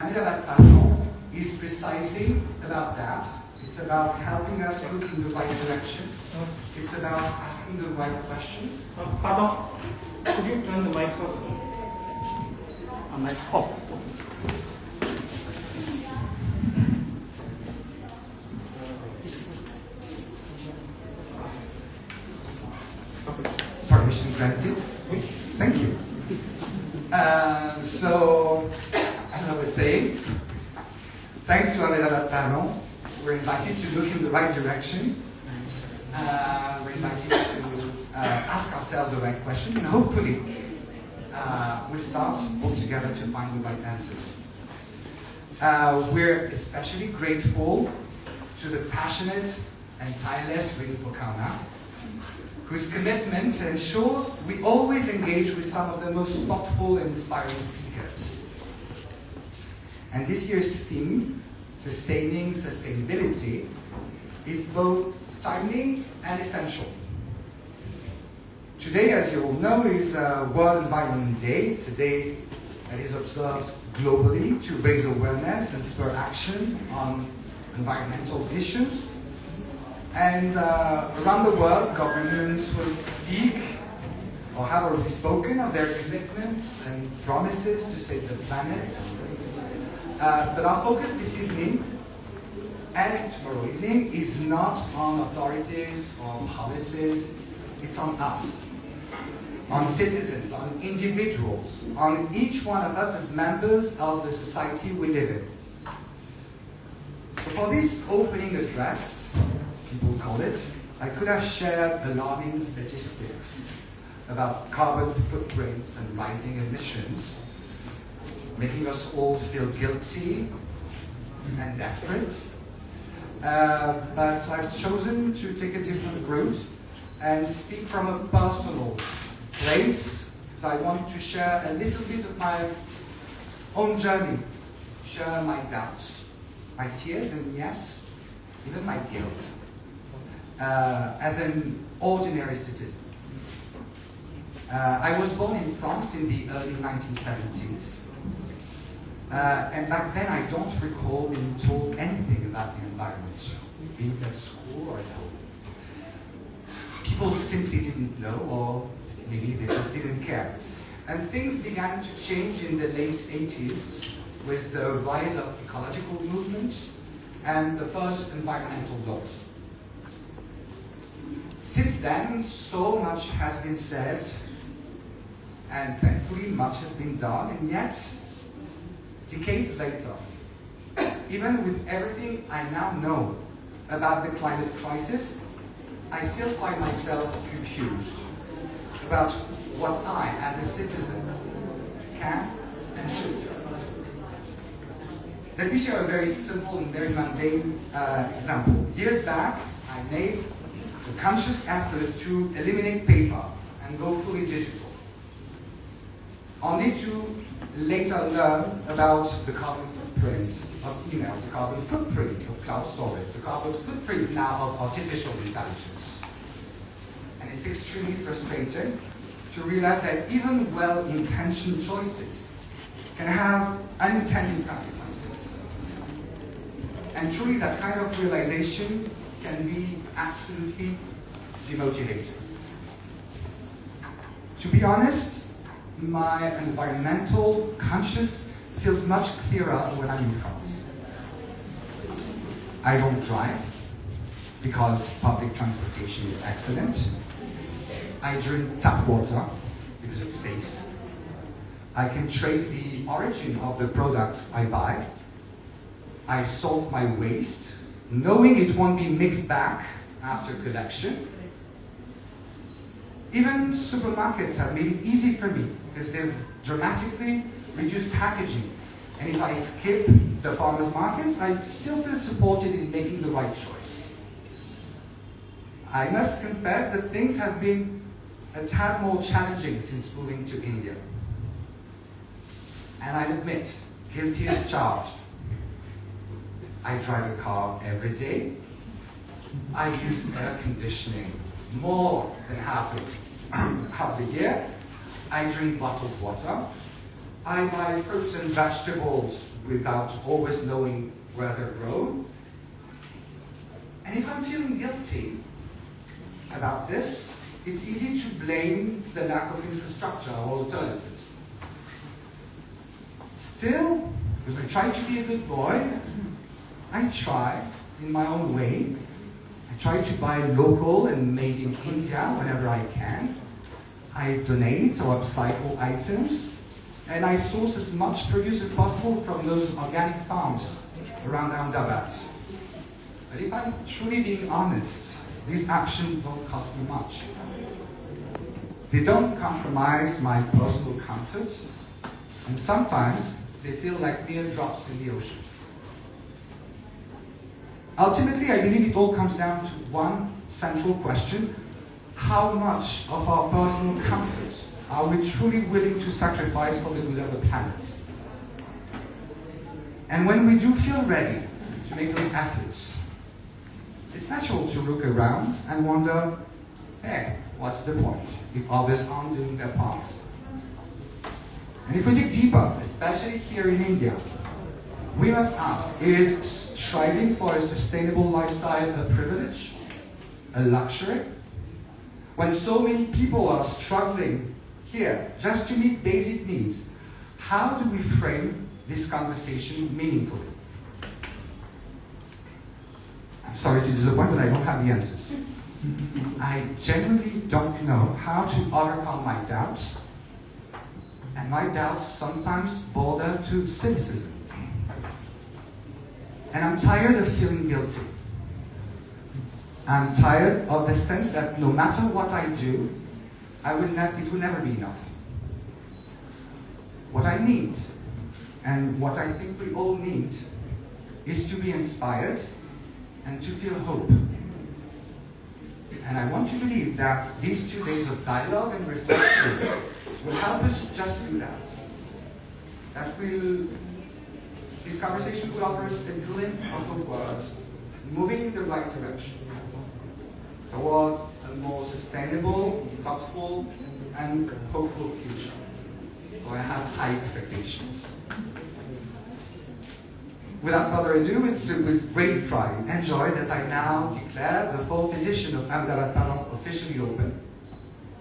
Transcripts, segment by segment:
AHMEDABAD Parlons is precisely about that. It's about helping us look in the right direction. It's about asking the right questions. Pardon, could you turn the mic off? Mic off. Permission granted. Thank you. So, as I was saying, thanks to AHMEDABAD Parlons, we're invited to look in the right direction. We're invited to ask ourselves the right question, and hopefully we'll start all together to find the right answers. We're especially grateful to the passionate and tireless Reading Pokana, whose commitment ensures we always engage with some of the most thoughtful and inspiring speakers. And this year's theme, Sustaining Sustainability, is both timely and essential. Today, as you all know, is World Environment Day. It's a day that is observed globally to raise awareness and spur action on environmental issues. And around the world, governments will speak or have already spoken of their commitments and promises to save the planet. But our focus this evening and tomorrow evening is not on authorities or policies, it's on us, on citizens, on individuals, on each one of us as members of the society we live in. So for this opening address, as people call it, I could have shared alarming statistics about carbon footprints and rising emissions, making us all feel guilty and desperate. But I've chosen to take a different route and speak from a personal place, because I want to share a little bit of my own journey, share my doubts, my fears, and yes, even my guilt, as an ordinary citizen. I was born in France in the early 1970s. And back then, I don't recall being told anything about the environment, be it at school or at home. People simply didn't know, or maybe they just didn't care. And things began to change in the late 80s with the rise of ecological movements and the first environmental laws. Since then, so much has been said, and thankfully much has been done, and yet, decades later, even with everything I now know about the climate crisis, I still find myself confused about what I, as a citizen, can and should do. Let me share a very simple and very mundane example. Years back, I made a conscious effort to eliminate paper and go fully digital, only to later learn about the carbon footprint of emails, the carbon footprint of cloud storage, the carbon footprint now of artificial intelligence. And it's extremely frustrating to realize that even well-intentioned choices can have unintended consequences. And truly that kind of realization can be absolutely demotivating. To be honest, my environmental conscience feels much clearer when I'm in France. I don't drive because public transportation is excellent. I drink tap water because it's safe. I can trace the origin of the products I buy. I sort my waste, knowing it won't be mixed back after collection. Even supermarkets have made it easy for me because they've dramatically reduced packaging. And if I skip the farmers' markets, I still feel supported in making the right choice. I must confess that things have been a tad more challenging since moving to India. And I admit, guilty as charged. I drive a car every day. I use air conditioning more than half the year. I drink bottled water. I buy fruits and vegetables without always knowing where they're grown. And if I'm feeling guilty about this, it's easy to blame the lack of infrastructure or alternatives. Still, because I try to be a good boy, I try in my own way. I try to buy local and made in India whenever I can. I donate or upcycle items, and I source as much produce as possible from those organic farms around Ahmedabad. But if I'm truly being honest, these actions don't cost me much. They don't compromise my personal comfort, and sometimes they feel like mere drops in the ocean. Ultimately, I believe it all comes down to one central question: how much of our personal comfort are we truly willing to sacrifice for the good of the planet? And when we do feel ready to make those efforts, it's natural to look around and wonder, hey, what's the point if others aren't doing their part? And if we dig deeper, especially here in India, we must ask, is striving for a sustainable lifestyle a privilege, a luxury? When so many people are struggling here just to meet basic needs, how do we frame this conversation meaningfully? I'm sorry to disappoint, but I don't have the answers. I genuinely don't know how to overcome my doubts, and my doubts sometimes border to cynicism. And I'm tired of feeling guilty. I'm tired of the sense that no matter what I do, it will never be enough. What I need, and what I think we all need, is to be inspired and to feel hope. And I want to believe that these 2 days of dialogue and reflection will help us just do that. This conversation will offer us a glimpse of a world moving in the right direction, toward a more sustainable, thoughtful, and hopeful future. So I have high expectations. Without further ado, it's with great pride and joy that I now declare the 4th edition of AHMEDABAD Parlons officially open.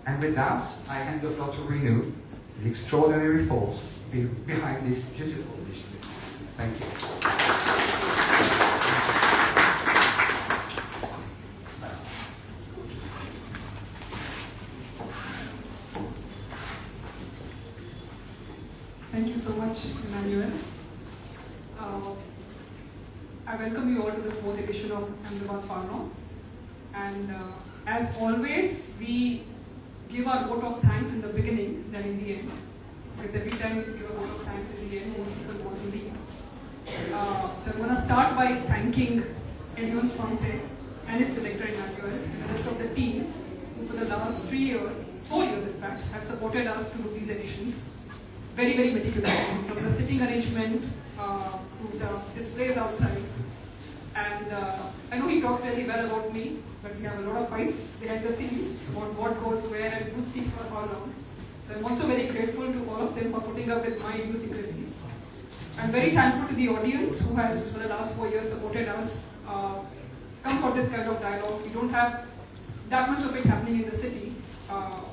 And with that, I hand the floor to Renew, the extraordinary force behind this beautiful initiative. Thank you. Thank you so much, Emmanuel. I welcome you all to the 4th edition of AHMEDABAD Parlons. And as always, we give our vote of thanks in the beginning than in the end. Because every time we give a vote of thanks in the end, most people want to leave. So I'm going to start by thanking Alliance Française and its director Emmanuel and the rest of the team who for the last 4 years in fact, have supported us to do these editions very, very meticulously, from the sitting arrangement to the displays outside. And I know he talks really well about me, but we have a lot of fights behind the scenes about what goes where and who speaks for how long. So I'm also very grateful to all of them for putting up with my idiosyncrasies. I'm very thankful to the audience who has, for the last 4 years, supported us, come for this kind of dialogue. We don't have that much of it happening in the city.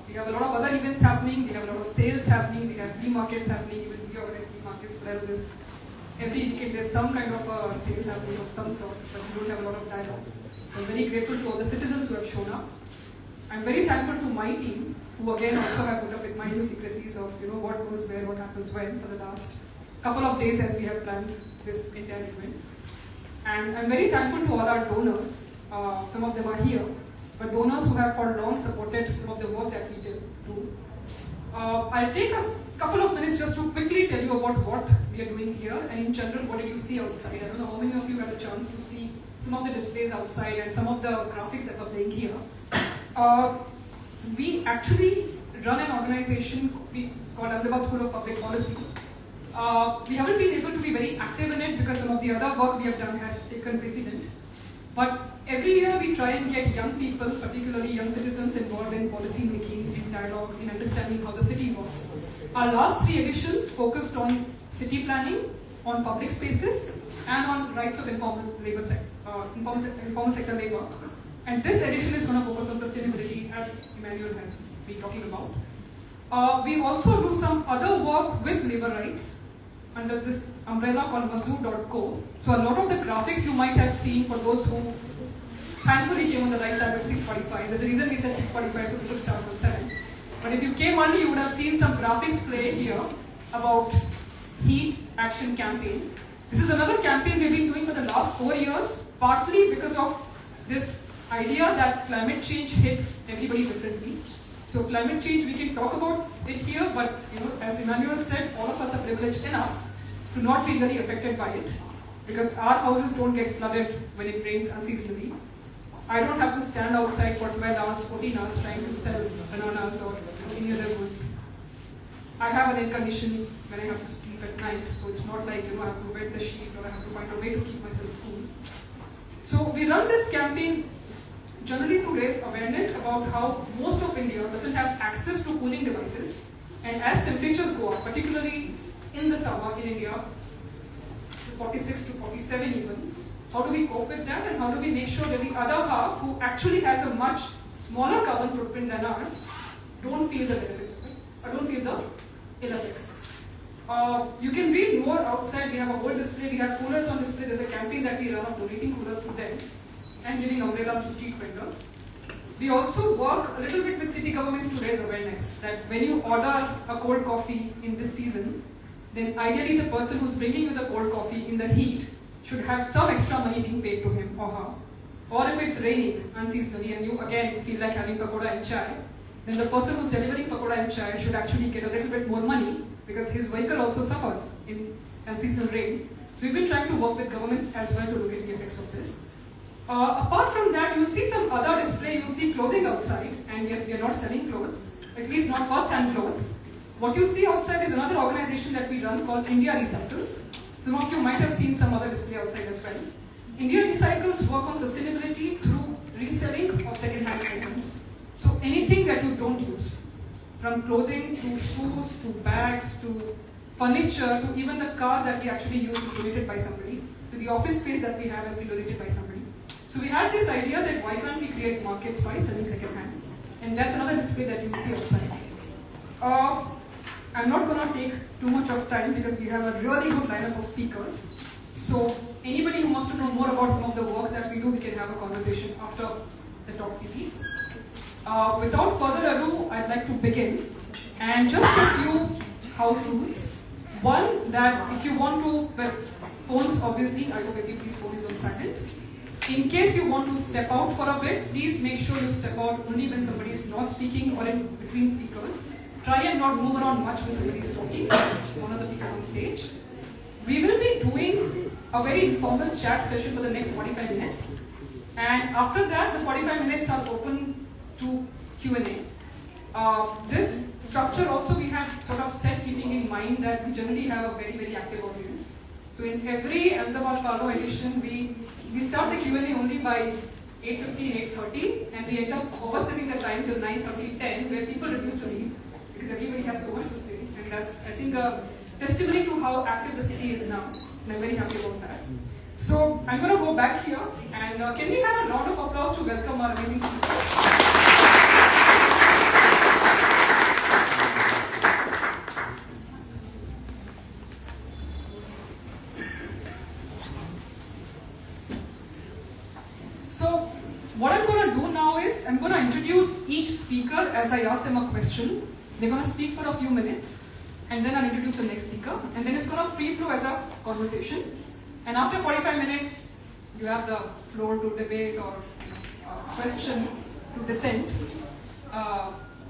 We have a lot of other events happening, we have a lot of sales happening, we have flea markets happening, even we organize flea markets where there's every weekend there's some kind of a sales happening of some sort, but we don't have a lot of dialogue. So I'm very grateful to all the citizens who have shown up. I'm very thankful to my team, who again also have put up with my idiosyncrasies of what goes where, what happens when for the last couple of days as we have planned this entire event. And I'm very thankful to all our donors. Some of them are here, but donors who have for long supported some of the work that we did do. I'll take a couple of minutes just to quickly tell you about what we are doing here, and in general, what did you see outside? I don't know how many of you had a chance to see some of the displays outside and some of the graphics that were playing here. We actually run an organization called Ahmedabad School of Public Policy. We haven't been able to be very active in it because some of the other work we have done has taken precedent. But every year we try and get young people, particularly young citizens, involved in policy making, in dialogue, in understanding how the city works. Our last 3 editions focused on city planning, on public spaces and on rights of informal sector labor. And this edition is going to focus on sustainability, as Emmanuel has been talking about. We also do some other work with labor rights under this umbrella called Mazdoor.co. So a lot of the graphics you might have seen, for those who thankfully came on the right time at 6:45. There's a reason we said 6:45, so people start on 7. But if you came early, you would have seen some graphics play here about heat action campaign. This is another campaign we've been doing for the last 4 years, partly because of this idea that climate change hits everybody differently. So climate change, we can talk about it here, but as Emmanuel said, all of us are privileged enough to not be really affected by it, because our houses don't get flooded when it rains unseasonably. I don't have to stand outside for 12 hours, 14 hours trying to sell bananas or any other goods. I have an air condition when I have to sleep at night, so it's not like I have to wet the sheet or I have to find a way to keep myself cool. So we run this campaign generally to raise awareness about how most of India doesn't have access to cooling devices, and as temperatures go up, particularly in the summer in India, to 46 to 47 even, how do we cope with that, and how do we make sure that the other half, who actually has a much smaller carbon footprint than us, don't feel the benefits of it, or don't feel the ill effects. You can read more outside. We have a whole display. We have coolers on display. There's a campaign that we run of donating coolers to them and giving umbrellas to street vendors. We also work a little bit with city governments to raise awareness that when you order a cold coffee in this season, then ideally the person who's bringing you the cold coffee in the heat should have some extra money being paid to him or her. Or if it's raining unseasonably and you again feel like having pakoda and chai, then the person who's delivering pakoda and chai should actually get a little bit more money, because his vehicle also suffers in unseasonal rain. So we've been trying to work with governments as well to look at the effects of this. Apart from that, you'll see some other display. You'll see clothing outside, and yes, we are not selling clothes, at least not first-hand clothes. What you see outside is another organization that we run called India Recycles. Some of you might have seen some other display outside as well. India Recycles work on sustainability through reselling of second-hand items. So anything that you don't use, from clothing to shoes to bags to furniture to even the car that we actually use is donated by somebody, to the office space that we have has been donated by somebody. So we had this idea that why can't we create markets by selling second-hand? And that's another display that you see outside. I'm not going to take too much of time because we have a really good lineup of speakers. So anybody who wants to know more about some of the work that we do, we can have a conversation after the talk series. Without further ado, I'd like to begin. And just a few house rules. One, that if you want to, well, phones obviously, I hope everybody's phone is on silent. In case you want to step out for a bit, please make sure you step out only when somebody is not speaking or in between speakers. Try and not move around much when somebody is talking. There's one of the people on stage. We will be doing a very informal chat session for the next 45 minutes. And after that, the 45 minutes are open to Q&A. This structure also we have sort of set keeping in mind that we generally have a very, very active audience. So in every Ahmedabad Parlon edition, we start the Q&A only by 8:50, 8:30, and we end up overstepping the time till 9:30, 10, where people refuse to leave because everybody has so much to say. And that's, I think, a testimony to how active the city is now. And I'm very happy about that. So I'm going to go back here, and can we have a round of applause to welcome our amazing speakers? So what I'm going to do now is I'm going to introduce each speaker as I ask them a question. They're going to speak for a few minutes, and then I'll introduce the next speaker, and then it's going to free flow as a conversation. And after 45 minutes, you have the floor to debate or question to dissent.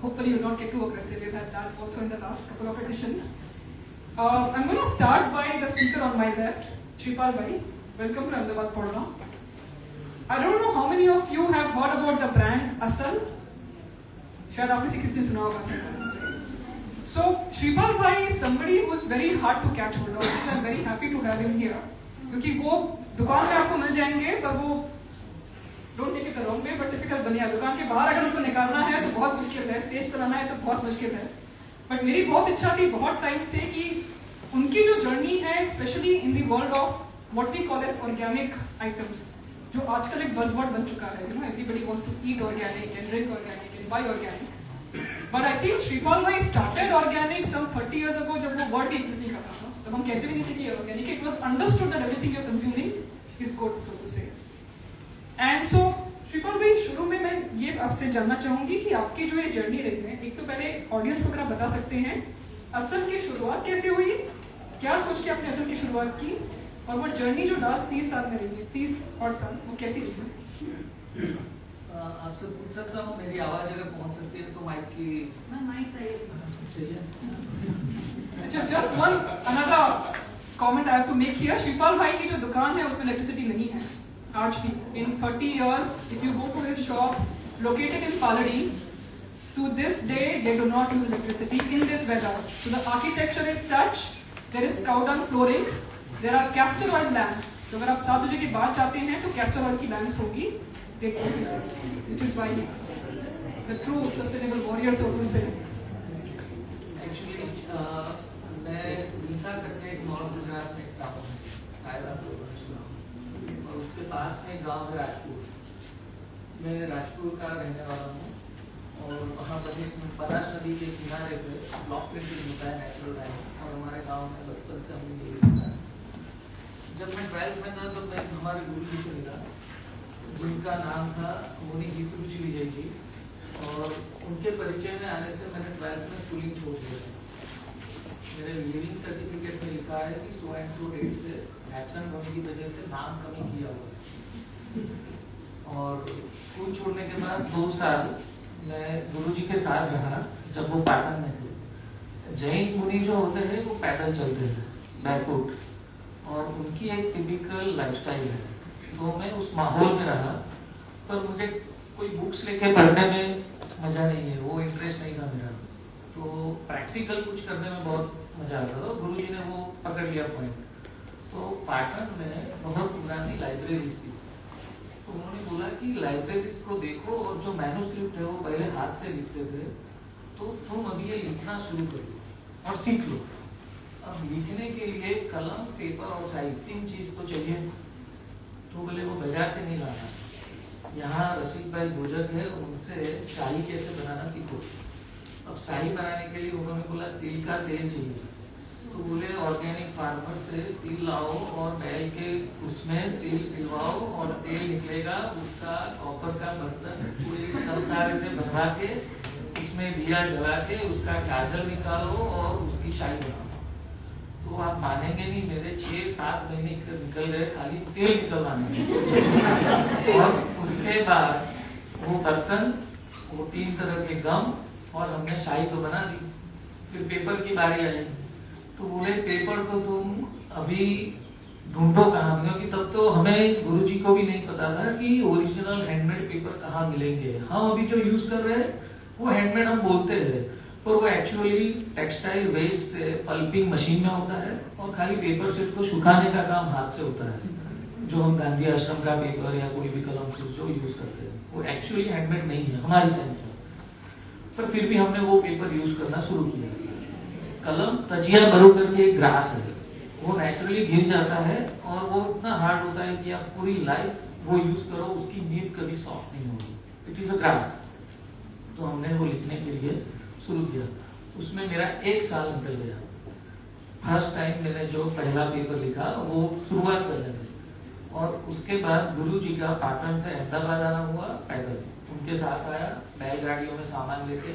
Hopefully you'll not get too aggressive. We've had that also in the last couple of editions. I'm going to start by the speaker on my left, Shripal Bhai. Welcome to Ahmedabad Parlons. I don't know how many of you have heard about the brand Asal. शायद आपने से किसने सुना होगा. So Shripal Bhai is somebody who is very hard to catch hold of. So I'm very happy to have him here. क्योंकि वो दुकान में आपको मिल जाएंगे, पर वो don't take it the wrong way, but typical बनिया. दुकान के बाहर अगर उनको निकालना है तो बहुत मुश्किल है, स्टेज पर आना है तो बहुत मुश्किल है. But मेरी बहुत इच्छा थी बहुत टाइम से कि उनकी जो जर्नी है specially in the world of what we call as organic items, जो आजकल एक बज़वर्ड बन चुका है, you know everybody wants to eat organic and drink organic and buy organic, but I think Shripal bhai started organic some 30 years ago, जब वो word भी exist नहीं करता था, तब हम कहते भी नहीं थे कि organic, it was understood that everything you are consuming is good, so to say. And so Shripal bhai, शुरू में मैं ये आपसे जानना चाहूंगी कि आपकी जो ये जर्नी रही है, एक तो पहले ऑडियंस को अगर आप बता सकते हैं असल की शुरुआत कैसे हुई, क्या सोच के आपने असल की शुरुआत की, और वो जर्नी जो लास्ट 30 साल में रही है, 30 और साल, वो कैसी रही है? आपसे पूछ सकता हूँ मेरी आवाज अगर पहुंच सकती है तो माइक की माइक चाहिए। अच्छा, just one another comment I have to make here, Shripal bhai की जो दुकान है उसमें इलेक्ट्रिसिटी नहीं है आज भी। इन 30 years if you go to his shop located in Paladi, to this day they do not use electricity in this weather. So the architecture is such, there is cow dung flooring, there are castor oil lamps. तो अगर आप 7 बजे के बाद जाते हैं तो castor oil की lamps होगी, they don't use electricity, which is why the true sustainable warrior, so to say. Actually मैं उड़ीसा करके एक नॉर्थ गुजरात में एक गाँव है, शायद आप लोगों ने सुना हो, और उसके पास में एक गाँव है राजपुर। मैं राजपुर का रहने वाला हूँ, और वहाँ बनास नदी के किनारे पे ब्लॉक प्रिंटिंग होता है, नेचुरल टाइम, और हमारे गांव में बचपन से हमने यही होता है। जब मैं 12th में था तो मैं हमारे गुरु जी से मिला, जिनका नाम था मोनी गीतरुचि विजय जी, और उनके परिचय में आने से मैंने 12th में स्कूलिंग छोड़ दिया था। मेरे लिविंग सर्टिफिकेट में लिखा है कि सो एंड सो डेट से एब्सेंट होने की वजह से नाम कमी किया हुआ है। और स्कूल छोड़ने के बाद 2 साल मैं गुरुजी के साथ रहा, जब वो पाटन में थे। जैन मुनि जो होते हैं वो पैदल चलते हैं बैकफुट, और उनकी एक टिपिकल लाइफस्टाइल है, तो मैं उस माहौल में रहा, पर मुझे कोई बुक्स लेके पढ़ने में मजा नहीं है, वो इंटरेस्ट नहीं था मेरा, तो प्रैक्टिकल कुछ करने में बहुत मजा आता था। गुरुजी ने वो पकड़ लिया पॉइंट। तो पाटन में बहुत पुरानी लाइब्रेरीज थी, तो उन्होंने बोला कि लाइब्रेरीज को देखो, और जो मैन्युस्क्रिप्ट है वो पहले हाथ से लिखते थे, तो तुम अभी ये लिखना शुरू करो और सीख लो। अब लिखने के लिए कलम, पेपर और स्याही, 3 चीज तो चाहिए। तो बोले वो बाजार से नहीं लाना, यहाँ रशीद भाई भोजक है, उनसे शाही कैसे बनाना सीखो। अब शाही बनाने के लिए उन्होंने बोला तिल का तेल चाहिए, तो बोले ऑर्गेनिक फार्मर से तिल लाओ और बैल के उसमें तिल पिलवाओ और तेल निकलेगा, उसका कॉपर का बर्तन पूरे कंसारे से भरवा के उसमें दिया जला के उसका काजल निकालो और उसकी शाही बनाओ। तो आप मानेंगे नहीं, मेरे 6-7 महीने निकल गए खाली तेल निकलवाने में। और उसके बाद वो बर्तन, वो 3 तरह के गम, और हमने शाही तो बना दी। फिर पेपर की बारी आई, तो बोले पेपर तो तुम अभी ढूंढो कहाँ, क्योंकि तब तो हमें गुरुजी को भी नहीं पता था कि ओरिजिनल हैंडमेड पेपर कहाँ मिलेंगे। हम अभी जो यूज कर रहे हैं वो हैंडमेड हम बोलते हैं, पर वो एक्चुअली टेक्सटाइल वेस्ट से पल्पिंग मशीन में होता है, और खाली पेपर शीट को सुखाने का काम हाथ से होता है। जो हम गांधी आश्रम का पेपर या कोई भी कलम जो यूज करते हैं वो एक्चुअली हैंडमेड नहीं है हमारी सेंस में, पर फिर भी हमने वो पेपर यूज करना शुरू किया। कलम तजिया बरू करके एक ग्रास है, वो नेचुरली गिर जाता है, और वो इतना हार्ड होता है कि आप पूरी लाइफ वो यूज करो, उसकी नींद कभी सॉफ्ट नहीं होगी। It is a grass. तो हमने वो लिखने के लिए शुरू किया, उसमें मेरा 1 साल निकल गया। फर्स्ट टाइम मैंने जो पहला पेपर लिखा वो शुरुआत करने में, और उसके बाद गुरु जी का पाटन से अहमदाबाद आना हुआ पैदल, उनके साथ आया बैलगाड़ियों में सामान लेके।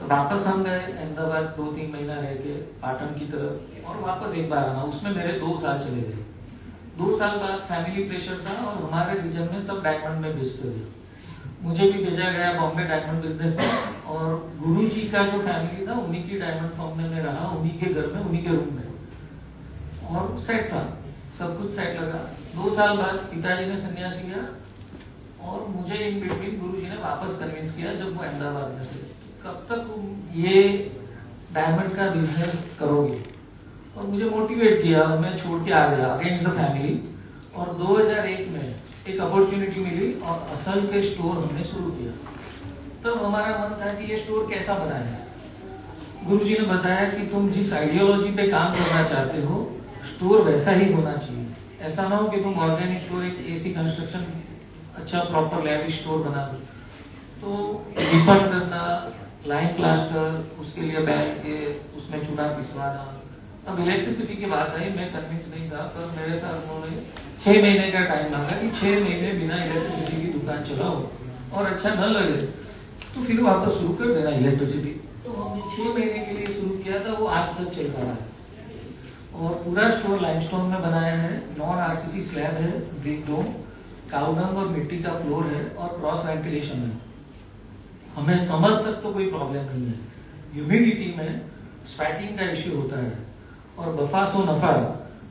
वापस हम गए अहमदाबाद, 2-3 महीना रह के पाटन की तरफ, और वापस एक बार आना, उसमें मेरे 2 साल चले गए। 2 साल बाद फैमिली प्रेशर था, और हमारे रीजन में सब डायमंड में बेचते थे, मुझे भी भेजा गया बॉम्बे डायमंड बिजनेस में, और गुरुजी का जो फैमिली था उन्हीं की डायमंड फॉर्म में मैं रहा, उन्हीं के घर में, उन्हीं के रूम में, और सेट था, सब कुछ सेट लगा। 2 साल बाद पिताजी ने संन्यास लिया, और मुझे इन बिटवीन गुरुजी ने वापस कन्विंस किया, जब वो अहमदाबाद में थे, कब तक ये डायमंड का बिजनेस करोगे, और मुझे मोटिवेट किया, और मैं छोड़ के आ गया अगेंस्ट द फैमिली। और 2001 में एक अपॉर्चुनिटी मिली, और असल के स्टोर हमने शुरू किया। तब हमारा मन था कि ये स्टोर कैसा बनाए, गुरुजी ने बताया कि तुम जिस आइडियोलॉजी पे काम करना चाहते हो स्टोर वैसा ही होना चाहिए। ऐसा ना हो कि तुम ऑर्गेनिक स्टोर एक एसी कंस्ट्रक्शन अच्छा प्रॉपर लैविश स्टोर बना दो। तो रिफर करना, लाइन प्लास्टर, उसके लिए बैठ के उसमें चूना पिसवाना। अब इलेक्ट्रिसिटी की बात आई, मैं कन्विंस नहीं था, पर मेरे साथ उन्होंने 6 महीने का टाइम मांगा कि 6 महीने बिना इलेक्ट्रिसिटी की दुकान चलाओ और अच्छा न लगे तो फिर वापस शुरू कर देना इलेक्ट्रिसिटी। तो हमने 6 महीने के लिए शुरू किया था, वो आज तक चल रहा है। और पूरा स्टोर लाइमस्टोन में बनाया है, नॉन आरसीसी स्लैब है, ब्रिक डोम, काउडंग और मिट्टी का फ्लोर है और क्रॉस वेंटिलेशन है। हमें समर तक तो कोई प्रॉब्लम नहीं है। ह्यूमिडिटी में स्वेटिंग का इश्यू होता है और बफा सो नफा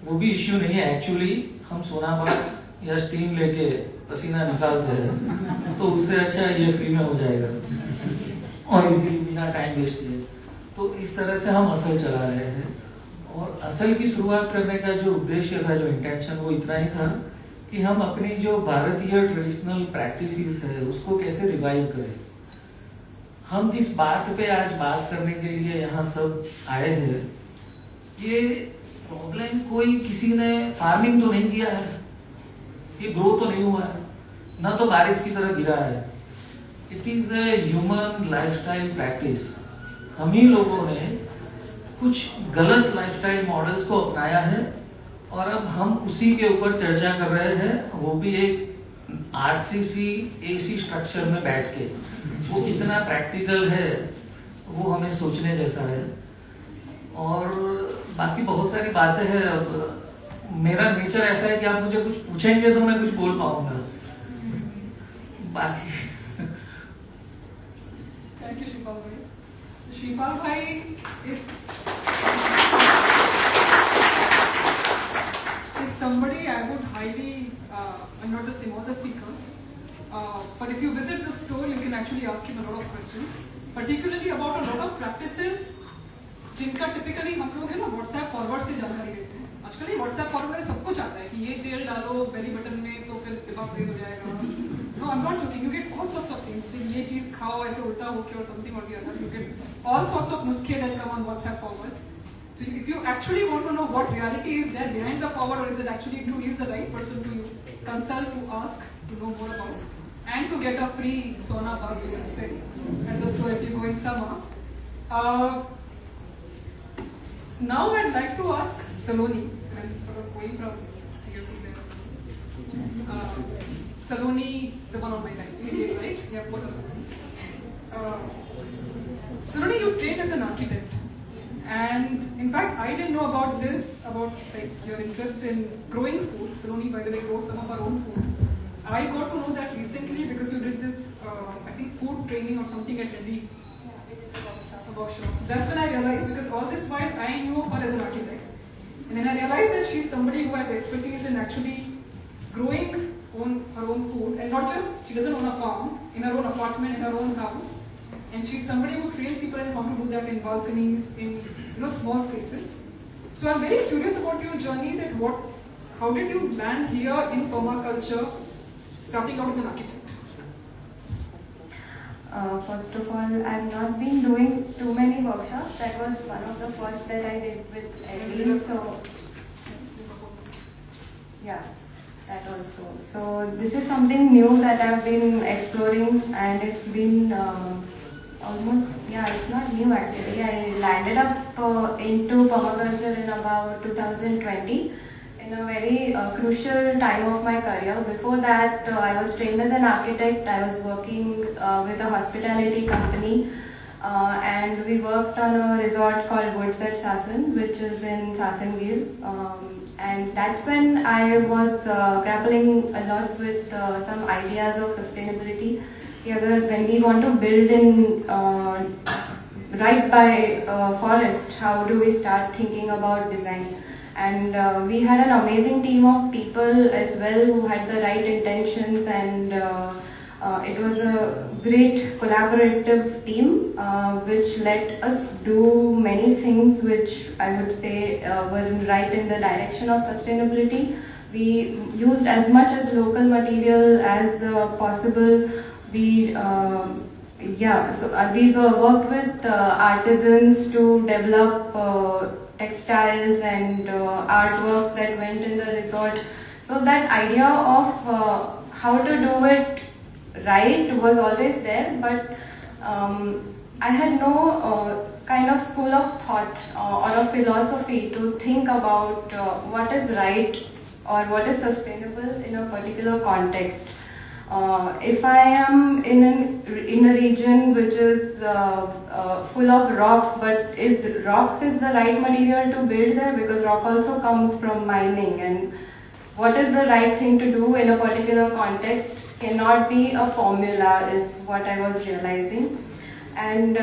वो भी इश्यू नहीं है। एक्चुअली हम सोनाबाज या स्टीम लेके पसीना निकालते हैं तो उससे अच्छा ये फ्री में हो जाएगा और इजीली बिना टाइम वेस्ट किए। तो इस तरह से हम असल चला रहे हैं। और असल की शुरुआत करने का जो उद्देश्य था, जो इंटेंशन, वो इतना ही था कि हम अपनी जो भारतीय ट्रेडिशनल प्रैक्टिसेस है उसको कैसे रिवाइव करें। हम जिस बात पे आज बात करने के लिए यहाँ सब आए हैं, ये प्रॉब्लम कोई किसी ने फार्मिंग तो नहीं किया है, ये ग्रो तो नहीं हुआ है, ना तो बारिश की तरह गिरा है। It is a human lifestyle practice. हम ही लोगों ने कुछ गलत लाइफस्टाइल मॉडल्स को अपनाया है और अब हम उसी के ऊपर चर्चा कर रहे हैं, वो भी एक आरसीसी एसी स्ट्रक्चर में बैठ के। वो कितना प्रैक्टिकल है वो हमें सोचने जैसा है। और बाकी बहुत सारी बातें हैं। अब मेरा नेचर ऐसा है कि आप मुझे कुछ पूछेंगे तो मैं कुछ बोल पाऊंगा। बाकी थैंक यू शिपाल भाई। शिपाल भाई is somebody I would highly, I'm not just saying all the speakers, but if you visit the store, you can actually ask him a lot of questions, particularly about a lot of practices जिनका typically हम लोग है ना WhatsApp forward से जानकारी लेते हैं। आजकल ये व्हाट्सएप फॉरवर्ड में सब कुछ आता है कि ये तेल डालो बेली बटन में तो फिर दिमाग तेज हो जाएगा। No, I am not joking, you get all sorts of things. ये चीज खाओ ऐसे उल्टा होके और समथिंग और the other, you get all sorts of नुस्खे that come on WhatsApp forwards. So if you actually want to know what reality is there behind the forward, or is it actually true, he is the right person to consult, to ask, to know more about, and to get a free sauna bath, so to say, at the store if you go in summer. Now I'd like to ask Saloni. I'm sort of going from here to there. Saloni, the one on my right, right? Yeah, both are Saloni. Saloni, you trained as an architect. And in fact, I didn't know about this, about like your interest in growing food. Saloni, by the way, grows some of our own food. I got to know that recently because you did this, I think, food training or something at Delhi. About show. So that's when I realized, because all this while I knew her as an architect, and then I realized that she's somebody who has expertise in actually growing her own food, and not just she doesn't own a farm, in her own apartment, in her own house. And she's somebody who trains people in how to do that in balconies, in small spaces. So I'm very curious about your journey. How did you land here in permaculture, starting out as an architect? First of all, I've not been doing too many workshops. That was one of the first that I did with Eddie. So yeah, that also. So this is something new that I've been exploring, and it's been almost, it's not new actually. I landed up into permaculture in about 2020, in a very crucial time of my career. Before that, I was trained as an architect. I was working with a hospitality company, and we worked on a resort called Woods at Sasan, which is in Sasangir. And that's when I was grappling a lot with some ideas of sustainability. When we want to build in right by forest, how do we start thinking about design? And we had an amazing team of people as well who had the right intentions, and it was a great collaborative team which let us do many things which I would say were right in the direction of sustainability. We used as much as local material as possible. We yeah, so we've worked with artisans to develop textiles and artworks that went in the resort. So that idea of how to do it right was always there, but I had no kind of school of thought or a philosophy to think about what is right or what is sustainable in a particular context. If I am in a region which is full of rocks, but is rock is the right material to build there, because rock also comes from mining, and what is the right thing to do in a particular context cannot be a formula, is what I was realizing. And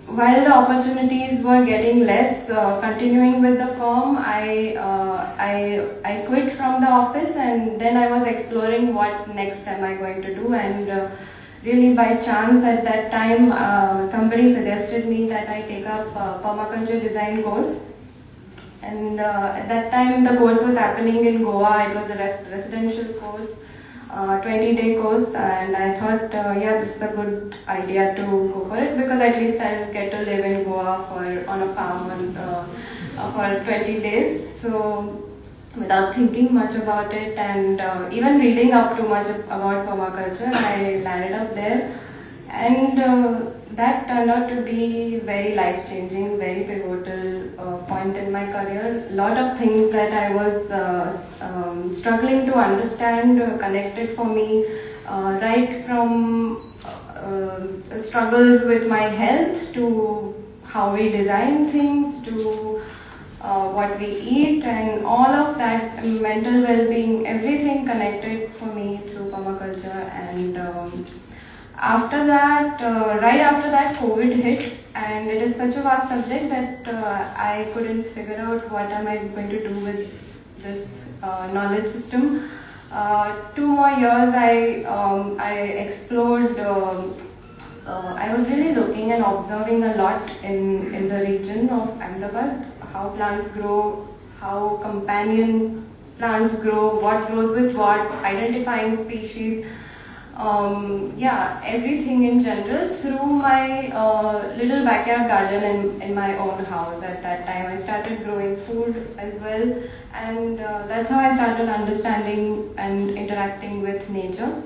while the opportunities were getting less, continuing with the firm, I quit from the office, and then I was exploring what next am I going to do. And really by chance at that time, somebody suggested me that I take up a permaculture design course. And at that time the course was happening in Goa. It was a residential course, 20-day course, and I thought, yeah, this is a good idea to go for it, because at least I'll get to live in Goa on a farm for 20 days. So without thinking much about it and even reading up too much about permaculture, I landed up there, and that turned out to be very life-changing, very pivotal point in my career. A lot of things that I was struggling to understand connected for me, right from struggles with my health to how we design things to what we eat, and all of that, mental well-being, everything connected for me through permaculture. And after that, right after that, COVID hit, and it is such a vast subject that I couldn't figure out what am I going to do with this knowledge system. 2 more years I explored. I was really looking and observing a lot in the region of Ahmedabad, how plants grow, how companion plants grow, what grows with what, identifying species. Yeah, everything in general through my little backyard garden in my own house. At that time I started growing food as well, and that's how I started understanding and interacting with nature.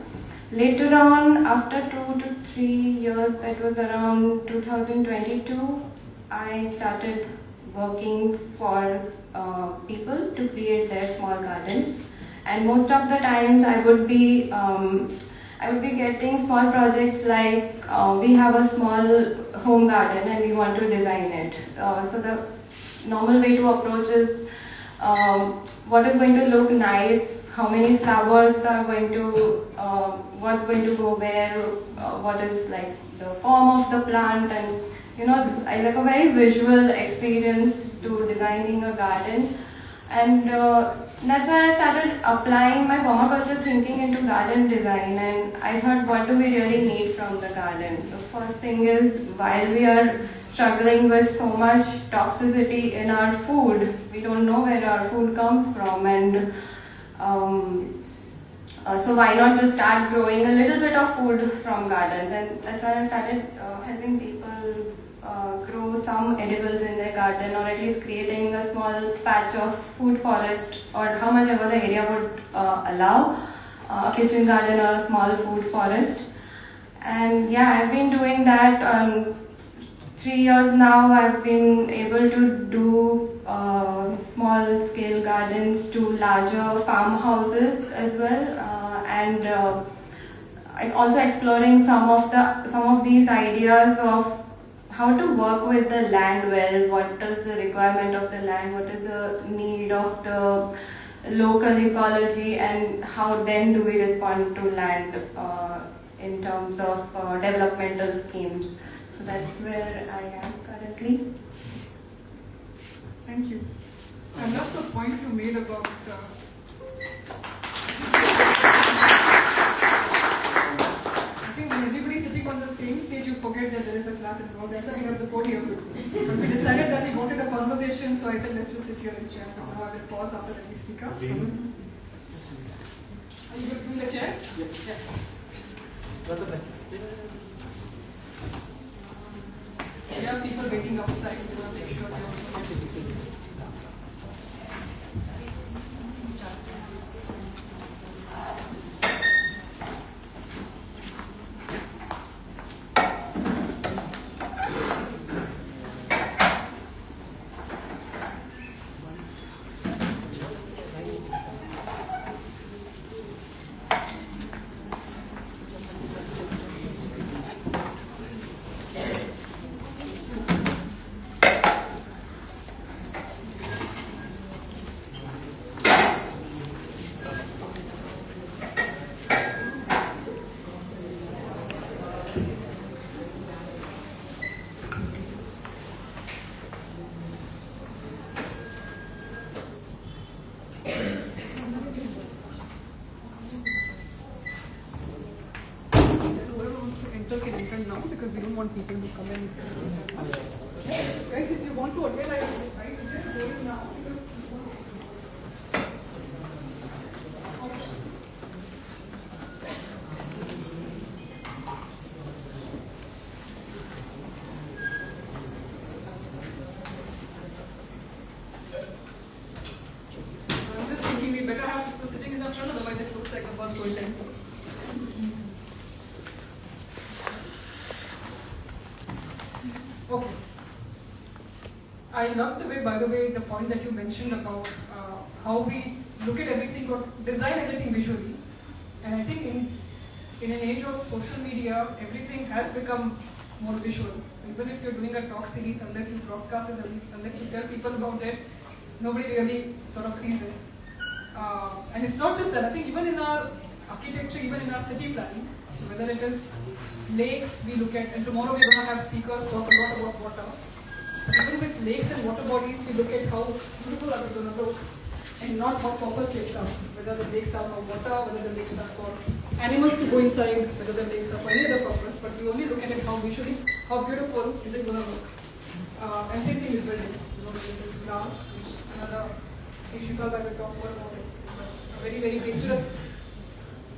Later on, after 2 to 3 years, that was around 2022, I started working for people to create their small gardens, and most of the times I would be getting small projects like we have a small home garden and we want to design it. So the normal way to approach is what is going to look nice, how many flowers are going to, what's going to go where, what is like the form of the plant, and I like a very visual experience to designing a garden. And that's why I started applying my permaculture thinking into garden design, and I thought, what do we really need from the garden? The first thing is, while we are struggling with so much toxicity in our food, we don't know where our food comes from, and so why not just start growing a little bit of food from gardens? And that's why I started helping people grow some edibles in their garden, or at least creating a small patch of food forest, or how much ever the area would allow, a kitchen garden or a small food forest. And yeah, I've been doing that. 3 years now, I've been able to do small scale gardens to larger farmhouses as well, and also exploring some of these ideas of how to work with the land well. What is the requirement of the land? What is the need of the local ecology? And how then do we respond to land in terms of developmental schemes? So that's where I am currently. Thank you. I love the point you made about I think when everybody's sitting on the same stage, you forget that there is a clap involved. That's why we have the podium. But we decided that we wanted a conversation, so I said, let's just sit here and chat. Now I will pause after the speaker. Are you doing the chairs? Yeah. Yeah. There are people waiting outside. You want to make sure they also get it. Can enter now because we don't want people to come in. Guys, if you want to attend, I suggest going now because I'm just thinking we better have people sitting in the front, otherwise it looks like the bus going in. Okay. I love the way, by the way, the point that you mentioned about how we look at everything or design everything visually. And I think in an age of social media, everything has become more visual. So even if you're doing a talk series, unless you broadcast it, unless you tell people about it, nobody really sort of sees it. And it's not just that. I think even in our architecture, even in our city planning, so whether it is lakes, we look at, and tomorrow we're going to have speakers talk a lot about water. Even with lakes and water bodies, we look at how beautiful are they going to look, and not how purpose lakes are. Whether the lakes are for water, whether the lakes are for animals to go inside, whether the lakes are for any other purpose. But we only look at it how visually, how beautiful is it going to look. And same thing with buildings. You know, there is glass, which another Ishika by will talk more about it. A very, very dangerous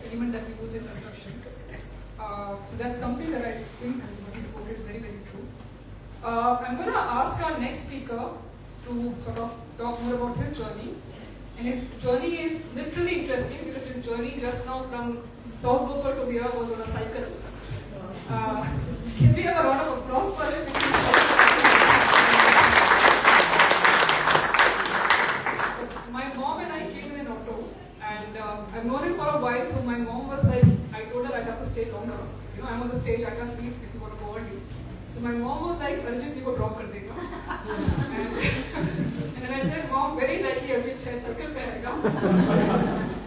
element that we use in construction. So that's something that I think what you spoke is very, very true. I'm going to ask our next speaker to sort of talk more about his journey. And his journey is literally interesting because his journey just now from South Gopal to here was on a cycle. Can we have a round of applause for him? My mom and I came in an auto, and I've known him for a while, so my mom was like, I told her I'd have to stay longer. You know, I'm on the stage, I can't leave if you want to go early. So my mom was like, Arjit, you go drop kar dega. And then I said, Mom, very likely Arjit shall circle pe aega.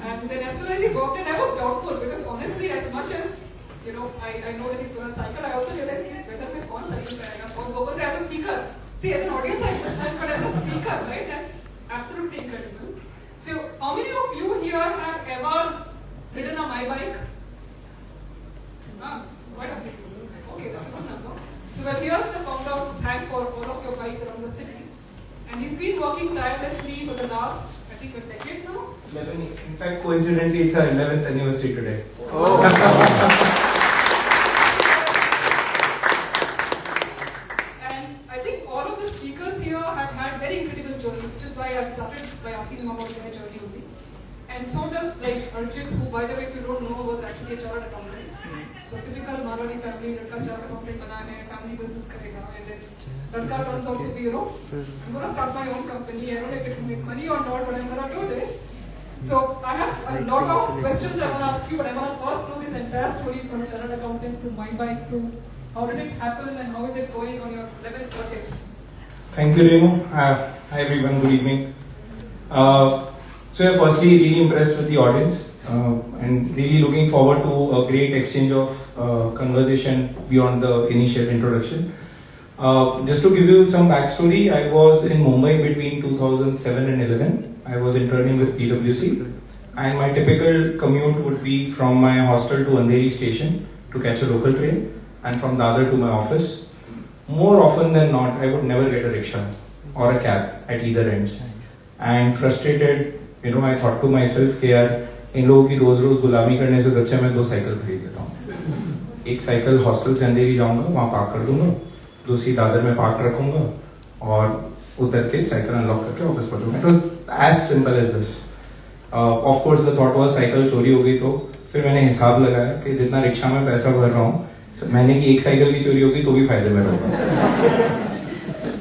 And then as soon as he walked in, I was doubtful because honestly, as much as, you know, I know that he's going to cycle, I also realized he's whether mein kaun cycle pe aega. So Gopal as a speaker. See, as an audience, I understand, but as a speaker, right, that's absolutely incredible. So how many of you here have ever ridden a my bike? Quite a few. Okay, that's a good number. So well, here's the founder to thank for all of your bikes around the city. And he's been working tirelessly for the last, I think, a decade now. 11. In fact, coincidentally, it's our 11th anniversary today. Oh. And I think all of the speakers here have had very incredible journeys, which is why I started by asking them about their journey only. And so does like Arjit, who, by the way, if you don't know, was actually a chartered accountant. So typical Marwari family, ladka chartered accountant bana hai, family business karega, and then ladka turns out to be, you know, I'm going to start my own company. I don't know if it will make money or not, but I'm going to do this. So I have a lot of questions I want to ask you, but I want to first know this entire story from chartered accountant to my bike to how did it happen and how is it going on your 11th birthday? Thank you, Renu. Hi everyone, good evening. So yeah, firstly, really impressed with the audience and really looking forward to a great exchange of conversation beyond the initial introduction. Just to give you some backstory, I was in Mumbai between 2007 and 11. I was interning with PwC, and my typical commute would be from my hostel to Andheri station to catch a local train, and from Dadar to my office. More often than not, I would never get a rickshaw or a cab at either ends. And frustrated, you know, I thought to myself कि यार इन लोगों की रोज गुलामी करने से अच्छा मैं 2 cycle खरीद लेता हूँ. एक साइकिल हॉस्टल से अंधेरी जाऊंगा, वहाँ पार्क कर दूंगा, दूसरी दादर में पार्क रखूंगा और उतर के साइकिल अनलॉक करके ऑफिस पहुंचूंगा. It was as simple as this. Of course the thought was cycle चोरी हो गई तो फिर मैंने हिसाब लगाया कि जितना रिक्शा में पैसा भर रहा हूँ, महीने की एक साइकिल भी चोरी होगी तो भी फायदे में रहूंगा.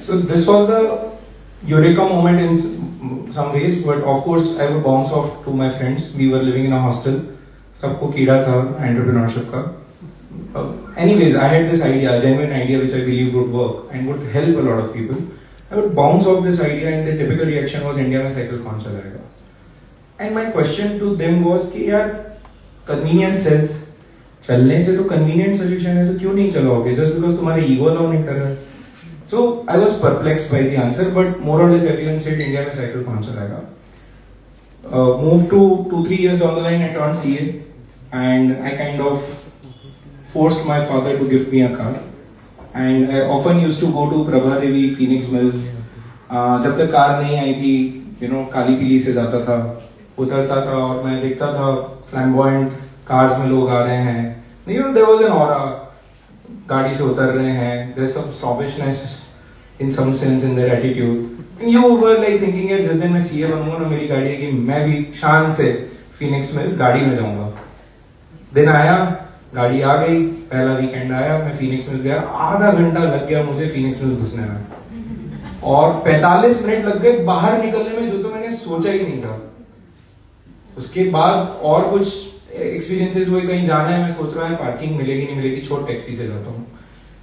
So this was the eureka moment in some ways, but of course I would bounce off to my friends. We were living in a hostel. सबको कीड़ा था entrepreneurship का. Anyways, I had this idea, a genuine idea which I believe would work and would help a lot of people. I would bounce off this idea and the typical reaction was India में cycle कौन चलाएगा? And my question to them was कि यार convenience sells. चलने से तो convenient solution है तो क्यों नहीं चलाओगे? Just because तुम्हारे ego allow नहीं कर रहा है. So I was perplexed by the answer, but more or less everyone said India में cycle कौन चलाएगा? Moved to 2-3 years down the line, I turned CA, and I kind of forced my father to give me a car. And I often used to go to Prabha Devi, Phoenix Mills. जब तक car नहीं आई थी, काली पीली से जाता था, उतरता था और मैं देखता था flamboyant cars में लोग आ रहे हैं. There was an aura. गाड़ी से उतर रहे हैं. There's some snobbishness in some sense in their attitude. And you were like thinking यार जिस दिन मैं CA बनूंगा ना मेरी गाड़ी है कि मैं भी शान से Phoenix Mills गाड़ी में जाऊंगा. दिन आया, गाड़ी आ गई, पहला वीकेंड आया, मैं Phoenix Mills गया, आधा घंटा लग गया मुझे Phoenix Mills घुसने में और 45 मिनट लग गए बाहर निकलने में, जो तो मैंने सोचा ही नहीं था. उसके बाद और कुछ एक्सपीरियंसेस हुए, कहीं जाना है, मैं सोच रहा है पार्किंग मिलेगी नहीं मिलेगी, छोड़ टैक्सी से जाता हूँ.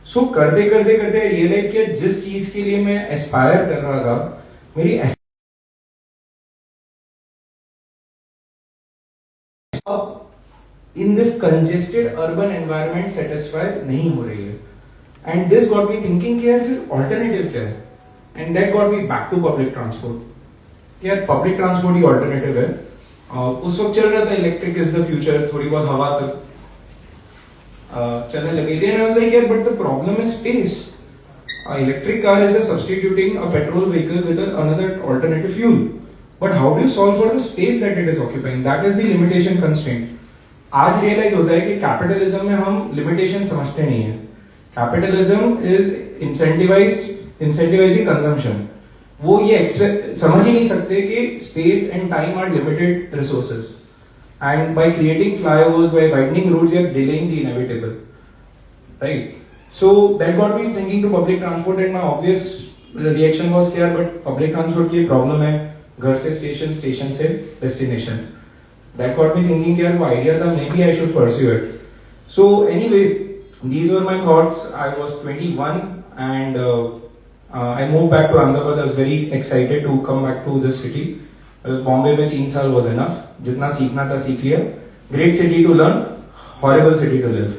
सो करते करते करते रियलाइज किया जिस चीज के लिए मैं एस्पायर कर रहा था, मेरी in this congested urban environment satisfy नहीं हो रही है. And this got me thinking कि यार फिर ऑल्टरनेटिव क्या है. And that got me back to public transport. यार पब्लिक ट्रांसपोर्ट ही ऑल्टरनेटिव है. उस वक्त चल रहा था इलेक्ट्रिक इज द फ्यूचर, थोड़ी बहुत हवा तक चलने लगी थी. एंड आई वाज लाइक यार but the problem is space. Electric car is just substituting a petrol vehicle with another alternative fuel. But how do you solve for the space that it is occupying? That is the limitation constraint. आज realise होता है कि capitalism में हम limitation समझते नहीं है. Capitalism is incentivising consumption. वो ये समझ ही नहीं सकते कि space and time are limited resources. And by creating flyovers, by widening roads, we are delaying the inevitable, right? So that got me thinking to public transport, and my obvious reaction was कि यार but public transport की problem है, घर से station, station से destination. That got me thinking कि यार वो idea था, maybe I should pursue it. So anyways, these were my thoughts. I was 21 and I moved back to Ahmedabad. I was very excited to come back to this city. Because Bombay में 3 साल was enough. जितना सीखना था सीख लिया. Great city to learn, horrible city to live.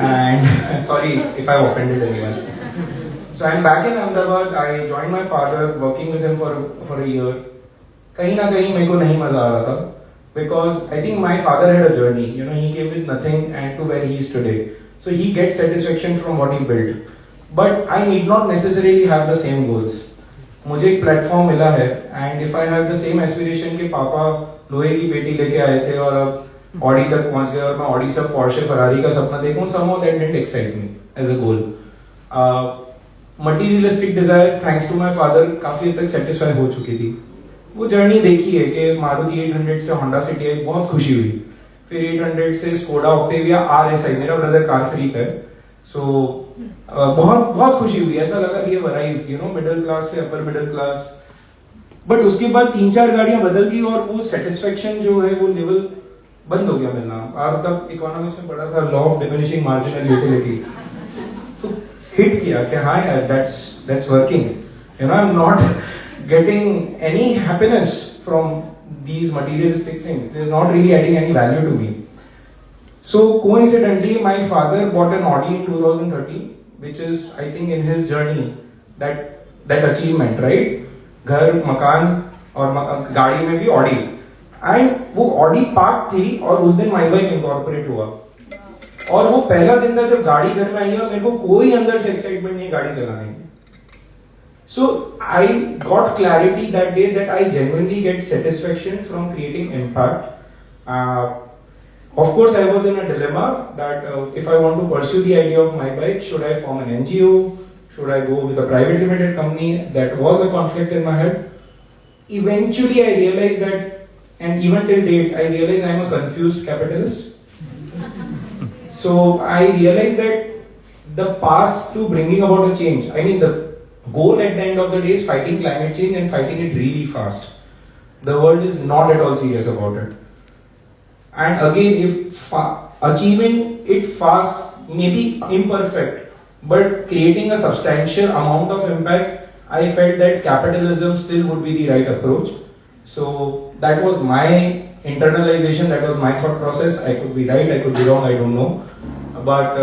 And sorry if I offended anyone. So I'm back in Ahmedabad. I joined my father, working with him for a year. कहीं ना कहीं मेरे को नहीं मजा आ रहा था, because I think my father had a journey. He came with nothing and to where he is today. So he gets satisfaction from what he built. But I need not necessarily have the same goals. मुझे एक platform मिला है, and if I have the same aspiration कि पापा लोहे की पेटी लेके आए थे और अब ऑडी तक पहुंच गए और मैं ऑडी से पोर्शे फरारी का सपना देखूं, somehow that didn't excite me as a goal. Materialistic desires, thanks to my father, काफी हद तक सेटिस्फाई हो चुकी थी. वो जर्नी देखी है कि मारुति 800 से होंडा सिटी आई, बहुत खुशी हुई. फिर 800 से स्कोडा ऑक्टेविया RSI, मेरा ब्रदर कार फ्रीक है, सो बहुत बहुत खुशी हुई. ऐसा लगा कि ये वराई मिडिल क्लास से अपर मिडिल क्लास. बट उसके बाद 3-4 गाड़ियां बदल गई और वो सेटिस्फेक्शन जो है वो लेवल बंद हो गया मिलना. और तब इकोनॉमिक्स में पढ़ा था law of diminishing marginal utility. तो हिट किया कि हाँ यार that's working. I'm not getting any happiness from these materialistic things. They're not really adding any value to me. So coincidentally, my father bought an Audi in 2013, which is I think in his journey that achievement, right? घर, मकान और गाड़ी में भी Audi. And वो Audi park थी और उस दिन माई बाइक इनकॉर्पोरेट हुआ. और वो पहला दिन था जब गाड़ी घर में आई और मेरे को कोई अंदर से एक्साइटमेंट नहीं गाड़ी चलाने की. So I got clarity that day that I genuinely get satisfaction from creating impact. of course, I was in a dilemma that if I want to pursue the idea of my bike, should I form an NGO? Should I go with a private limited company? That was a conflict in my head. Eventually, I realized that, and even till date, I realize I'm a confused capitalist. So I realized that the path to bringing about a change, I mean, the goal at the end of the day is fighting climate change and fighting it really fast. The world is not at all serious about it. And again, if achieving it fast may be imperfect, but creating a substantial amount of impact, I felt that capitalism still would be the right approach. So that was my internalization, that was my thought process. I could be right, I could be wrong, I don't know. But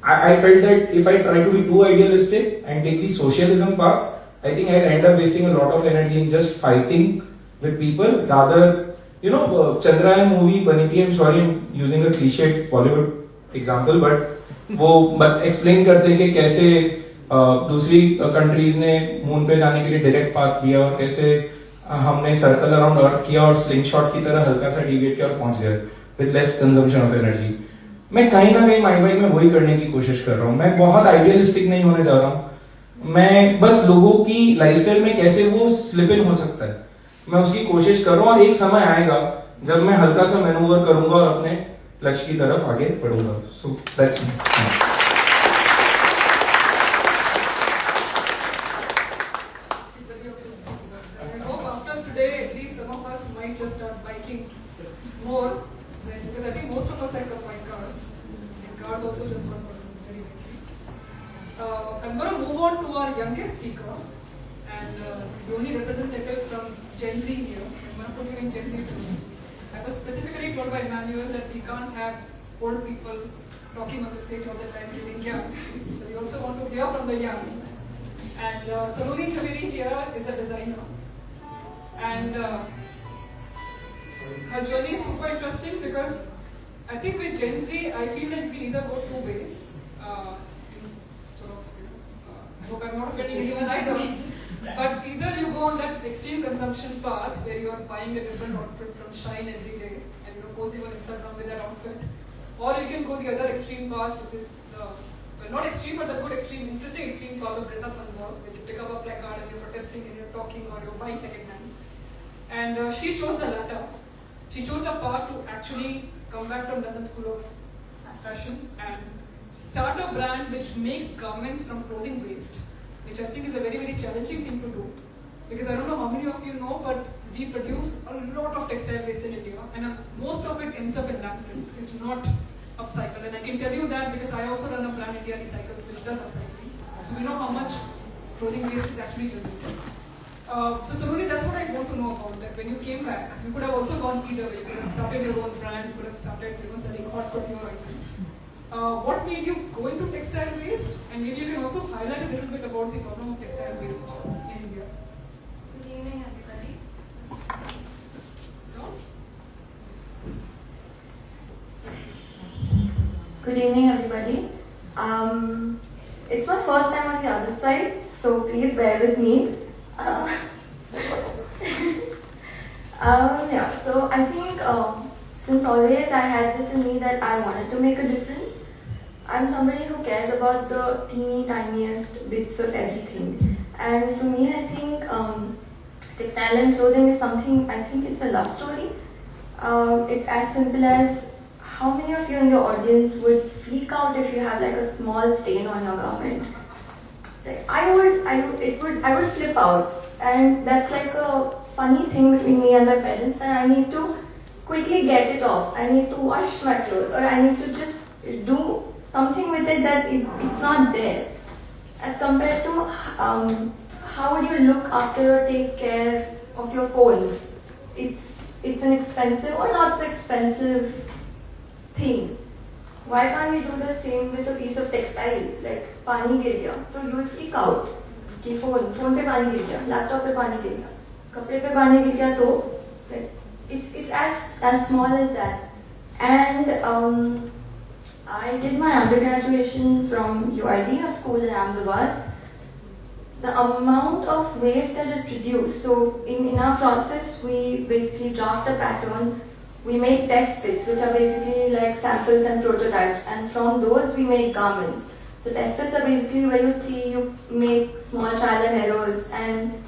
I felt that if I try to be too idealistic and take the socialism path, I think I'll end up wasting a lot of energy in just fighting with people. Rather, you know, Chandrayaan movie बनी थी, I'm sorry I'm using a cliched Bollywood example, but वो explain करते हैं कि कैसे दूसरी countries ने moon पे जाने के लिए डायरेक्ट पाथ दिया और कैसे हमने सर्कल अराउंड अर्थ किया और स्लिंग शॉट की तरह हल्का सा डिविएट किया और पहुंच गए with less consumption of energy. मैं कहीं ना कहीं माइंड वाइज में वही करने की कोशिश कर रहा हूँ. मैं बहुत आइडियलिस्टिक नहीं होने जा रहा हूँ. मैं बस लोगों की लाइफस्टाइल में कैसे वो स्लिप इन हो सकता है, मैं उसकी कोशिश कर रहा हूँ. और एक समय आएगा जब मैं हल्का सा मैनूवर करूंगा और अपने लक्ष्य की तरफ आगे बढ़ूंगा. So that's me. More, because I think most of us like to buy cars, and cars also just one person, very I'm going to move on to our youngest speaker, and the only representative from Gen Z here. I'm going to put you in Gen Z zone. I was specifically told by Emmanuel that we can't have old people talking on the stage all the time feeling young, so we also want to hear from the young. And Saloni Chaveri here is a designer, and her journey is super interesting because I think with Gen Z, I feel like we either go two ways. I hope I'm not offending anyone either. But either you go on that extreme consumption path where you're buying a different outfit from Shine every day and you're posing on Instagram with that outfit. Or you can go the other extreme path, which is well, not extreme, but the good extreme, interesting extreme path of Greta Thunberg, where you pick up a placard and you're protesting and you're talking or you're buying secondhand. And she chose the latter. She chose a path to actually come back from London School of Fashion and start a brand which makes garments from clothing waste, which I think is a very, very challenging thing to do. Because I don't know how many of you know, but we produce a lot of textile waste in India, and most of it ends up in landfills. It's not upcycled. And I can tell you that because I also run a brand, India Recycles, which does upcycling. So we know how much clothing waste is actually generated. So Saloni, that's what I want to know about. That when you came back, you could have also gone either way. You could have started your own brand. You could have started, selling hot couture items. What made you go into textile waste? And maybe you can also highlight a little bit about the problem of textile waste in India. Good evening, everybody. So? Good evening, everybody. It's my first time on the other side, so please bear with me. Yeah, so I think since always I had this in me that I wanted to make a difference. I'm somebody who cares about the teeny tiniest bits of everything. And for me, I think textile and clothing is something, I think it's a love story. It's as simple as how many of you in the audience would freak out if you have like a small stain on your garment? Like I would flip out, and that's like a funny thing between me and my parents, and I need to quickly get it off. I need to wash my clothes, or I need to just do something with it that it's not there. As compared to how would you look after or take care of your phones? It's an expensive or not so expensive thing. Why can't we do the same with a piece of textile? Like पानी गिर गया, so you will freak out. कि phone पे पानी गिर गया, laptop पे पानी गिर गया, कपड़े पे पानी गिर गया, तो like it's as small as that. And I did my undergraduation from UID, a school in Ahmedabad. The amount of waste that it reduced. So in our process, we basically draft a pattern we make test fits, which are basically like samples and prototypes, and from those we make garments. So test fits are basically where you see you make small trial and errors, and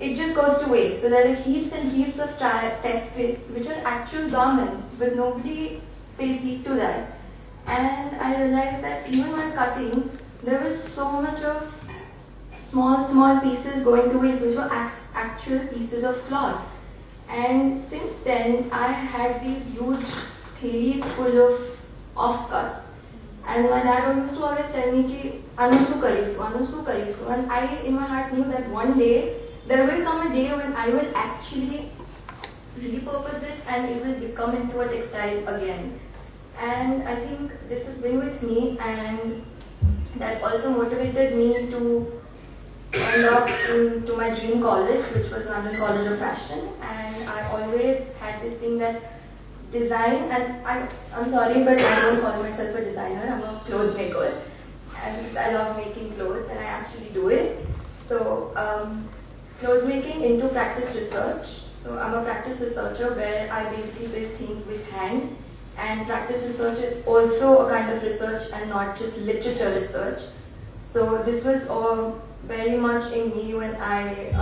it just goes to waste. So there are heaps and heaps of test fits which are actual garments, but nobody pays heed to that. And I realized that even while cutting, there was so much of small pieces going to waste, which were actual pieces of cloth. And since then, I had these huge thailis full of offcuts. And my dad used to always tell me, ki, Anusu karisko. And I, in my heart, knew that one day, there will come a day when I will actually repurpose it and it will become into a textile again. And I think this has been with me, and that also motivated me to end up into my dream college, which was London College of Fashion. And I always had this thing that design, and I'm sorry, but I don't call myself a designer, I'm a clothes maker. And I love making clothes, and I actually do it. So, clothes making into practice research. So I'm a practice researcher where I basically build things with hand. And practice research is also a kind of research and not just literature research. So this was all very much in me when I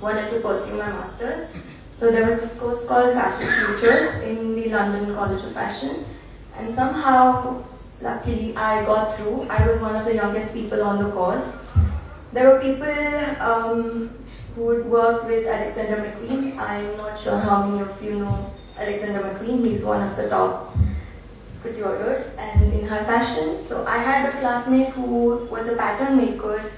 wanted to pursue my master's. So there was this course called Fashion Futures in the London College of Fashion. And somehow, luckily, I got through. I was one of the youngest people on the course. There were people who would work with Alexander McQueen. I'm not sure how many of you know Alexander McQueen. He's one of the top couturers and in her fashion. So I had a classmate who was a pattern maker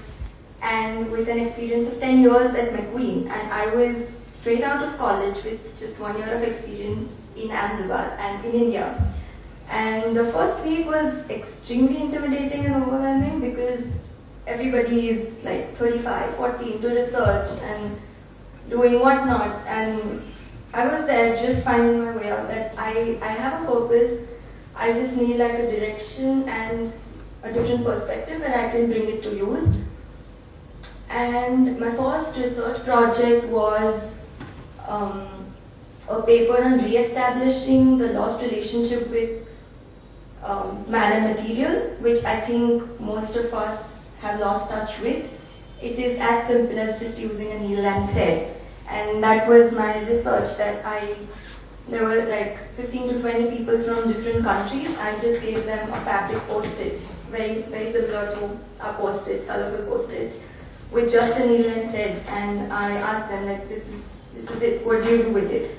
and with an experience of 10 years at McQueen. And I was straight out of college with just 1 year of experience in Ahmedabad and in India. And the first week was extremely intimidating and overwhelming because everybody is like 35, 40 into research and doing whatnot. And I was there just finding my way out that I have a purpose. I just need like a direction and a different perspective where I can bring it to use. And my first research project was a paper on re-establishing the lost relationship with man and material, which I think most of us have lost touch with. It is as simple as just using a needle and thread. And that was my research that there were like 15 to 20 people from different countries. I just gave them a fabric post-it, very, very similar to our post-its, colorful post-its, with just a needle and thread. And I asked them like, this is it, what do you do with it?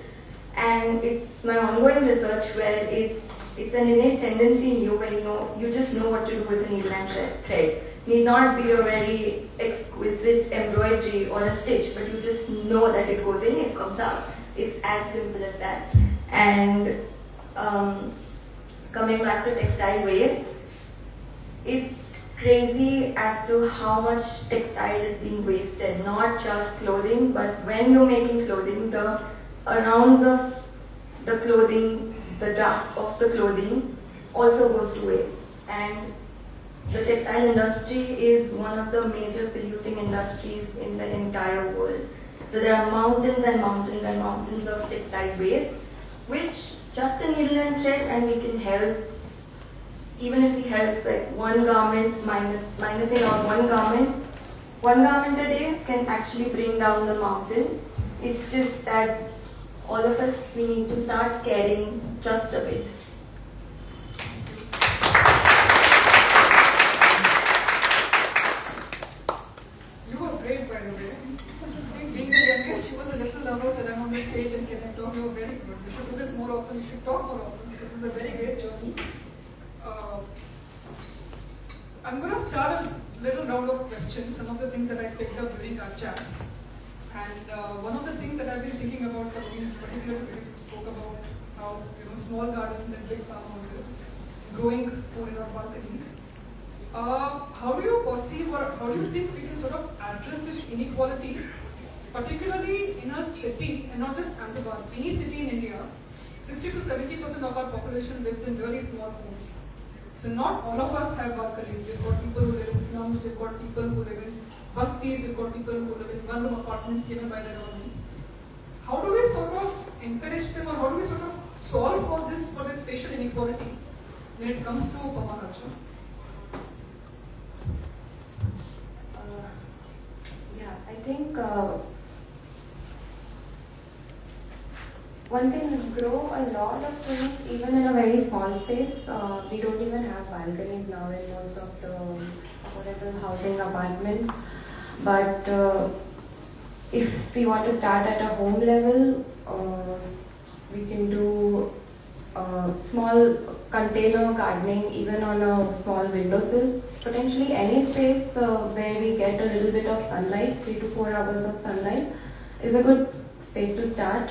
And it's my ongoing research where it's an innate tendency in you where you just know what to do with a needle and thread. Need not be a very exquisite embroidery or a stitch, but you just know that it goes in, it comes out. It's as simple as that. And coming back to textile waste, it's crazy as to how much textile is being wasted, not just clothing, but when you're making clothing, the rounds of the clothing, the draft of the clothing also goes to waste. And the textile industry is one of the major polluting industries in the entire world. So there are mountains and mountains and mountains of textile waste, which just a needle and thread, and we can help. Even if we help like one garment, minusing out one garment a day can actually bring down the mountain. It's just that all of us, we need to start caring just a bit. You were great, by the way. Being the youngest, she was a little nervous that I'm on the stage and can I talk. You were very good. You should do this more often. You should talk more often. This is a very great journey. I'm going to start a little round of questions, some of the things that I picked up during our chats. And one of the things that I've been thinking about, something particularly because you spoke about how small gardens and big farmhouses growing food in our balconies. How do you perceive or how do you think we can sort of address this inequality, particularly in a city, and not just Ahmedabad, any city in India? 60 to 70% of our population lives in really small homes. So not all of us have balconies. We've got people who live in slums, we've got people who live in bastis, we've got people who live in one-room apartments given by the government. How do we sort of encourage them, or how do we sort of solve for this spatial inequality when it comes to permaculture? Yeah, I think one can grow a lot of things even in a very small space. We don't even have balconies now in most of the affordable housing apartments. But if we want to start at a home level, we can do small container gardening even on a small windowsill. Potentially any space where we get a little bit of sunlight, 3 to 4 hours of sunlight, is a good space to start.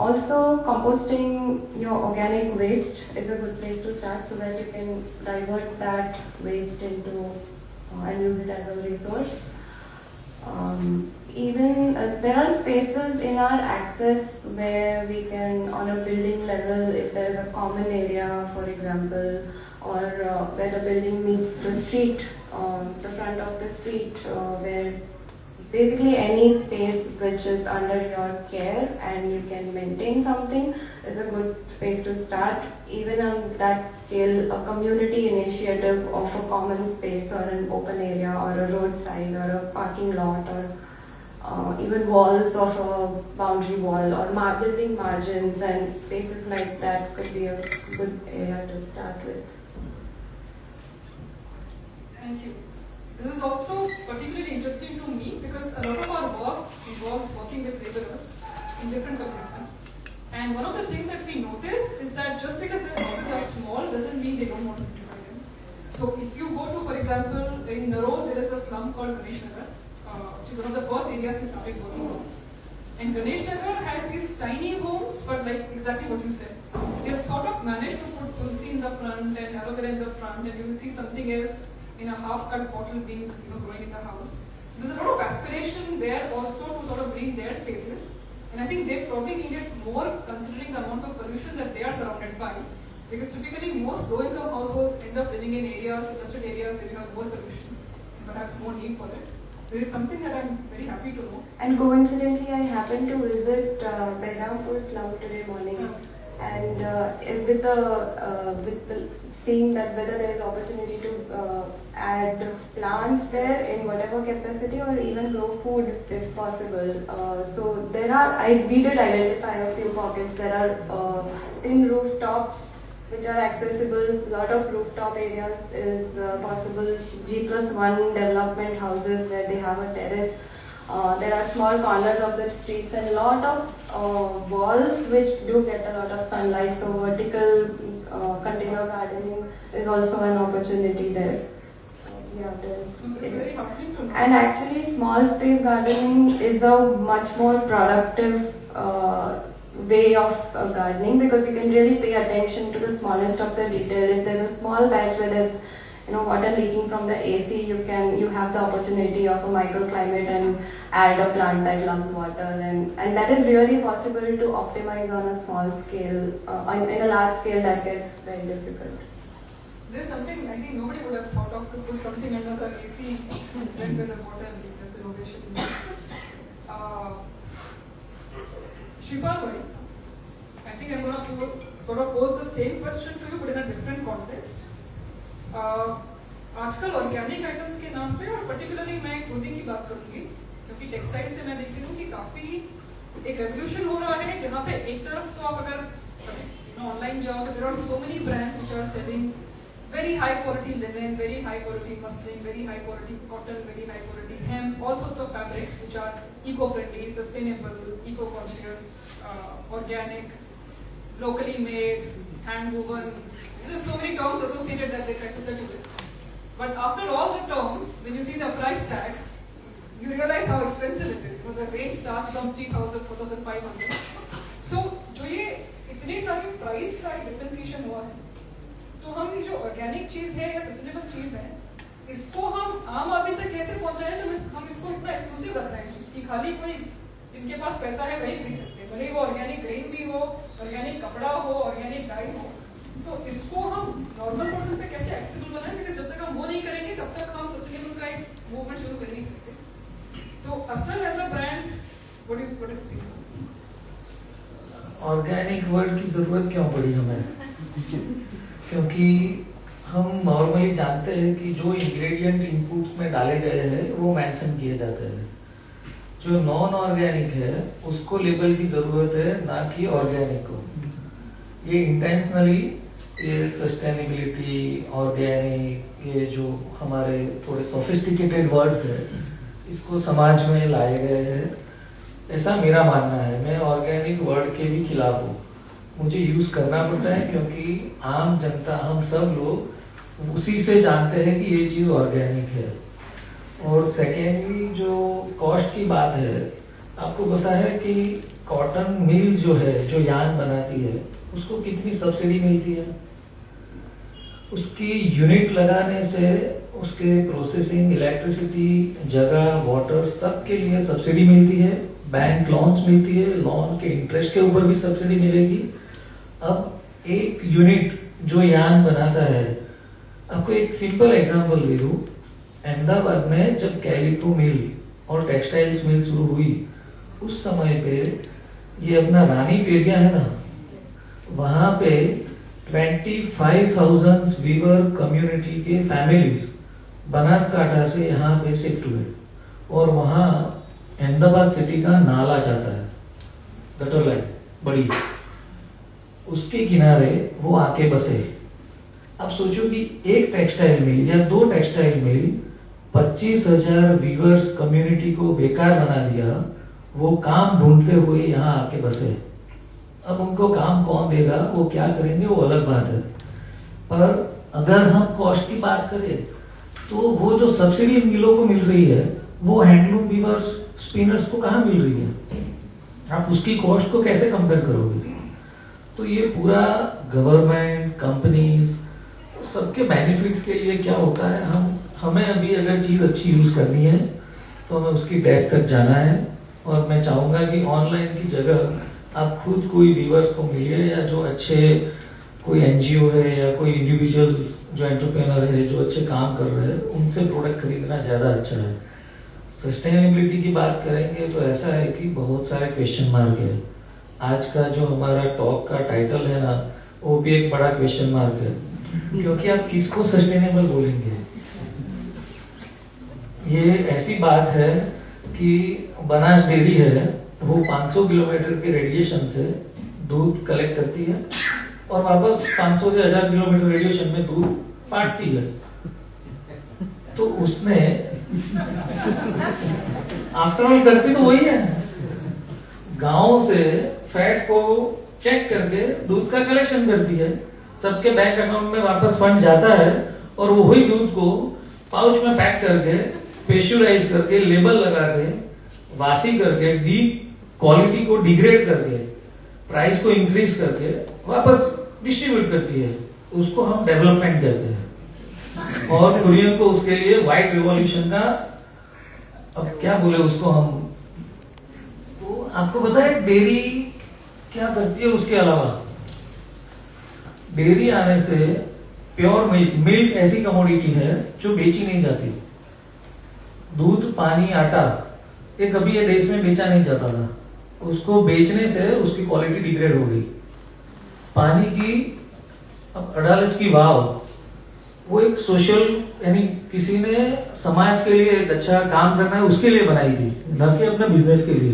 Also, composting your organic waste is a good place to start so that you can divert that waste into and use it as a resource. Even there are spaces in our access where we can, on a building level, if there is a common area, for example, or where the building meets the street, the front of the street, where basically any space which is under your care and you can maintain something is a good space to start. Even on that scale, a community initiative of a common space or an open area or a roadside or a parking lot or even walls of a boundary wall or building margins and spaces like that could be a good area to start with. Thank you. This is also particularly interesting to me because a lot of our work involves working with laborers in different communities. And one of the things that we notice is that just because their houses are small doesn't mean they don't want to beautify them. So if you go to, for example, in Narol, there is a slum called Ganesh Nagar, which is one of the first areas we started working on. And Ganesh Nagar has these tiny homes, but like exactly what you said. They have sort of managed to put tulsi in the front and aloe vera in the front, and you will see something else in a half-cut bottle being growing in the house. There's a lot of aspiration there also to sort of bring their spaces. And I think they probably need it more considering the amount of pollution that they are surrounded by. Because typically most low-income households end up living in areas, industrial areas where you have more pollution and perhaps more need for it. There is something that I'm very happy to know. And coincidentally, I happened to visit Behrampur slum today morning. And with the seeing that whether there is opportunity to add plants there in whatever capacity or even grow food if possible. So we did identify a few pockets. There are tin rooftops which are accessible. A lot of rooftop areas is possible. G+1 development houses where they have a terrace. There are small corners of the streets and a lot of walls which do get a lot of sunlight. So vertical container gardening is also an opportunity there. And actually small space gardening is a much more productive way of gardening because you can really pay attention to the smallest of the detail. If there's a small patch where there's water leaking from the AC, you have the opportunity of a microclimate and add a plant that loves water, and that is really possible to optimize on a small scale. In a large scale, that gets very difficult. There's something I think nobody would have thought of to put something under the AC then with the water leaks. That's innovation. Shipal, I think I'm going to sort of pose the same question to you but in a different context. आजकल organic items के नाम पे और particularly मैं clothing की बात करूंगी क्योंकि टेक्सटाइल से मैं देख रही हूँ कि काफी एक रेवोल्यूशन हो रहा है जहाँ पे एक तरफ तो आप अगर ऑनलाइन जाओ तो there are so many brands which are selling very high quality linen, very high quality muslin, very high quality cotton, very high quality hemp, all sorts of fabrics which are eco-friendly, sustainable, eco-conscious, organic, locally made, hand woven. There's so many terms associated that they try to sell you with. But after all the terms, when you see the price tag, you realize how expensive it is. The range starts from 3,000, 4,500. So, जो ये इतनी सारी price का differentiation हुआ है, तो हम ये जो ऑर्गेनिक चीज है या सस्टेनेबल चीज है, इसको हम आम आदमी तक कैसे पहुंचाएं तो हम इसको इतना एक्सक्लूसिव रख रहे हैं कि खाली कोई जिनके पास पैसा है वही खरीद सकते हैं, भले वो ऑर्गेनिक ग्रेन भी हो, ऑर्गेनिक कपड़ा हो, ऑर्गेनिक डाई हो, तो इसको हम नॉर्मल पर्सन पे कैसे एक्सेसिबल बनाएं? बिकॉज जब तक हम वो नहीं करेंगे तब तक हम सस्टेनेबल का एक मूवमेंट शुरू कर नहीं सकते. तो असल as a brand what is thing? Organic word की जरूरत क्यों पड़ी हमें? क्योंकि हम नॉर्मली जानते हैं कि जो इंग्रेडिएंट इनपुट्स में डाले गए हैं वो मेंशन किए जाते हैं। जो नॉन ऑर्गेनिक है उसको लेबल की जरूरत है, ना कि ऑर्गेनिक को। ये इंटेंशनली ये सस्टेनेबिलिटी, ऑर्गेनिक, ये जो हमारे थोड़े सोफिस्टिकेटेड वर्ड्स है इसको समाज में लाए गए हैं, ऐसा मेरा मानना है। मैं ऑर्गेनिक वर्ड के भी खिलाफ हूँ, मुझे यूज करना पड़ता है क्योंकि आम जनता, हम सब लोग उसी से जानते हैं कि ये चीज ऑर्गेनिक है। और सेकेंडली जो कॉस्ट की बात है, आपको पता है कि कॉटन मिल जो है, जो यार्न बनाती है, उसको कितनी सब्सिडी मिलती है? उसकी यूनिट लगाने से उसके प्रोसेसिंग, इलेक्ट्रिसिटी, जगह, वाटर, सब के लिए सब्सिडी मिलती है। बैंक लोन्स मिलती है, लोन के इंटरेस्ट के ऊपर भी सब्सिडी मिलेगी। अब एक यूनिट जो यार्न बनाता है, आपको एक सिंपल एग्जांपल दे दूं। अहमदाबाद में जब कैलिको मिल और टेक्सटाइल्स मिल शुरू हुई, उस समय पे ये अपना रानी एरिया है ना, वहां पे 25,000 वीवर कम्युनिटी के फैमिलीज बनासकांठा से यहाँ पे शिफ्ट हुए और वहां अहमदाबाद सिटी का नाला जाता है, गटर लाइन बड़ी, उसके किनारे वो आके बसे। अब सोचो कि एक टेक्सटाइल मिल या दो टेक्सटाइल मिल 25,000 वीवर्स कम्युनिटी को बेकार बना दिया, वो काम ढूंढते हुए यहाँ आके बसे। अब उनको काम कौन देगा, वो क्या करेंगे, वो अलग बात है। पर अगर हम कॉस्ट की बात करें तो वो जो सब्सिडी मिलों को मिल रही है वो हैंडलूम वीवर्स, स्पिनर्स को कहाँ मिल रही है? आप उसकी कॉस्ट को कैसे कंपेयर करोगे? तो ये पूरा गवर्नमेंट, कंपनीज, सबके बेनिफिट्स के लिए क्या होता है, हमें अभी अगर चीज अच्छी यूज करनी है तो हमें उसकी डेप्थ तक जाना है। और मैं चाहूंगा कि ऑनलाइन की जगह आप खुद कोई व्यूअर्स को मिलिए, या जो अच्छे कोई एनजीओ है या कोई इंडिविजुअल जो एंटरप्रेन्योर है, जो अच्छे काम कर रहे हैं, उनसे प्रोडक्ट खरीदना ज्यादा अच्छा है। सस्टेनेबिलिटी की बात करेंगे तो ऐसा है कि बहुत सारे क्वेश्चन मार्क है। आज का जो हमारा टॉक का टाइटल है ना, वो भी एक बड़ा क्वेश्चन मार्क है, क्योंकि आप किसको सस्टेनेबल बोलेंगे? ये ऐसी बात है कि बनास डेयरी है, वो 500 किलोमीटर के रेडिएशन से दूध कलेक्ट करती है और वापस 500 से 1000 किलोमीटर रेडिएशन में दूध बांटती है। तो उसने आफ्टर ऑल करती तो वही है, गांव से फैट को चेक करके दूध का कलेक्शन करती है, सबके बैंक अकाउंट में वापस फंड जाता है और वो वही दूध को पाउच में पैक करके, प्रेशराइज करके, लेबल लगा के, वासी करके, डी क्वालिटी को डिग्रेड करके, प्राइस को इंक्रीज करके वापस डिस्ट्रीब्यूट करती है। उसको हम डेवलपमेंट कहते हैं। और कुरियन को उसके लिए व्हाइट रिवॉल्यूशन का, अब क्या बोले उसको हम, तो आपको पता है डेयरी क्या करती है? उसके अलावा डेयरी आने से प्योर मिल्क ऐसी कमोडिटी है जो बेची नहीं जाती। दूध, पानी, आटा, ये कभी ये देश में बेचा नहीं जाता था, उसको बेचने से उसकी क्वालिटी डिग्रेड हो गई। पानी की, अब अडालज की वाव, वो एक सोशल, यानी किसी ने समाज के लिए एक अच्छा काम करना है उसके लिए बनाई थी, न कि अपने बिजनेस के लिए।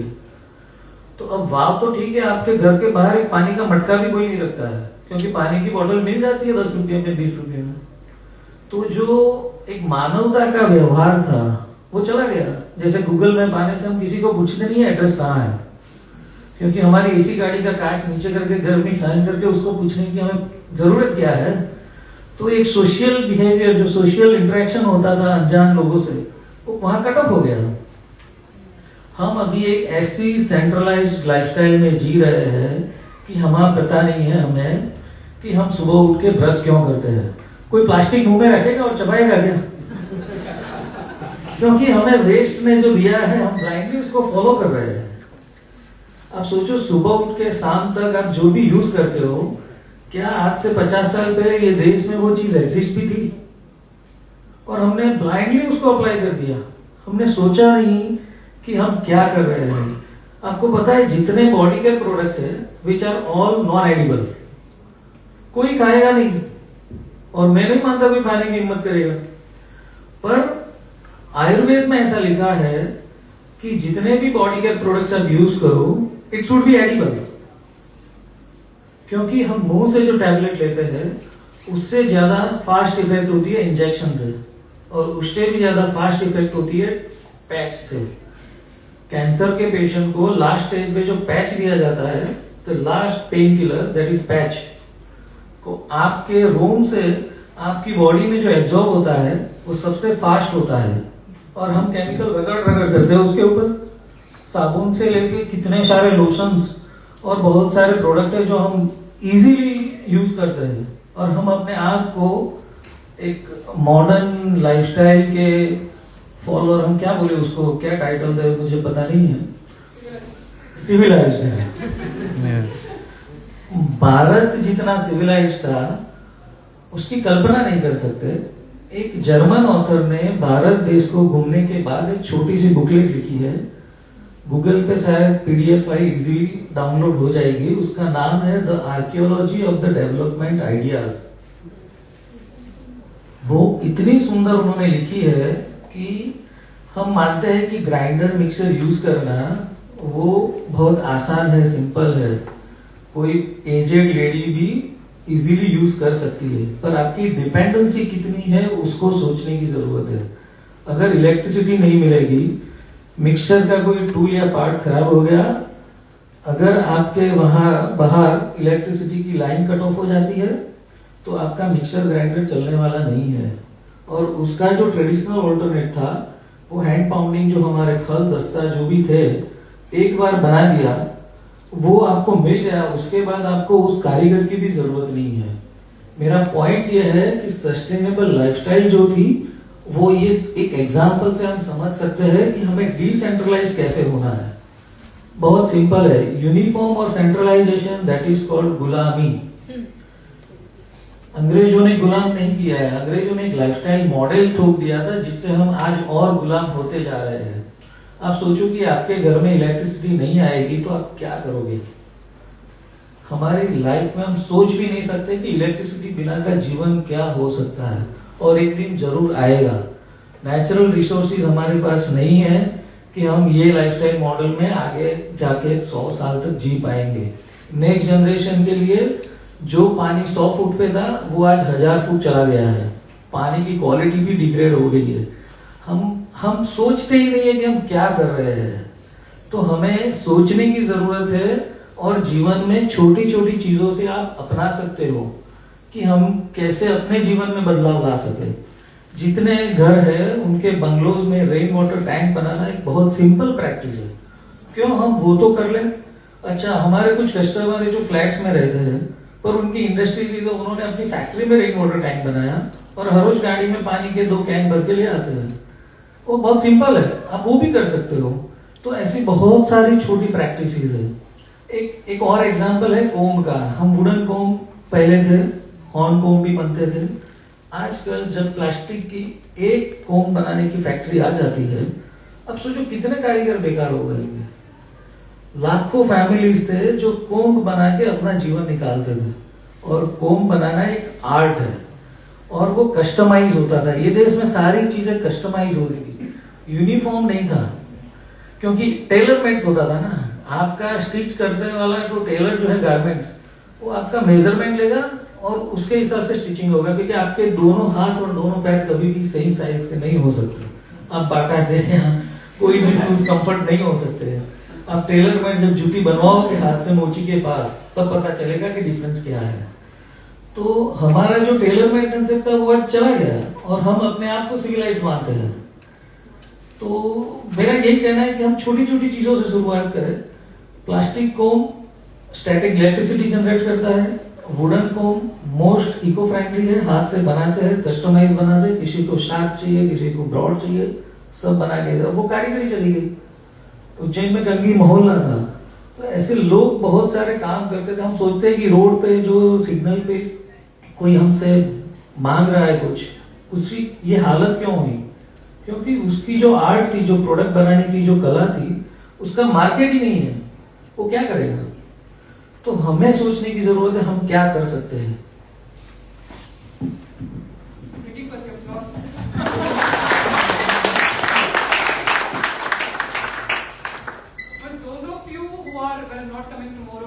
तो अब वाव तो ठीक है, आपके घर के बाहर एक पानी का मटका भी कोई नहीं रखता है, क्योंकि पानी की बोतल मिल जाती है 10 रुपये में, 20 रुपये में। तो जो एक मानवता का व्यवहार था वो चला गया। जैसे गूगल मैप आने से हम किसी को पूछते नहीं है एड्रेस कहाँ है, क्योंकि हमारी एसी गाड़ी का कांच नीचे करके घर में साइन करके उसको पूछने की हमें जरूरत क्या है। तो एक सोशल बिहेवियर, जो सोशल इंटरेक्शन होता था अनजान लोगों से, वो वहां कट ऑफ हो गया। हम अभी एक ऐसी सेंट्रलाइज्ड लाइफस्टाइल में जी रहे हैं कि हमें पता नहीं है हमें कि हम सुबह उठ के ब्रश क्यों करते हैं। कोई प्लास्टिक मुंह में रखेगा और चबाएगा क्या? क्योंकि हमें वेस्ट ने जो दिया है हम ब्लाइंडली उसको फॉलो कर रहे हैं। आप सोचो, सुबह उठ के शाम तक आप जो भी यूज करते हो, क्या आज से 50 साल पहले ये देश में वो चीज एग्जिस्ट भी थी? और हमने ब्लाइंडली उसको अप्लाई कर दिया। हमने सोचा नहीं कि हम क्या कर रहे हैं। आपको पता है जितने बॉडी केयर प्रोडक्ट्स है which are all non edible, कोई खाएगा नहीं, और मैं नहीं मानता कोई खाने की हिम्मत करेगा। पर आयुर्वेद में ऐसा लिखा है कि जितने भी बॉडी केयर प्रोडक्ट्स आप यूज करो इट शुड बी एडिबल, क्योंकि हम मुंह से जो टैबलेट लेते हैं उससे ज्यादा फास्ट इफेक्ट होती है इंजेक्शन से, और उससे भी ज्यादा फास्ट इफेक्ट होती है पैच से। कैंसर के पेशेंट को लास्ट स्टेज पे जो पैच दिया जाता है, the last pain killer that is patch, को आपके रोम से आपकी बॉडी में जो एब्जॉर्ब होता है वो सबसे फास्ट होता है, और हम केमिकल रगड़ रगड़ करते हैं उसके ऊपर, साबुन से लेके कितने सारे लोशंस और बहुत सारे प्रोडक्ट है जो हम इजीली यूज करते हैं, और हम अपने आप को एक मॉडर्न लाइफस्टाइल के फॉलोअर, हम क्या बोले उसको, क्या टाइटल दे मुझे पता नहीं है, सिविलाइज्ड है। भारत जितना सिविलाइज्ड था उसकी कल्पना नहीं कर सकते। एक जर्मन ऑथर ने भारत देश को घूमने के बाद एक छोटी सी बुकलेट लिखी है, गूगल पे शायद पीडीएफ फाइल इजीली डाउनलोड हो जाएगी, उसका नाम है the archaeology of the development ideas. वो इतनी सुंदर उन्होंने लिखी है कि हम मानते हैं कि ग्राइंडर मिक्सर यूज करना वो बहुत आसान है, सिंपल है, कोई एजेड लेडी भी इजीली यूज कर सकती है, पर आपकी डिपेंडेंसी कितनी है उसको सोचने की जरूरत है। अगर इलेक्ट्रिसिटी नहीं मिलेगी, मिक्सर का कोई टूल या पार्ट खराब हो गया, अगर आपके वहां बाहर इलेक्ट्रिसिटी की लाइन कट ऑफ हो जाती है तो आपका मिक्सर ग्राइंडर चलने वाला नहीं है। और उसका जो ट्रेडिशनल ऑल्टरनेट था वो हैंड पाउंडिंग, जो हमारे खल दस्ता जो भी थे, एक बार बना दिया वो आपको मिल गया, उसके बाद आपको उस कारीगर की भी जरूरत नहीं है। मेरा पॉइंट ये है कि सस्टेनेबल लाइफस्टाइल जो थी वो ये एक एग्जांपल से हम समझ सकते हैं कि हमें डिसेंट्रलाइज कैसे होना है। बहुत सिंपल है, यूनिफॉर्म और सेंट्रलाइजेशन दैट इज कॉल्ड गुलामी। अंग्रेजों ने गुलाम नहीं किया है, अंग्रेजों ने एक लाइफस्टाइल मॉडल थोप दिया था जिससे हम आज और गुलाम होते जा रहे हैं। आप सोचो कि आपके घर में इलेक्ट्रिसिटी नहीं आएगी तो आप क्या करोगे। हमारी लाइफ में हम सोच भी नहीं सकते कि इलेक्ट्रिसिटी बिना का जीवन क्या हो सकता है, और एक दिन जरूर आएगा। नेचुरल रिसोर्सेज हमारे पास नहीं है कि हम ये लाइफस्टाइल मॉडल में आगे जाके 100 साल तक जी पाएंगे। नेक्स्ट जनरेशन के लिए जो पानी 100 फुट पे था वो आज 1000 फुट चला गया है, पानी की क्वालिटी भी डिग्रेड हो गई है। हम सोचते ही नहीं है कि हम क्या कर रहे हैं। तो हमें सोचने की जरूरत है, और जीवन में छोटी छोटी चीजों से आप अपना सकते हो कि हम कैसे अपने जीवन में बदलाव ला सके। जितने घर है उनके बंगलोज में रेन वाटर टैंक बनाना एक बहुत सिंपल प्रैक्टिस है, क्यों हम वो तो कर लें। अच्छा, हमारे कुछ कस्टमर है जो फ्लैट्स में रहते हैं पर उनकी इंडस्ट्री थी तो उन्होंने अपनी फैक्ट्री में रेन वाटर टैंक बनाया और हर रोज गाड़ी में पानी के 2 कैन भर के ले आते हैं। वो बहुत सिंपल है, आप वो भी कर सकते हो। तो ऐसी बहुत सारी छोटी प्रैक्टिस है। एक और एग्जांपल है कोम्ब का। हम वुडन कोम्ब पहले थे, हॉर्न कोम्ब भी बनते थे। आजकल जब प्लास्टिक की एक कोम्ब बनाने की फैक्ट्री आ जाती है, अब सोचो कितने कारीगर बेकार हो गए। लाखों फैमिलीज थे जो कोम्ब बना के अपना जीवन निकालते थे, और कोम्ब बनाना एक आर्ट है और वो कस्टमाइज होता था। ये देश में सारी चीजें कस्टमाइज होती थी, यूनिफॉर्म नहीं था, क्योंकि टेलर मेड होता था ना। आपका स्टिच करने वाला जो टेलर जो है गारमेंट्स, वो आपका मेजरमेंट लेगा और उसके हिसाब से स्टिचिंग होगा, क्योंकि आपके दोनों हाथ और दोनों पैर कभी भी सेम साइज के नहीं हो सकते। आप बाटा दे यहाँ कोई भी शूज कंफर्ट नहीं हो सकते हैं। आप टेलर में जब जूती बनवाओगे हाथ से मोची के पास, तब पता चलेगा कि डिफरेंस क्या है। तो हमारा जो टेलर मेड कंसेप्ट था वो आज चला गया और हम अपने आप को सिविलाइज मानते हैं। तो मेरा यही कहना है कि हम छोटी छोटी चीजों से शुरुआत करें। Plastic comb static electricity generate करता है, wooden comb most eco friendly है, हाथ से बनाते हैं, कस्टमाइज बनाते हैं, किसी को शार्प चाहिए, किसी को ब्रॉड चाहिए, सब बना के वो कारीगरी चली गई। उज्जैन में गंगी मोहल्ला था, तो ऐसे लोग बहुत सारे काम करते थे। हम सोचते हैं कि रोड पे जो सिग्नल पे कोई हमसे मांग रहा है कुछ, उसकी ये हालत क्यों हुई? क्योंकि उसकी जो आर्ट थी, जो प्रोडक्ट बनाने की जो कला थी, उसका मार्केट ही नहीं है, वो क्या करेगा? तो हमें सोचने की जरूरत है हम क्या कर सकते हैं।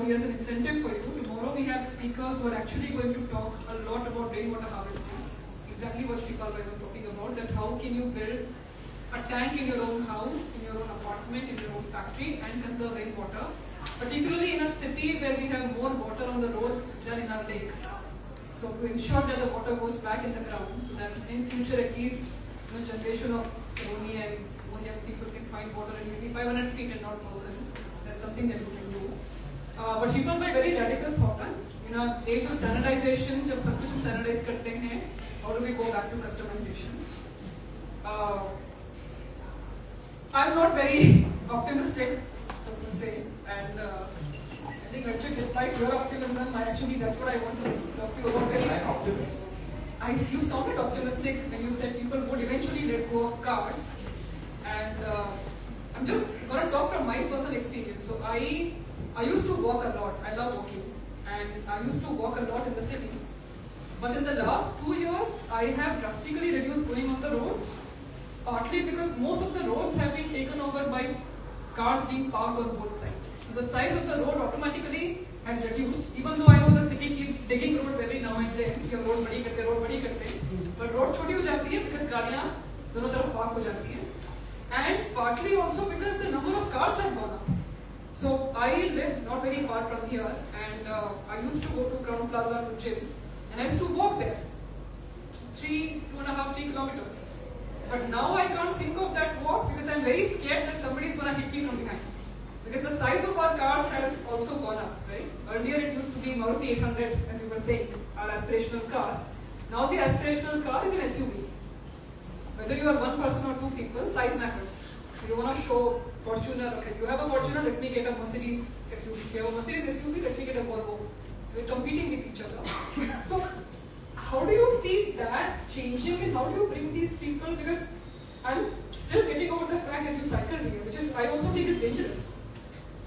Here's an incentive for you. Tomorrow we have speakers who are actually going to talk a lot about rainwater harvesting. Exactly what Shripal Bhai was talking about, that how can you build a tank in your own house, in your own apartment, in your own factory and conserve rainwater, particularly in a city where we have more water on the roads than in our lakes. So to ensure that the water goes back in the ground, so that in future at least generation of Sony and young people can find water in maybe 500 feet and not 1,000. That's something that we can do. But Shripal Bhai very radical thought है. In our age of standardization, जब सब कुछ हम standardize करते हैं, how do we go back to customization? I'm not very optimistic, so to say, and I think actually despite your optimism, that's what I want to talk to you about. Very optimistic. You sounded optimistic when you said people would eventually let go of cars, and I'm just going to talk from my personal experience. So I used to walk a lot. I love walking, and I used to walk a lot in the city. But in the last 2 years, I have drastically reduced going on the roads, partly because most of the roads have been taken over by cars being parked on both sides. So the size of the road automatically has reduced, even though I know the city keeps digging roads every now and then, कि road बड़ी करते, but road छोटी हो जाती है because गाड़ियाँ दोनों तरफ park हो जाती हैं, and partly also because the number of cars have gone up. So I live not very far from here, and I used to go to Crown Plaza to gym, and I used to walk there, 2.5, 3 kilometers. But now I can't think of that walk because I'm very scared that somebody is going to hit me from behind. Because the size of our cars has also gone up, right? Earlier it used to be Maruti 800, as you were saying, our aspirational car. Now the aspirational car is an SUV. Whether you are one person or two people, size matters. So you want to show Fortuner, okay, you have a Fortuner, let me get a Mercedes SUV. You have a Mercedes SUV, let me get a Volvo. So we're competing with each other. So how do you see that changing, and how do you bring these people, because I'm still getting over the fact that you cycle here, which is I also think is dangerous.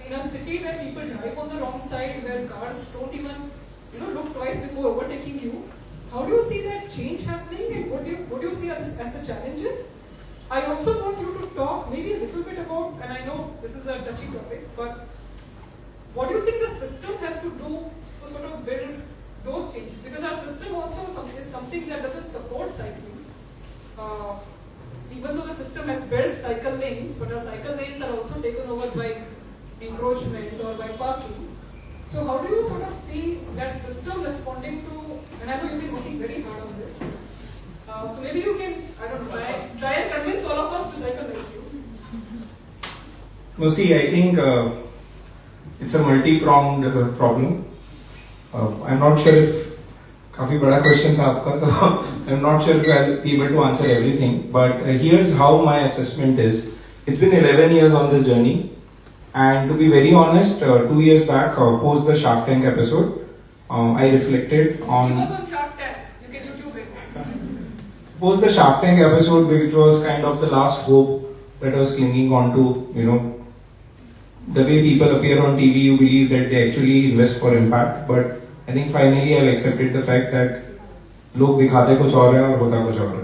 In a city where people drive on the wrong side, where cars don't even look twice before overtaking you, how do you see that change happening, and what do you see as the challenges? I also want you to talk maybe a little bit about, and I know this is a touchy topic, but what do you think the system has to do to sort of build those changes? Because our system also is something that doesn't support cycling. Even though the system has built cycle lanes, but our cycle lanes are also taken over by encroachment or by parking. So how do you sort of see that system responding to, and I know you've been working very hard on this, so maybe you can, I don't know, try and convince all of us to cycle like you. No, see, I think it's a multi-pronged problem. I'm not sure if काफी बड़ा question था आपका, तो I'm not sure if I'll be able to answer everything. But here's how my assessment is. It's been 11 years on this journey, and to be very honest, 2 years back, post the Shark Tank episode, I reflected on. He was on Shark Tank. You can YouTube it. Post the Shark Tank episode, which was kind of the last hope that I was clinging on to. The way people appear on TV, you believe that they actually invest for impact, but I think finally I've accepted the fact that लोग दिखाते कुछ और है और होता कुछ और है.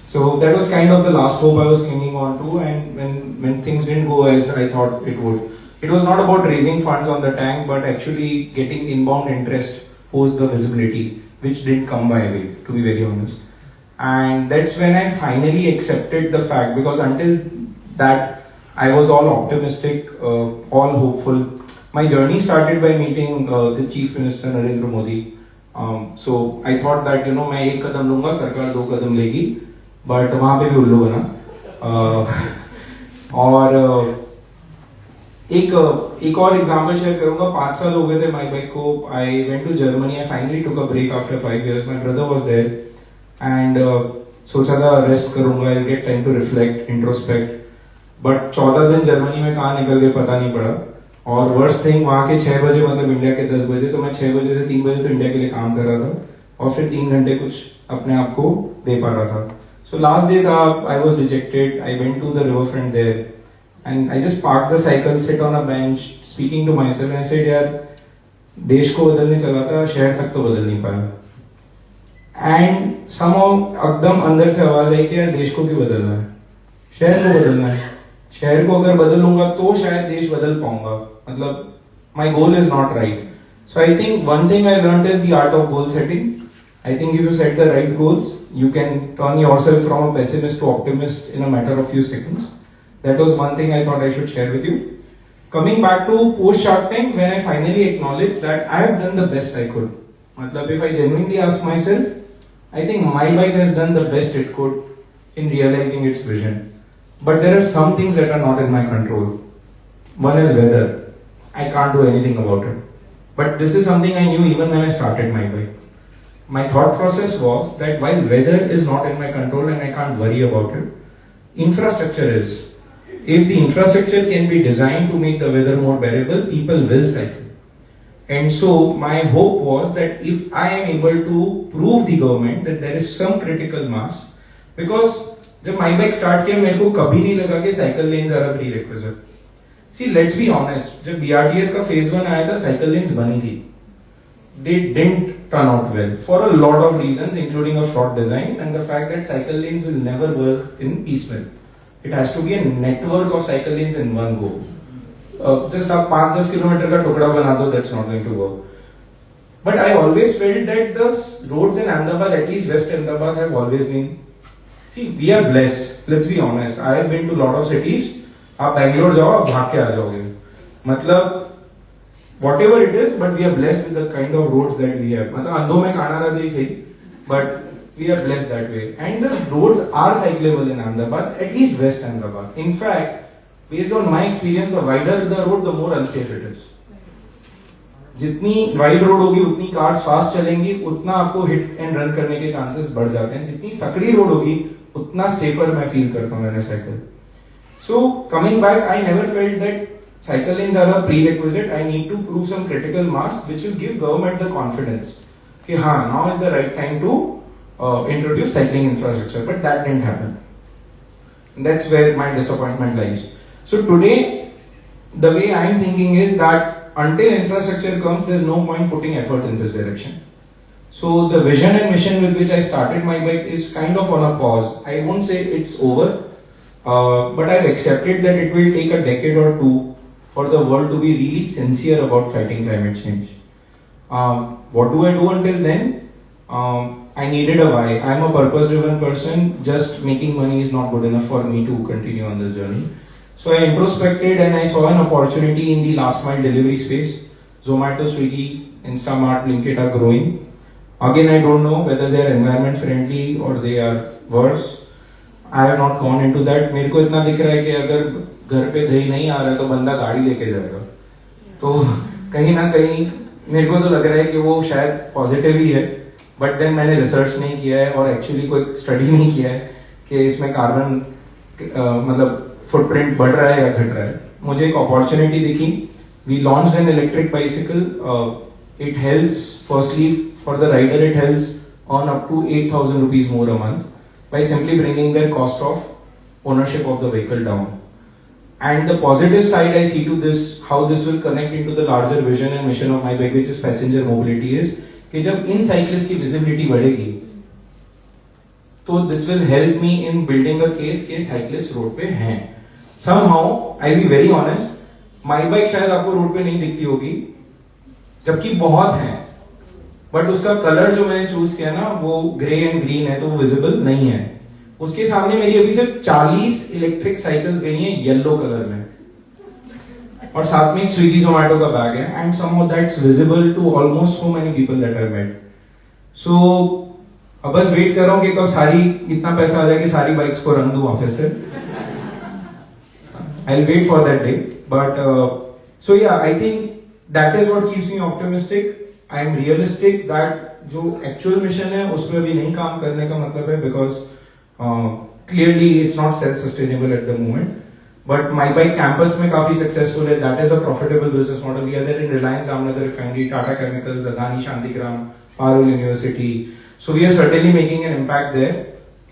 So that was kind of the last hope I was clinging on to, and when things didn't go as I thought it would, it was not about raising funds on the tank, but actually getting inbound interest post the visibility, which didn't come my way, to be very honest. And that's when I finally accepted the fact, because until that I was all optimistic, all hopeful. My journey started by meeting the Chief Minister Narendra Modi. So I thought that मैं एक कदम लूँगा, सरकार 2 कदम लेगी, but वहाँ पे भी उल्लू बना. और एक और एग्जाम्पल शेयर करूँगा. 5 साल हो गए थे माई बाइक को. I went to Germany. I finally took a break after 5 years. My brother was there, and सोचा था रेस्ट करूँगा, I'll get time to reflect, introspect. But 14 दिन जर्मनी में कहाँ निकल गए पता नहीं पड़ा. और वर्स्ट थिंग, वहाँ के 6 बजे मतलब इंडिया के 10 बजे, तो मैं 6 बजे से 3 बजे तो इंडिया के लिए काम कर रहा था, और फिर 3 घंटे कुछ अपने आप को दे पा रहा था. सो लास्ट डे था, I was rejected. I went to the river front there, And I just parked the cycle, sit on a bench, speaking to myself, and I said, यार देश को बदलने चला था, शहर तक तो बदल नहीं पाया। एंड somehow एकदम अंदर से आवाज आई कि यार देश को क्यों बदलना है, शहर को बदलना है। शहर को अगर बदलूंगा तो शायद देश बदल पाऊंगा, मतलब my goal is not right. So I think one thing I learned is the art of goal setting. I think if you set the right goals, you can turn yourself from a pessimist to optimist in a matter of few seconds. That was one thing I thought I should share with you. Coming back to post Shark Tank, when I finally acknowledged that I have done the best I could. Matlab, if I genuinely ask myself, I think my bike has done the best it could in realizing its vision. But there are some things that are not in my control. One is weather. I can't do anything about it. But this is something I knew even when I started my bike. My thought process was that while weather is not in my control and I can't worry about it, infrastructure is. If the infrastructure can be designed to make the weather more bearable, people will cycle. And so my hope was that if I am able to prove the government that there is some critical mass, because जब my bike start किया मेरे को कभी नहीं लगा कि cycle lanes are a prerequisite. See, let's be honest, जब BRTS का phase 1 आया था, cycle lanes बनी थी. They didn't turn out well for a lot of reasons, including a flawed design and the fact that cycle lanes will never work in piecemeal. It has to be a network of cycle lanes in one go. Just आप 5-10 kilometre का टुकड़ा बना दो, that's not going to work. But I always felt that the roads in Ahmedabad, at least West Ahmedabad, have always been. See, we are blessed. Let's be honest. I have been to a lot of cities. आप बैंगलोर जाओ, आप भाग के आ जाओगे. मतलब whatever it is, but we are blessed with the kind of roads that we have. मतलब अंधों में काना राजा ही but we are blessed that way. And the roads are cyclable in Ahmedabad, at least West Ahmedabad. In fact, based on my experience, the wider the road, the more unsafe it is. जितनी wide road होगी उतनी cars fast चलेंगी, उतना आपको hit and run करने के chances बढ़ जाते हैं। जितनी सकड़ी रोड होगी उतना सेफर मैं फील करता हूँ मैंने cycle. So coming back, I never felt that cycle lanes are a prerequisite. I need to prove some critical mass which will give government the confidence कि हाँ, now is the right time to introduce cycling infrastructure, but that didn't happen. That's where my disappointment lies. So today, the way I'm thinking is that until infrastructure comes, there's no point putting effort in this direction. So the vision and mission with which I started my bike is kind of on a pause. I won't say it's over, but I've accepted that it will take a decade or two for the world to be really sincere about fighting climate change. What do I do until then? I needed a why. I'm a purpose-driven person. Just making money is not good enough for me to continue on this journey. So I introspected and I saw an opportunity in the last mile delivery space. Zomato, Swiggy, Instamart, Blinkit are growing. Again, I don't know whether they are environment friendly or they are worse. I have not gone into that. मेरे को इतना दिख रहा है कि अगर घर पे दही नहीं आ रहा है तो बंदा गाड़ी लेके जाएगा, तो कहीं ना कहीं मेरे को तो लग रहा है कि वो शायद पॉजिटिव ही है, बट देन मैंने रिसर्च नहीं किया है और एक्चुअली कोई स्टडी नहीं किया है कि इसमें कार्बन मतलब फुटप्रिंट बढ़ रहा है या घट रहा है। मुझे एक अपॉर्चुनिटी दिखी। We launched an electric bicycle. It helps, firstly for the rider, it helps earn up to 8,000 rupees more a month by simply bringing their cost of ownership of the vehicle down. And the positive side I see to this, how this will connect into the larger vision and mission of my bike, which is passenger mobility, is कि जब इन cyclists की visibility बढ़ेगी, तो this will help me in building a case कि cyclists road पे हैं। Somehow, I'll be very honest, my bike शायद आपको रोड पे नहीं दिखती होगी, जबकि बहुत हैं, बट उसका कलर जो मैंने चूज किया ना, वो ग्रे एंड ग्रीन है, तो वो विजिबल नहीं है। उसके सामने मेरी अभी सिर्फ 40 इलेक्ट्रिक साइकिल्स गई हैं येलो कलर में, और साथ में एक स्विगी जोमेटो का बैग है, and somehow that's visible to almost so many people that I met. So अब बस वेट कर रहा हूं कि कब सारी इतना पैसा आ जाए कि सारी बाइक्स को रंग दूं वापस से। I will wait for that day, but so yeah, I think that is what keeps me optimistic. I am realistic that जो एक्चुअल मिशन है उस पर अभी नहीं काम करने का मतलब है, because clearly it's not self-sustainable at the moment, but my bike campus में काफी successful है. That is a profitable business model. We are there in Reliance Ramnagar Refinery, Tata Chemicals, Adani Shantigram, Parul University. So we are certainly making an impact there.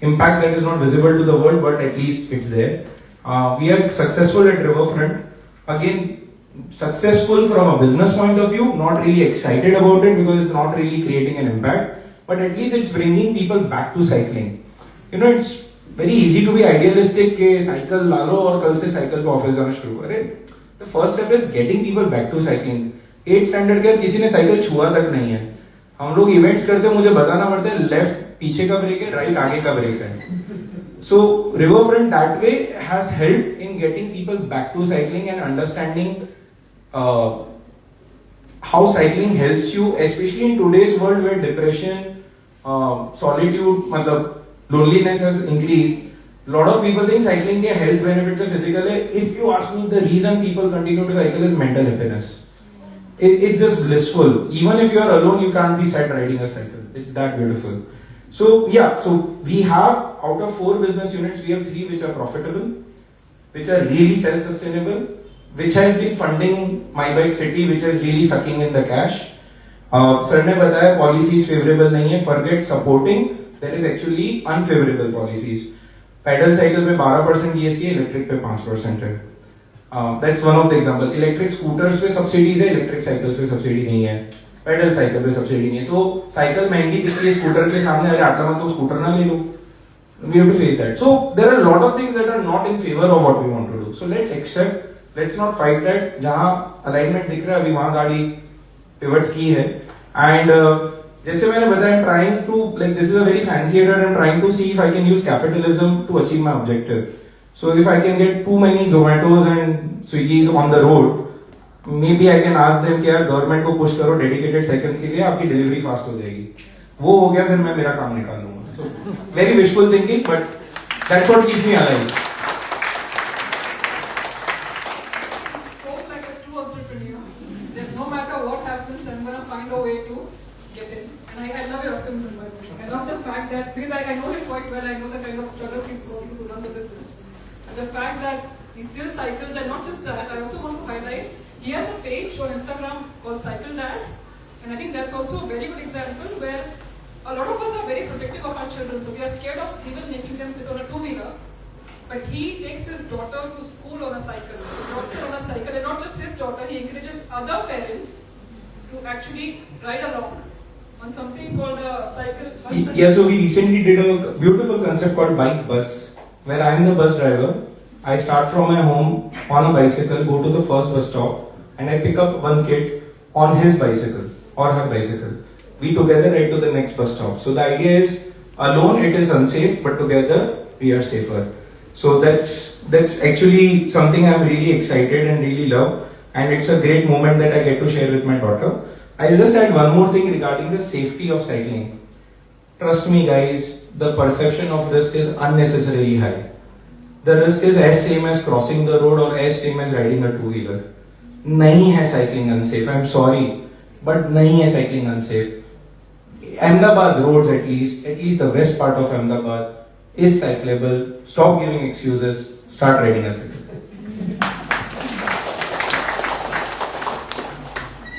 Impact that is not visible to the world, but at least it's there. We are successful at Riverfront. Again, successful from a business point of view, not really excited about it because it's not really creating an impact, but at least it's bringing people back to cycling. You know, it's very easy to be idealistic कि cycle ला लो और कल से cycle पे office जाना शुरू करें. The first step is getting people back to cycling. 8th standard के किसी ने साइकिल छुआ तक नहीं है. हम लोग इवेंट्स करते हैं, मुझे बताना पड़ता है लेफ्ट पीछे का ब्रेक है, राइट आगे का ब्रेक है. So Riverfront that way has helped in getting people back to cycling and understanding how cycling helps you, especially in today's world where depression, solitude, मतलब loneliness has increased. A lot of people think cycling के health benefits are physical. If you ask me, the reason people continue to cycle is mental happiness. It's just blissful. Even if you are alone, you can't be sad riding a cycle. It's that beautiful. So yeah, so we have out of 4 business units, we have 3 which are profitable, which are really self-sustainable, which has been funding My Bike City, which is really sucking in the cash. Sir ने बताया policies favorable नहीं है. Forget supporting. There is actually unfavorable policies. Pedal cycle पे 12% GST, electric पे 5% है. That's one of the example. Electric scooters पे subsidies है, electric cycles पे subsidy नहीं है. Pedal cycle पे subsidy नहीं है. तो cycle महंगी दिखती है स्कूटर के सामने, अरे आटला मत तो स्कूटर ना ले लो. We have to face that. So there are a lot of things that are not in favor of what we want to do. So let's accept, let's not fight that. जहाँ alignment दिख रहा है अभी वहाँ गाड़ी pivot की है. And जैसे मैंने बताया, I'm trying to, like, this is a very fancy header, I'm trying to see if I can use capitalism to achieve my objective. So if I can get too many Zomatos and Swiggies on the road, maybe I can ask them कि यार government को push करो dedicated cycle के लिए, आपकी delivery fast हो जाएगी. वो हो गया, फिर मैं मेरा काम निकाल लूंगा. So very wishful thinking, but that's what keeps me alive. Spoke like a true entrepreneur. That no matter what happens, I'm gonna find a way to get in. And I love your optimism, by the way. I love the fact that, because I know him quite well, I know the kind of struggles he's going through to run the business. And the fact that he still cycles, and not just that, I also want to highlight, he has a page on Instagram called Cycle Dad. And I think that's also a very good example where a lot of us are very protective of our children, so we are scared of even making them sit on a two-wheeler. But he takes his daughter to school on a cycle, he drops her on a cycle, and not just his daughter, he encourages other parents to actually ride along on something called a cycle. Yeah, so we recently did a beautiful concept called Bike Bus, where I am the bus driver. I start from my home on a bicycle, go to the first bus stop, and I pick up one kid on his bicycle or her bicycle. We together ride to the next bus stop. So the idea is, alone it is unsafe, but together we are safer. So that's actually something I'm really excited and really love, and it's a great moment that I get to share with my daughter. I'll just add one more thing regarding the safety of cycling. Trust me guys, the perception of risk is unnecessarily high. The risk is as same as crossing the road or as same as riding a two-wheeler. नहीं है cycling unsafe. I'm sorry, but नहीं है cycling unsafe. Ahmedabad roads, at least the west part of Ahmedabad is cyclable. Stop giving excuses. Start riding a cycle.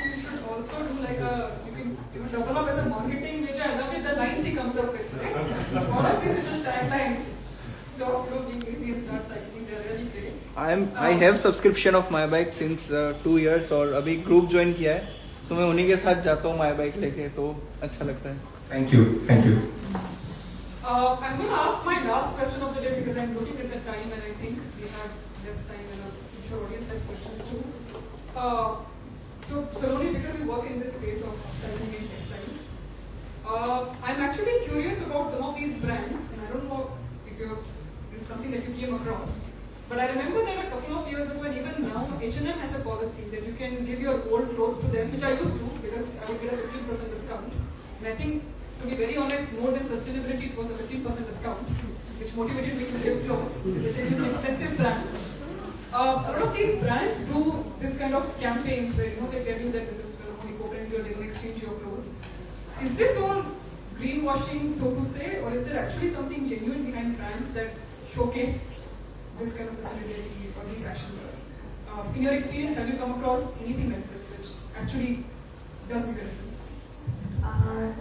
You should also do like you can develop as a marketing which I love it, the lines he comes up with, right? All of these little taglines. Stop being lazy and start cycling. They're really great. I have subscription of my bike since 2 years और अभी group join किया है, so मैं उन्हीं के साथ जाता हूँ my bike लेके, तो अच्छा लगता है. Thank you. I'm going to ask my last question of the day because I'm looking at the time and I think we have less time and I'm sure audience has questions too. So Saloni, because you work in this space of cycling and textiles, I'm actually curious about some of these brands, and I don't know if it's something that you came across, but I remember that a couple of years ago and even now, H&M has a policy that you can give your old clothes to them, which I used to because I would get a 15% discount. And I think, to be very honest, more than sustainability, it was a 15% discount, which motivated me to give clothes, which is an expensive brand. A lot of these brands do this kind of campaigns where they tell you that this is eco-friendly or they will exchange your clothes. Is this all greenwashing, so to say, or is there actually something genuine behind brands that showcase this kind of sustainability or these actions? In your experience, have you come across anything like this which actually does make a difference?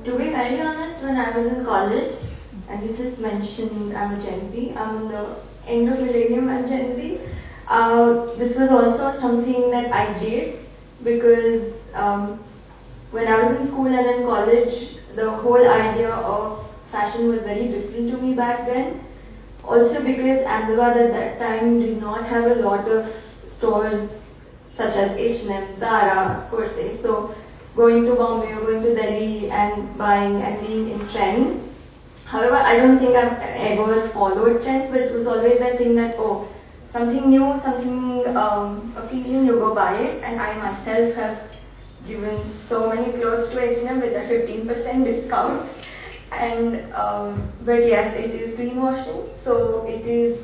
To be very honest, when I was in college, and you just mentioned I'm a Gen Z, I'm in the end of millennium and Gen Z. This was also something that I did because when I was in school and in college, the whole idea of fashion was very different to me back then. Also because Ahmedabad at that time did not have a lot of stores such as H&M, Zara, per se. So going to Bombay or going to Delhi and buying and being in trend. However, I don't think I've ever followed trends, but it was always that thing that, oh, something new, something appealing, you go buy it. And I myself have given so many clothes to H&M with a 15% discount. And but yes, it is greenwashing. So it is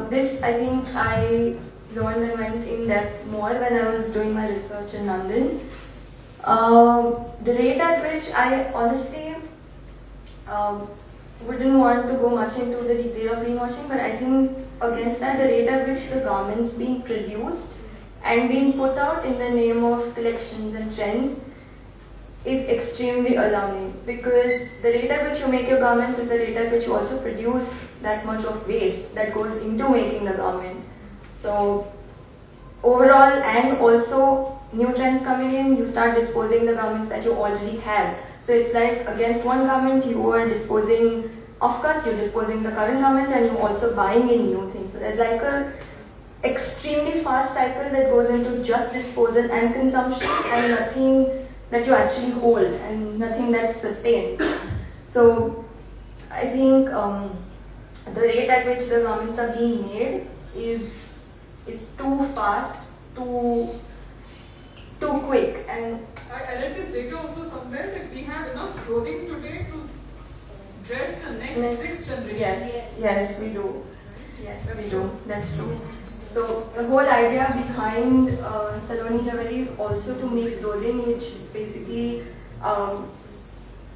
this. I think I learned and went in depth more when I was doing my research in London. The rate at which I honestly wouldn't want to go much into the detail of greenwashing, but I think against that, the rate at which the garments being produced and being put out in the name of collections and trends is extremely alarming, because the rate at which you make your garments is the rate at which you also produce that much of waste that goes into making the garment. So overall, and also new trends coming in, you start disposing the garments that you already have. So it's like against one garment you are disposing of cuts, you're disposing the current garment, and you're also buying in new things. So there's like a extremely fast cycle that goes into just disposal and consumption, and nothing that you actually hold and nothing that sustains. So I think the rate at which the garments are being made is too fast, too quick. And I read this data also somewhere that we have enough clothing today to dress the next 6 generations. Yes, we do. Yes, we do. That's true. So the whole idea behind Saloni Jewelry is also to make clothing which basically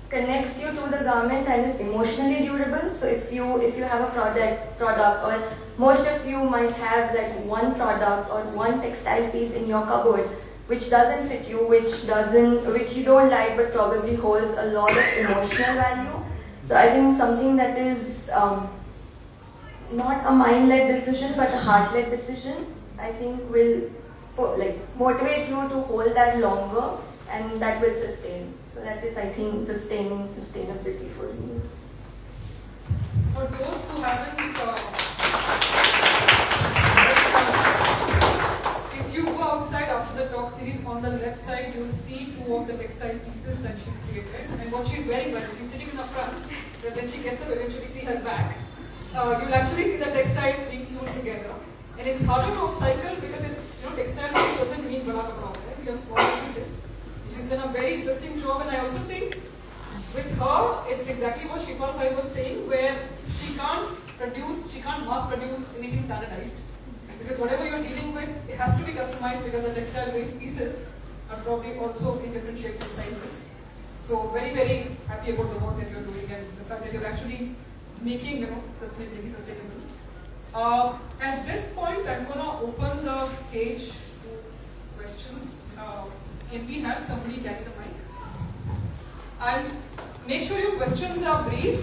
connects you to the garment and is emotionally durable. So if you have a product, or most of you might have like one product or one textile piece in your cupboard which doesn't fit you, which you don't like, but probably holds a lot of emotional value. So I think something that is not a mind-led decision but a heart-led decision, I think will motivate you to hold that longer, and that will sustain. So that is, I think, sustaining sustainability for me. For those who haven't, if you go outside after the talk series, on the left side you will see 2 of the textile pieces that she's created, and what she's wearing, but if you're sitting in the front, then when she gets up, eventually see her back. You'll actually see the textiles being sewn together, and it's harder to upcycle because it's textile piece doesn't mean bada kapda, right? You have smaller pieces. She's done a very interesting job, and I also think with her, it's exactly what Shipal Bhai was saying, where she can't mass produce anything standardized, because whatever you're dealing with, it has to be customized, because the textile based pieces are probably also in different shapes and sizes. So very, very happy about the work that you're doing, and the fact that you're actually making sustainability sustainable. At this point, I'm going to open the stage to questions. Can we have somebody carry the mic? And make sure your questions are brief.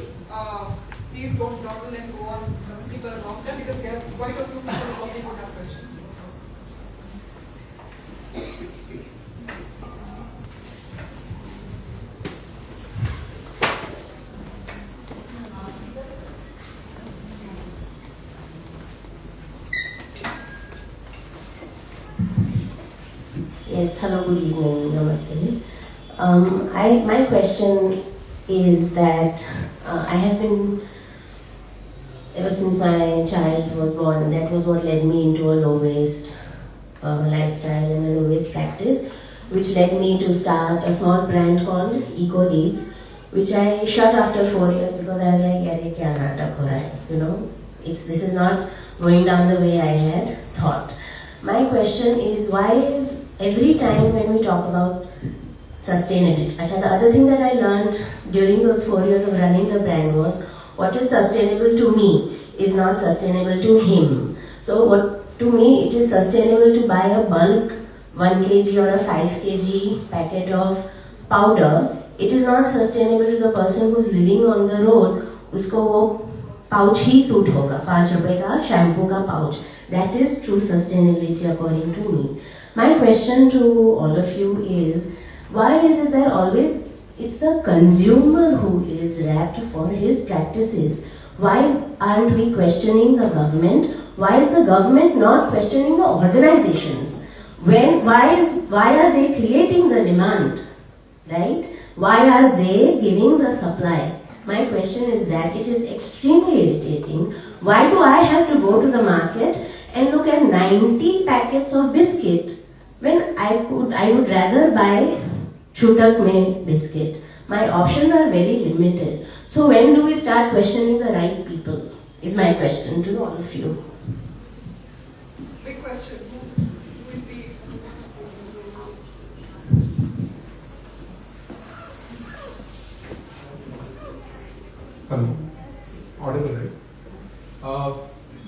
Please don't dawdle and go on people a long time, because there are quite a few people who probably would have questions. Yes, hello, good evening, namaste. My question is that I have been, ever since my child was born, that was what led me into a low-waste lifestyle and a low-waste practice, which led me to start a small brand called Eco Deeds, which I shut after 4 years because I was like, "Yare, kya natak ho raha hai?" This is not going down the way I had thought. My question is, why is every time when we talk about sustainability, the other thing that I learned during those 4 years of running the brand was, what is sustainable to me is not sustainable to him. So to me, it is sustainable to buy a bulk 1 kg or a 5 kg packet of powder. It is not sustainable to the person who's living on the roads. Usko wo pouch he suit होगा, 5 रुपए का shampoo का pouch. That is true sustainability according to me. My question to all of you is, why is it that always it's the consumer who is wrapped for his practices? Why aren't we questioning the government? Why is the government not questioning the organizations? Why are they creating the demand? Right? Why are they giving the supply? My question is that it is extremely irritating. Why do I have to go to the market and look at 90 packets of biscuit when I would rather buy Chutak mein biscuit? My options are very limited. So when do we start questioning the right people? Is my question to all of you. Big question. Who will be? Hello. Audible, right?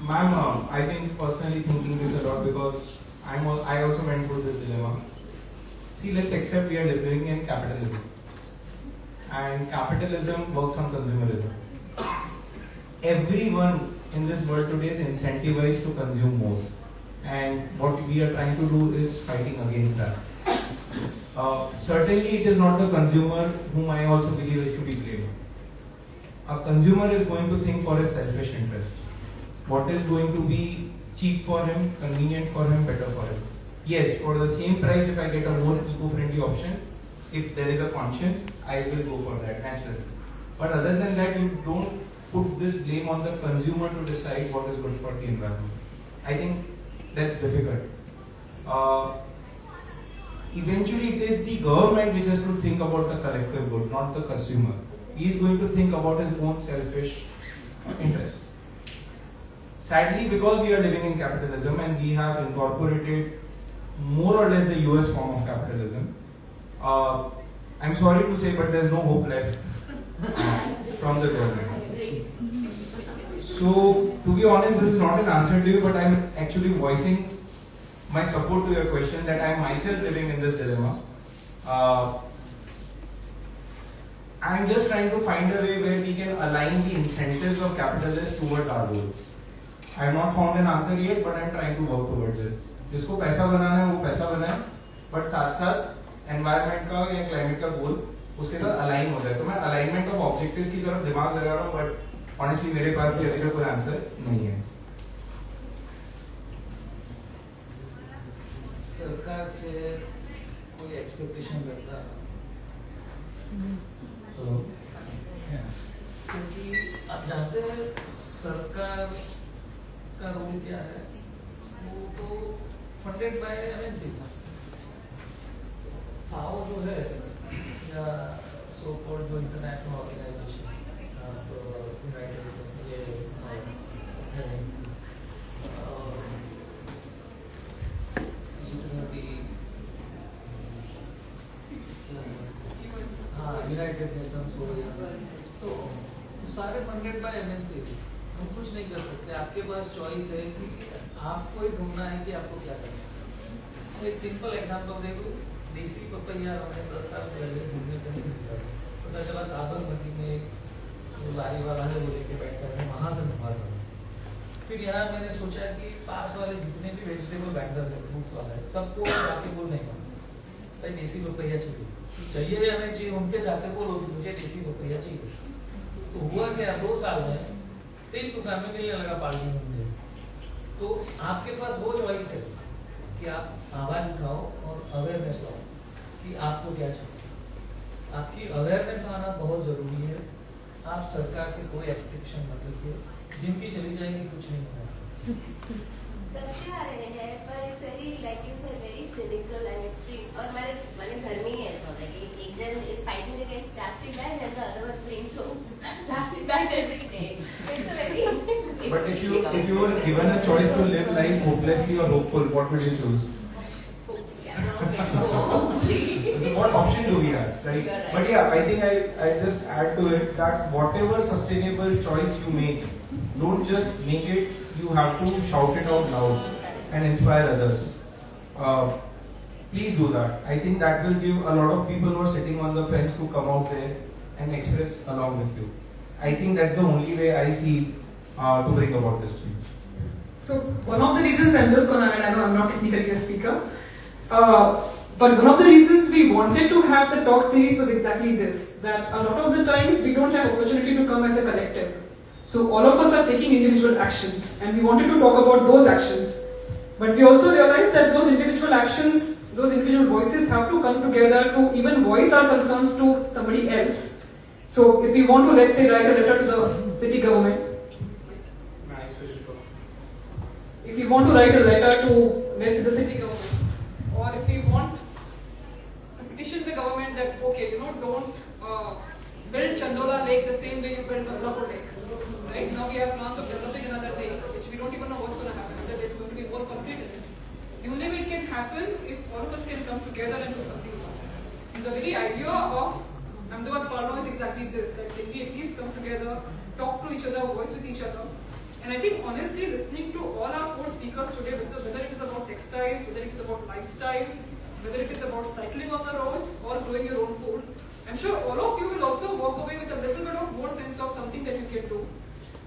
Ma'am, I've been personally thinking this a lot because I also went through this dilemma. See, let's accept we are living in capitalism. And capitalism works on consumerism. Everyone in this world today is incentivized to consume more. And what we are trying to do is fighting against that. Certainly, it is not the consumer whom I also believe is to be blamed. A consumer is going to think for his selfish interest. What is going to be cheap for him, convenient for him, better for him. Yes, for the same price, if I get a more eco-friendly option, if there is a conscience, I will go for that naturally. But other than that, you don't put this blame on the consumer to decide what is good for the environment. I think that's difficult. Eventually, it is the government which has to think about the collective good, not the consumer. He is going to think about his own selfish interest. Sadly, because we are living in capitalism and we have incorporated more or less the US form of capitalism, I'm sorry to say, but there's no hope left from the government. So, to be honest, this is not an answer to you, but I'm actually voicing my support to your question that I'm myself living in this dilemma. I'm just trying to find a way where we can align the incentives of capitalists towards our goal. I have not found an answer yet, but I'm trying to work towards it. जिसको पैसा बनाना है वो पैसा बनाए, but साथ साथ environment का या climate का goal उसके साथ align हो जाए. तो मैं alignment of objectives की तरफ दिमाग लगा रहा हूँ, but honestly मेरे पास भी अभी तक कोई answer नहीं है. सरकार से कोई एक्सपेक्टेशन करता क्योंकि आप जानते हैं सरकार का रोल क्या है, वो तो फंडेड बाय एमएनसी था. फाओ जो है या सो कॉल्ड जो international organisation united united nations हो गया, तो सारे फंडेड बाय एमएनसी. हम कुछ नहीं कर सकते. आपके पास चॉइस है कि आपको ही ढूंढना है कि आपको क्या करना है. एक सिंपल एग्जांपल देखो, देसी पपैया हमें 10 साल पहले ढूंढने पे नहीं मिलता. पता चला साबरमती में जो लारी वाला है वो लेके बैठता है, वहाँ से मंगवाता हूँ. फिर यहाँ मैंने सोचा कि पास वाले जितने भी वेजिटेबल वेंडर है, फ्रूट्स वाला है, सबको जाके बोल नहीं पाता भाई देसी पपैया चाहिए हमें चाहिए. उनके जाते बोलो कि मुझे देसी पपैया चाहिए. तो हुआ क्या, 2 साल में 3 दुकान में मिलने लगा पार्टी में मुझे. तो आपके पास वो चॉइस है कि आप आवाज उठाओ और अवेयरनेस लाओ कि आपको क्या चाहिए. आपकी अवेयरनेस आना बहुत जरूरी है. आप सरकार से कोई एक्सपेक्टेशन मत रखिए. जिनकी चली जाएगी कुछ नहीं होगा. करते आ रहे हैं, पर it's very like you said very cynical and extreme. और हमारे घर में ही ऐसा होता है कि एक जन is fighting against plastic bag and the other one thinks so plastic bags every day. It's very. But if you were given a choice to live life hopelessly or hopeful, what would you choose? So what option do we have, right? But yeah, I think I just add to it that whatever sustainable choice you make, don't just make it. You have to shout it out loud and inspire others. Please do that. I think that will give a lot of people who are sitting on the fence to come out there and express along with you. I think that's the only way I see to bring about this change? So one of the reasons I'm just going to add, I know I'm not technically a speaker, but one of the reasons we wanted to have the talk series was exactly this, that a lot of the times we don't have opportunity to come as a collective. So all of us are taking individual actions and we wanted to talk about those actions. But we also realized that those individual actions, those individual voices have to come together to even voice our concerns to somebody else. So if we want to, let's say, write a letter to the city government, if we want to write a letter to, let's say, the city government, or if we want to petition the government that, okay, don't build Chandola Lake the same way you built Kazrapur Lake. Right? Now we have plans of developing another lake, which we don't even know what's going to happen, whether there's going to be more concrete in it. The only way it can happen if all of us can come together and do something about it. And the very idea of Ahmedabad Parlons is exactly this, that can we at least come together, talk to each other, voice with each other. And I think honestly, listening to all our 4 speakers today, whether it is about textiles, whether it is about lifestyle, whether it is about cycling on the roads or growing your own food, I'm sure all of you will also walk away with a little bit of more sense of something that you can do.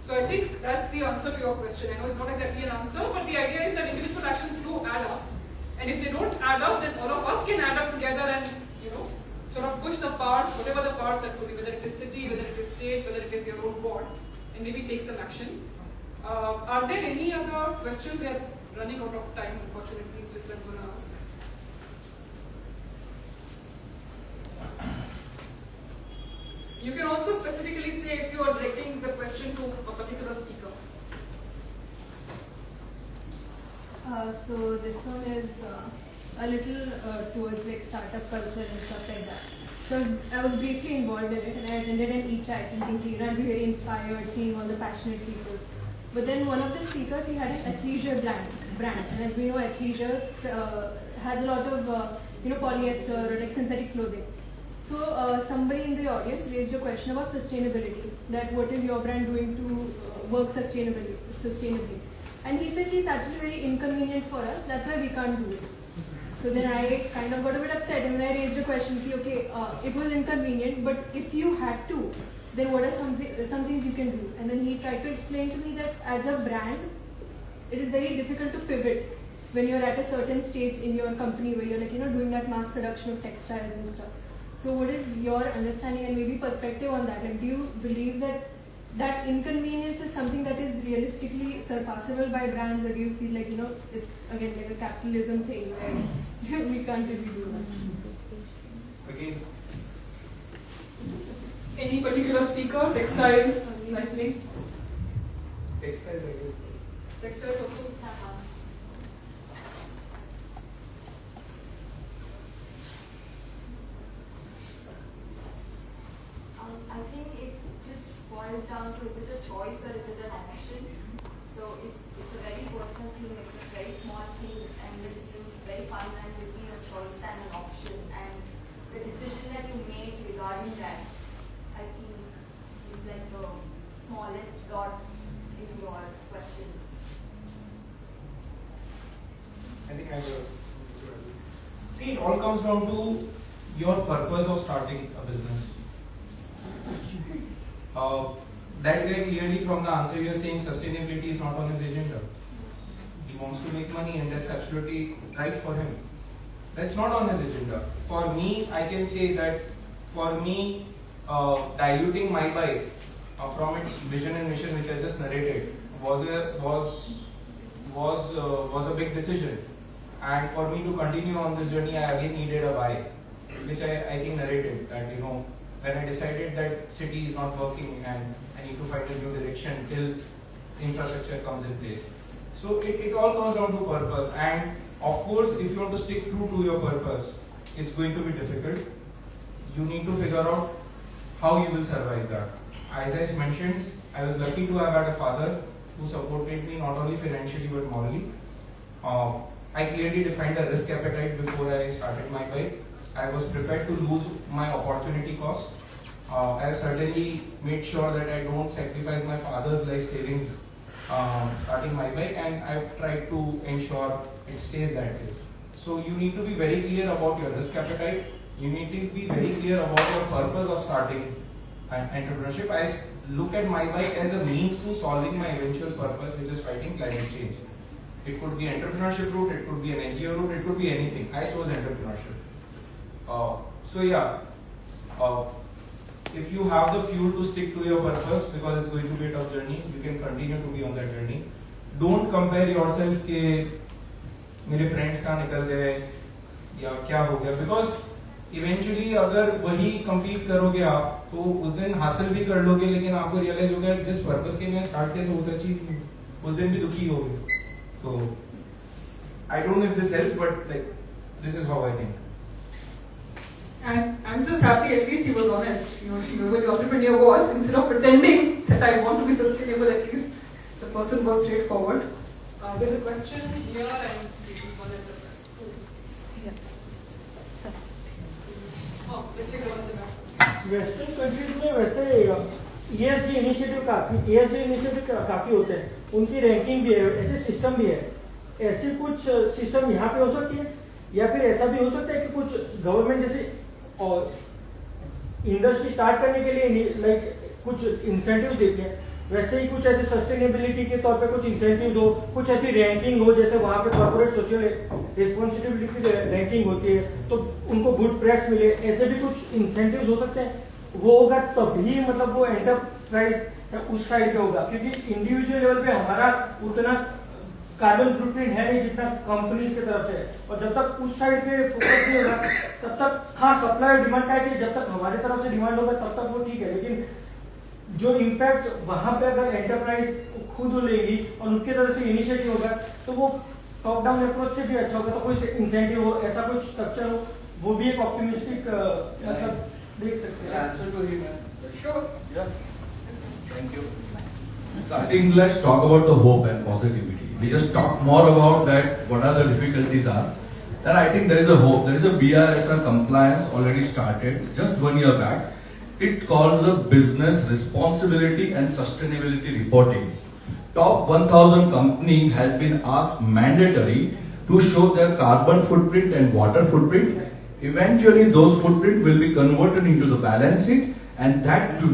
So I think that's the answer to your question. I know it's not exactly an answer, but the idea is that individual actions do add up. And if they don't add up, then all of us can add up together and, sort of push the parts, whatever the parts that could be, whether it is city, whether it is state, whether it is your own board, and maybe take some action. Are there any other questions? We are running out of time, unfortunately, which is what I'm going to ask. You can also specifically say if you are directing the question to a particular speaker. So this one is a little towards like startup culture and stuff like that. So I was briefly involved in it and I attended an e-chat thinking I'd be very inspired seeing all the passionate people. But then one of the speakers, he had an athleisure brand. And as we know, athleisure has a lot of polyester or like synthetic clothing. So somebody in the audience raised a question about sustainability, that what is your brand doing to work sustainably. And he said it's actually very inconvenient for us, that's why we can't do it. So then I kind of got a bit upset and then I raised a question, okay, it was inconvenient, but if you had to, then what are some things you can do? And then he tried to explain to me that as a brand, it is very difficult to pivot when you're at a certain stage in your company where you're like, doing that mass production of textiles and stuff. So what is your understanding and maybe perspective on that? Like, do you believe that inconvenience is something that is realistically surpassable by brands, or do you feel like, it's again like a capitalism thing where we can't really do that? Again, Any particular speaker? Textiles, cycling? textiles, I guess. Textiles also? I think it just boils down to, is it a choice or is it an option? So it's a very personal thing, it's a very small thing, and it's very fine line between a choice and an option. And the decision that you make regarding that, I think, is like the smallest dot in your question. I think I will. See, it all comes down to your purpose of starting a business. That guy clearly from the answer you're saying sustainability is not on his agenda. He wants to make money and that's absolutely right for him. That's not on his agenda. For me, I can say that for me, diluting my bike from its vision and mission, which I just narrated, was a big decision. And for me to continue on this journey, I again needed a why, which I think narrated that when I decided that city is not working and I need to find a new direction till infrastructure comes in place. So it all comes down to purpose, and of course if you want to stick true to your purpose, it's going to be difficult. You need to figure out how you will survive that. As I mentioned, I was lucky to have had a father who supported me not only financially but morally. I clearly defined a risk appetite before I started my bike. I was prepared to lose my opportunity cost. I certainly made sure that I don't sacrifice my father's life savings starting my bike, and I've tried to ensure it stays that way. So you need to be very clear about your risk appetite. You need to be very clear about your purpose of starting entrepreneurship. look at my bike as a means to solving my eventual purpose, which is fighting climate change. It could be entrepreneurship route, it could be an NGO route, it could be anything. I chose entrepreneurship. So yeah, if you have the fuel to stick to your purpose, because it's going to be a tough journey, you can continue to be on that journey. Don't compare yourself के मेरे friends कहाँ निकल गए या क्या हो गया, because eventually अगर वही compete करोगे आप तो उस दिन हासिल भी कर लोगे, लेकिन आपको realize होगा जिस purpose के लिए start किया तो वो तो achieve नहीं, उस दिन भी दुखी होगे. So I don't know if this helps, but like this is how I think. And I'm just happy at least he was honest. Whoever the entrepreneur was, instead of pretending that I want to be sustainable, at least the person was straightforward. There's a question here and one at the back. Yeah. Sir. Oh, let's take one at the back. Western countries में वैसे ESG initiative काफी होते हैं, उनकी ranking भी है, ऐसे system भी है. ऐसे कुछ सिस्टम यहाँ पे हो सकती है, या फिर ऐसा भी हो सकता है कि कुछ गवर्नमेंट जैसे और इंडस्ट्री स्टार्ट करने के लिए लाइक कुछ इंसेंटिव देते हैं, वैसे ही कुछ ऐसे सस्टेनेबिलिटी के तौर पे कुछ इंसेंटिव हो, कुछ ऐसी रैंकिंग हो, जैसे वहाँ पे कॉर्पोरेट सोशल रिस्पॉन्सिबिलिटी की रैंकिंग होती है तो उनको गुड प्रेस मिले, ऐसे भी कुछ इंसेंटिव हो सकते हैं. वो होगा तभी मतलब वो एंटरप्राइज उस साइड पे होगा, क्योंकि इंडिविजुअल लेवल पे हमारा उतना कार्बन फुटप्रिंट है नहीं जितना कंपनीज की तरफ से, और जब तक उस साइड पे फोकस नहीं होगा तब तक हाँ सप्लाई और डिमांड का है कि जब तक हमारे तरफ से डिमांड होगा तब तक वो ठीक है, लेकिन जो इम्पैक्ट वहां पे अगर एंटरप्राइज खुद लेगी और उनकी तरफ से इनिशिएटिव होगा तो वो टॉप डाउन अप्रोच से भी अच्छा होगा. तो कोई इंसेंटिव हो, ऐसा कुछ स्ट्रक्चर हो, वो भी एक ऑप्टिमिस्टिक मतलब देख सकते हैं. Answer to him. Sure. Yeah. Thank you. So I think let's talk about the hope and positivity. We just talk more about that, what are the difficulties are. Then I think there is a hope. There is a BRSR compliance already started just 1 year back. It calls a business responsibility and sustainability reporting. Top 1000 companies has been asked mandatory to show their carbon footprint and water footprint. Eventually those footprint will be converted into the balance sheet, and that will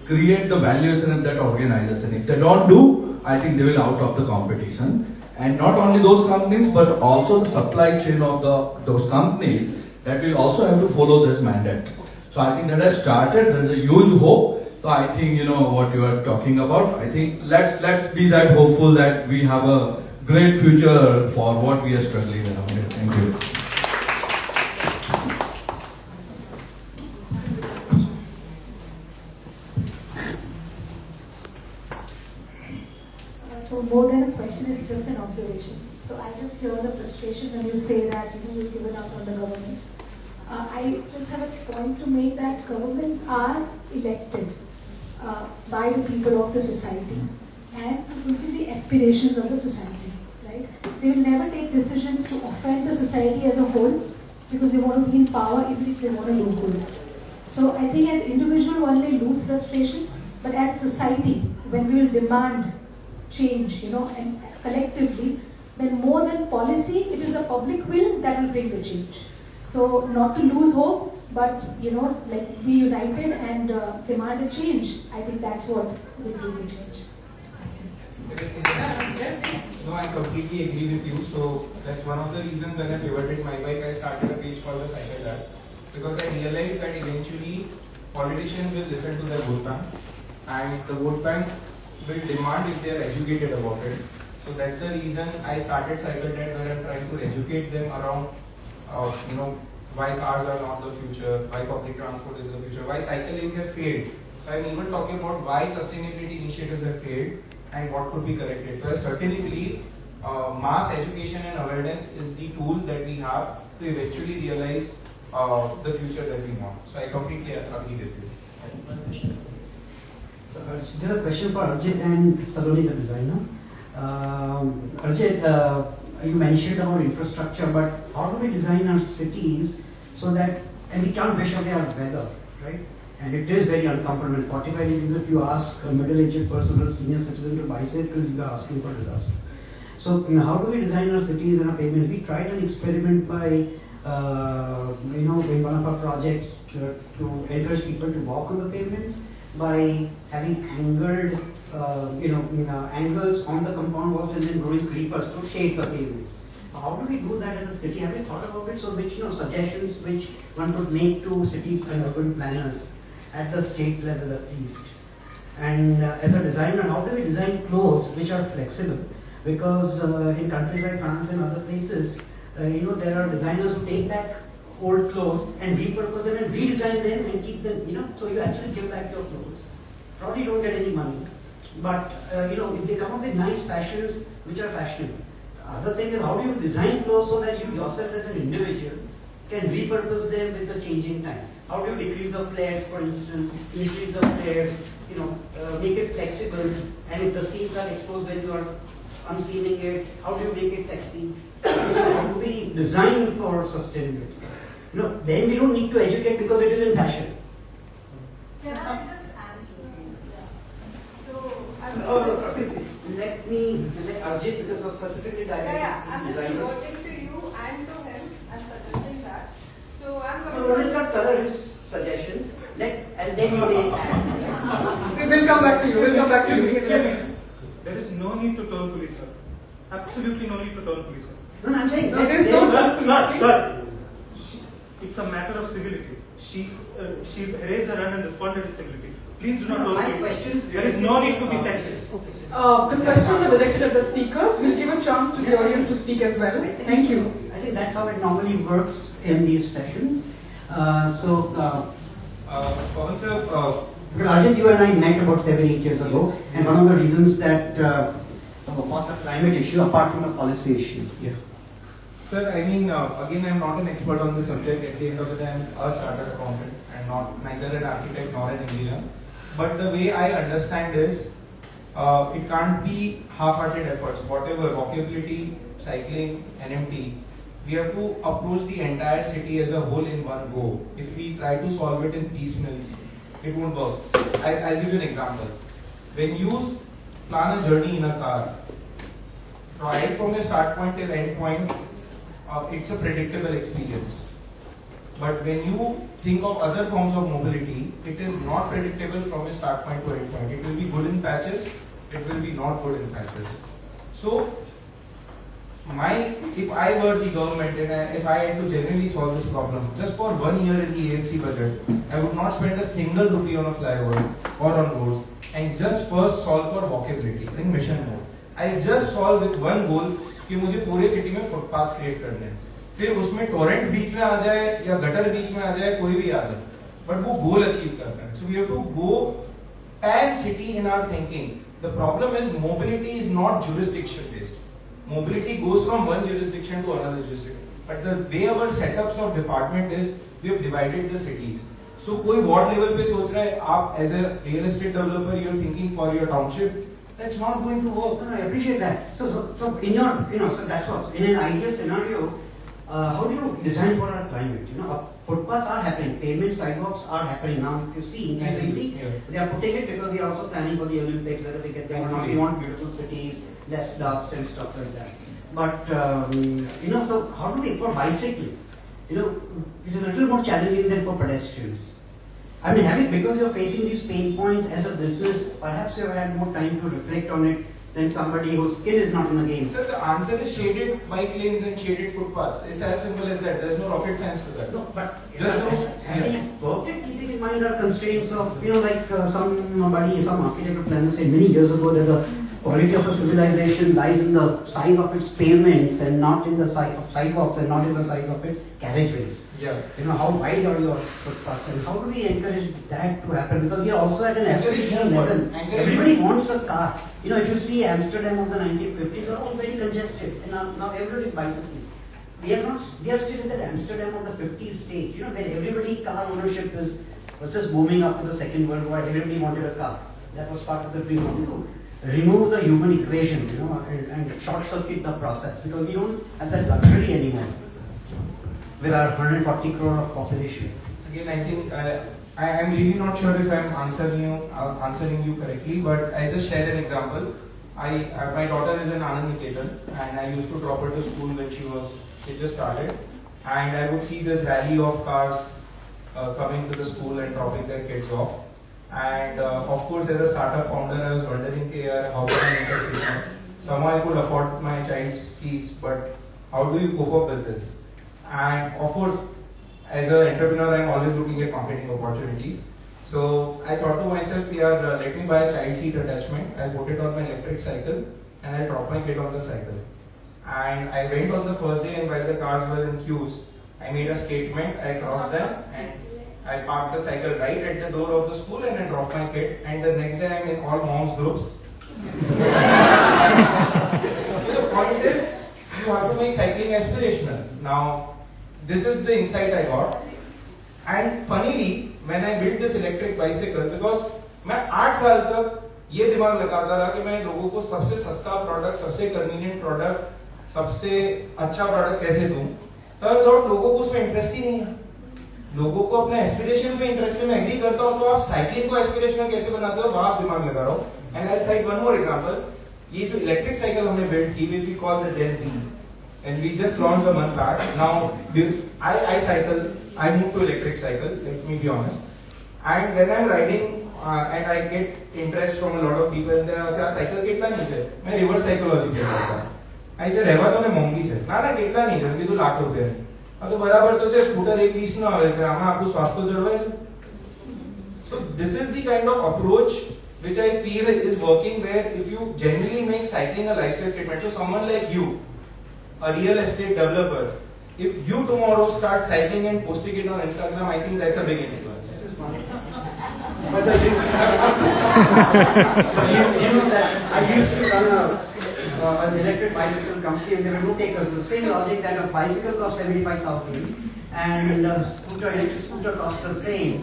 create the valuation of that organization. If they don't do, I think they will out of the competition. And not only those companies, but also the supply chain of those companies that will also have to follow this mandate. So I think that has started. There is a huge hope. So I think what you are talking about. I think let's be that hopeful that we have a great future for what we are struggling around it. Thank you. So more than a question, it's just an observation. So I just hear the frustration when you say that you've given up on the government. I just have a point to make that governments are elected by the people of the society and to fulfill the aspirations of the society, right? They will never take decisions to offend the society as a whole because they want to be in power even if they want to do good. So I think as individual one may lose frustration, but as society, when we will demand change, and collectively, then more than policy, it is a public will that will bring the change. So not to lose hope, but like be united and demand a change. I think that's what will bring the change. That's it. No, I completely agree with you. So that's one of the reasons when I pivoted my bike, I started a page called the Cycle Lab, because I realized that eventually politicians will listen to their vote bank, and the vote bank will demand if they are educated about it. So that's the reason I started Cycle Lab, where I'm trying to educate them around, why cars are not the future, why public transport is the future, why cycle lanes have failed. So I'm even talking about why sustainability initiatives have failed and what could be corrected. So I certainly believe mass education and awareness is the tool that we have to eventually realize the future that we want. So I completely agree with you. One question. So there's a question for Arjit and Saloni, the designer. Arjit, you mentioned about infrastructure, but how do we design our cities so that, and we can't measure their weather, right? And it is very uncomfortable. 45 degrees, if you ask a middle-aged person or a senior citizen to bicycle, you are asking for disaster. So, how do we design our cities and our pavements? We tried an experiment by, in one of our projects to encourage people to walk on the pavements. by having angled, angles on the compound walls and then growing creepers to shade the pavements. How do we do that as a city? Have you thought about it? So which suggestions which one could make to city and urban planners at the state level at least? And as a designer, how do we design clothes which are flexible? Because in countries like France and other places, there are designers who take back old clothes and repurpose them and redesign them and keep them, so you actually give back your clothes. Probably don't get any money. But, if they come up with nice fashions which are fashionable. The other thing is, how do you design clothes so that you yourself as an individual can repurpose them with the changing times? How do you decrease the flares, for instance, increase the flares, make it flexible, and if the seams are exposed when you are unseaming it, how do you make it sexy? How do we design for sustainability? Then we don't need to educate because it is in fashion. Can I just answer? Let Arjit, because it was specifically directed I'm to just designers. reverting to you and to him and suggesting that. So I'm No, going it's not colorist suggestions. And then you may add. We will come back to you. We'll come back to you. There is no need to turn police, sir. Absolutely no need to turn police, sir. No, I'm saying No, there is no Sir, it's a matter of civility. She raised her hand and responded with civility. Please do not turn My police. questions. There is no need to be sexist. The questions are directed at the speakers. We'll give a chance to the audience to speak as well. Thank you. I think that's how it normally works in these sessions. Pawan sir, Arjit, you and I met about 7-8 years ago, and one of the reasons that was a climate issue apart from the policy issues. Yeah. Sir, I mean, again, I'm not an expert on this subject. At the end of the day, I'm a chartered accountant and neither an architect nor an engineer. But the way I understand is, it can't be half-hearted efforts. Whatever, walkability, cycling, NMT, we have to approach the entire city as a whole in one go. If we try to solve it in piecemeals, it won't work. I'll give you an example. When you plan a journey in a car, right from your start point till end point, it's a predictable experience. But when you think of other forms of mobility, it is not predictable from a start point to end point. It will be good in patches, it will be not good in patches. So, if I were the government and if I had to genuinely solve this problem, just for 1 year in the AFC budget, I would not spend a single rupee on a flyover or on roads and just first solve for walkability in mission mode. I just solve with one goal कि मुझे पूरे city में footpath create करने हैं. फिर उसमें Torrent बीच में आ जाए या गटर बीच में आ जाए, कोई भी आ जाए, बट वो गोल अचीव करना है. So we have to go pan city in our thinking. The problem is mobility is not jurisdiction based. Mobility goes from one jurisdiction to another jurisdiction. But the way our setups of department is, we have divided the cities. So कोई ward level पे सोच रहा है, आप as a real estate developer, you are thinking for your township. That's not going to work. No, I appreciate that. So in your, so that's what, in an ideal scenario, how do you design for our climate? Footpaths are happening, pavement sidewalks are happening now. If you see, increasingly, they are putting it because we are also planning for the Olympics, whether we get there or not. We want beautiful cities, less dust and stuff like that. But, so how do we, for bicycling, it's a little more challenging than for pedestrians. I mean, because you're facing these pain points as a business, perhaps you have had more time to reflect on it than somebody whose skin is not in the game. Sir, the answer is shaded bike lanes and shaded footpaths. It's as simple as that. There's no rocket science to that. No, but having worked it, keeping in mind our constraints of, some architect or planner said many years ago that the quality of a civilization lies in the size of its pavements and not in the size of sidewalks and not in the size of its carriageways. Yeah. How wide are your footpaths and how do we encourage that to happen? Because we are also at an aspirational level. Everybody wants a car. If you see Amsterdam of the 1950s, they are all very congested and now everybody is bicycling. We are still in that Amsterdam of the 50s stage, where everybody car ownership was just booming after the Second World War. Everybody wanted a car. That was part of the dream. Remove the human equation, and short circuit the process because we don't have that luxury anymore with our 140 crore of population. Again, I think I'm really not sure if I'm answering you correctly, but I just share an example. My daughter is in Anand Niketan, and I used to drop her to school when she just started, and I would see this rally of cars coming to the school and dropping their kids off. And of course, as a startup founder, I was wondering how can I make a statement? Somehow I could afford my child's fees, but how do you cope up with this? And of course, as an entrepreneur, I'm always looking at marketing opportunities. So I thought to myself, let me buy a child seat attachment. I'll put it on my electric cycle and I'll drop my kid on the cycle. And I went on the first day, and while the cars were in queues, I made a statement, I crossed them, and I parked the cycle right at the door of the school and I dropped my kid. And the next day I'm in all moms groups. So the point is, you have to make cycling aspirational. Now, this is the insight I got. And funnily, when I built this electric bicycle, because मैं 8 साल तक ये दिमाग लगाता रहा कि मैं लोगों को सबसे सस्ता प्रोडक्ट, सबसे कन्वीनियंट प्रोडक्ट, सबसे अच्छा प्रोडक्ट कैसे दूं, तो लोगों को उसमें इंटरेस्ट ही नहीं है. लोगों को अपने एस्पिरेशन में इंटरेस्ट में एग्री करता हूं, तो आप साइकिलिंग को एस्पिरेशनल कैसे बनाते हो, वहां आप दिमाग लगा रहा हो. And I cite one more example. ये जो इलेक्ट्रिक साइकिल हमने बिल्ड की, which we call the Gen Z, and we just launched a month back. Now I cycle, I moved to electric cycle, let me be honest. And when I'm riding and I get interest from a lot of people, and they say, cycle કેટલા ની છે? मैं reverse psychology करता था. I said, રહેવા તો ને મોંઘી છે. ના ના કેટલા ની છે? કીધું લાખ રૂપિયા. આ તો બરાબર તો છે, સ્કૂટર 1.20 નો આવે છે. આમાં આપણું સ્વાસ્થ્ય જળવાય છે. So this is the kind of approach which I feel is working, where if you genuinely make cycling a lifestyle statement, so someone like you, a real estate developer, if you tomorrow start cycling and posting it on Instagram, I think that's a big influence. But you know that I used to run an electric bicycle company, and there were no takers. The same logic that a bicycle costs 75,000 and electric scooter costs the same.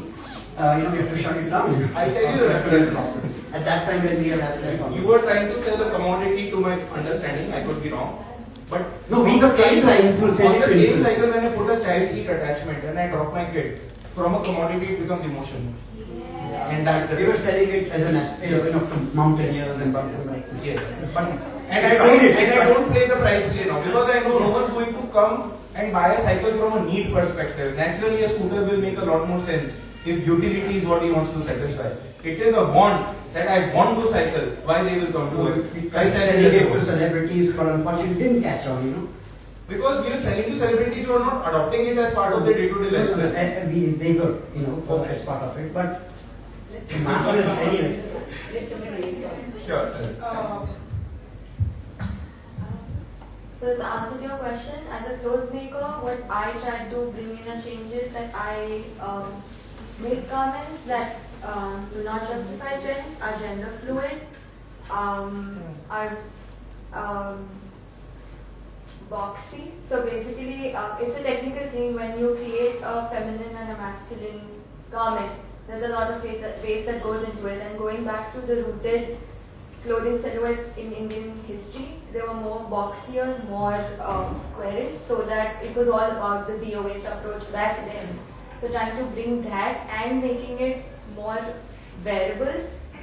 We have to shut it down. I tell you the reference process. At that time when we were having that You were trying to sell a commodity, to my understanding, I could be wrong. But no, we on the same cycle, cycle, when I put a child seat attachment and I drop my kid, from a commodity it becomes emotion. Yeah. And that's the we were selling it as an to mountaineers and bumpers. Yes. And I don't play the price play now, because I know no one's going to come and buy a cycle from a need perspective. Naturally, a scooter will make a lot more sense if utility is what he wants to satisfy. It is a want that I want to cycle. Why they will come to us? I selling it to celebrities, but unfortunately didn't catch on, Because you're selling to celebrities who are not adopting it as part of their day-to-day lifestyle. They were, as part of it, but masses anyway. Sure, sir. So the answer to your question, as a clothes maker, what I try to bring in a change is that I make garments that do not justify trends, are gender fluid, are boxy. So basically, it's a technical thing. When you create a feminine and a masculine garment, there's a lot of waste that goes into it. And going back to the rooted clothing silhouettes in Indian history, they were more boxier, more squarish, so that it was all about the zero waste approach back then. So trying to bring that and making it more wearable.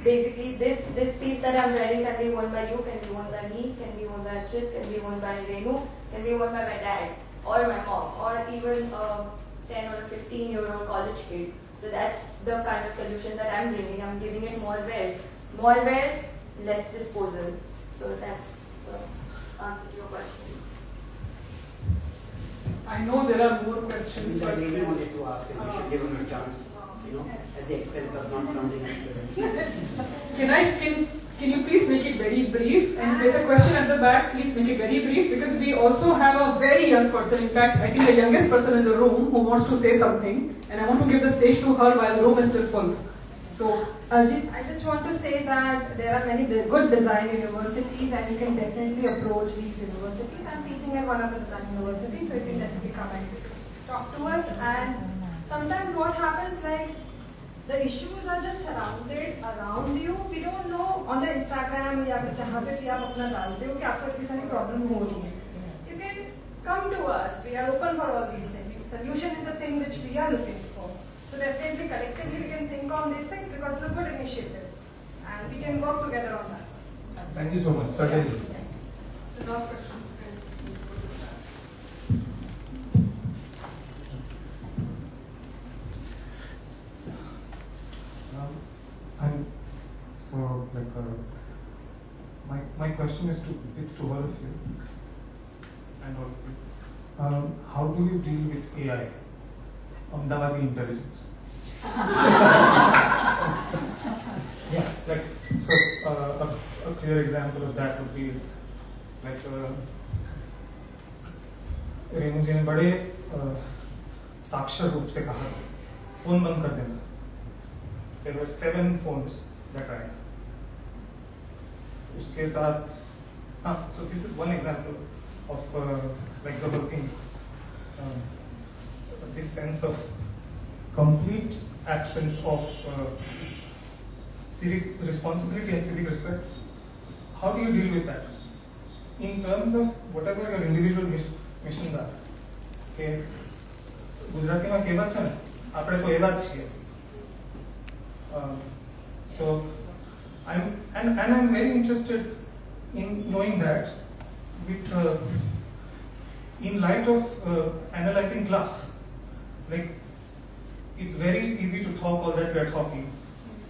Basically, this piece that I'm wearing can be worn by you, can be worn by me, can be worn by Ashrit, can be worn by Renu, can be worn by my dad or my mom, or even a 10 or a 15-year-old college kid. So that's the kind of solution that I'm bringing. I'm giving it more wears. More wears, less disposal. So that's the answer to your question. I know there are more questions, but I really wanted to ask if we should give him a chance, at the expense of not sounding Can you please make it very brief? And there's a question at the back, please make it very brief, because we also have a very young person, in fact, I think the youngest person in the room who wants to say something, and I want to give the stage to her while the room is still full. So, Arjit, I just want to say that there are many good design universities, and you can definitely approach these universities. I'm teaching at one of the design universities, so you can definitely come and talk to us. And sometimes what happens, like, the issues are just surrounded around you. We don't know on the Instagram या फिर जहाँ पे भी आप अपना डालते हो कि आपको इतनी सारी प्रॉब्लम हो रही है. You can come to us. We are open for all these things. Solution is the thing which we are looking for. So definitely collectively we can think on these things, because it's a good initiative and we can work together on that. Thank you so much. Certainly. the last question. my question is to all of you and all of you. How do you deal with AI, Ahmedabadi intelligence? Yeah, like so. A clear example of that would be like Remo जी ने बड़े साक्षर रूप से कहा phone बंद कर देना. There were 7 phones that rang. उसके साथ so this is one example of like the whole thing. This sense of complete absence of civic responsibility and civic respect. How do you deal with that? In terms of whatever your individual missions are. કે ગુજરાતીમાં કહેવત છે ને આપણે તો એવા જ છીએ. So I'm very interested in knowing that with in light of analyzing class, like it's very easy to talk all that we are talking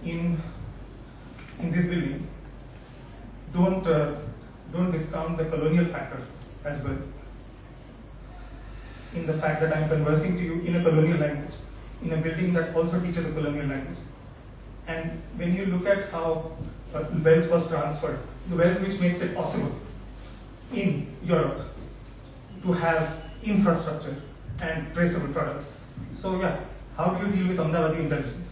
in this building. Don't discount the colonial factor as well. In the fact that I'm conversing to you in a colonial language, in a building that also teaches a colonial language. And when you look at how wealth was transferred, the wealth which makes it possible in Europe to have infrastructure and traceable products. So yeah, how do you deal with Ahmedabadi intelligence?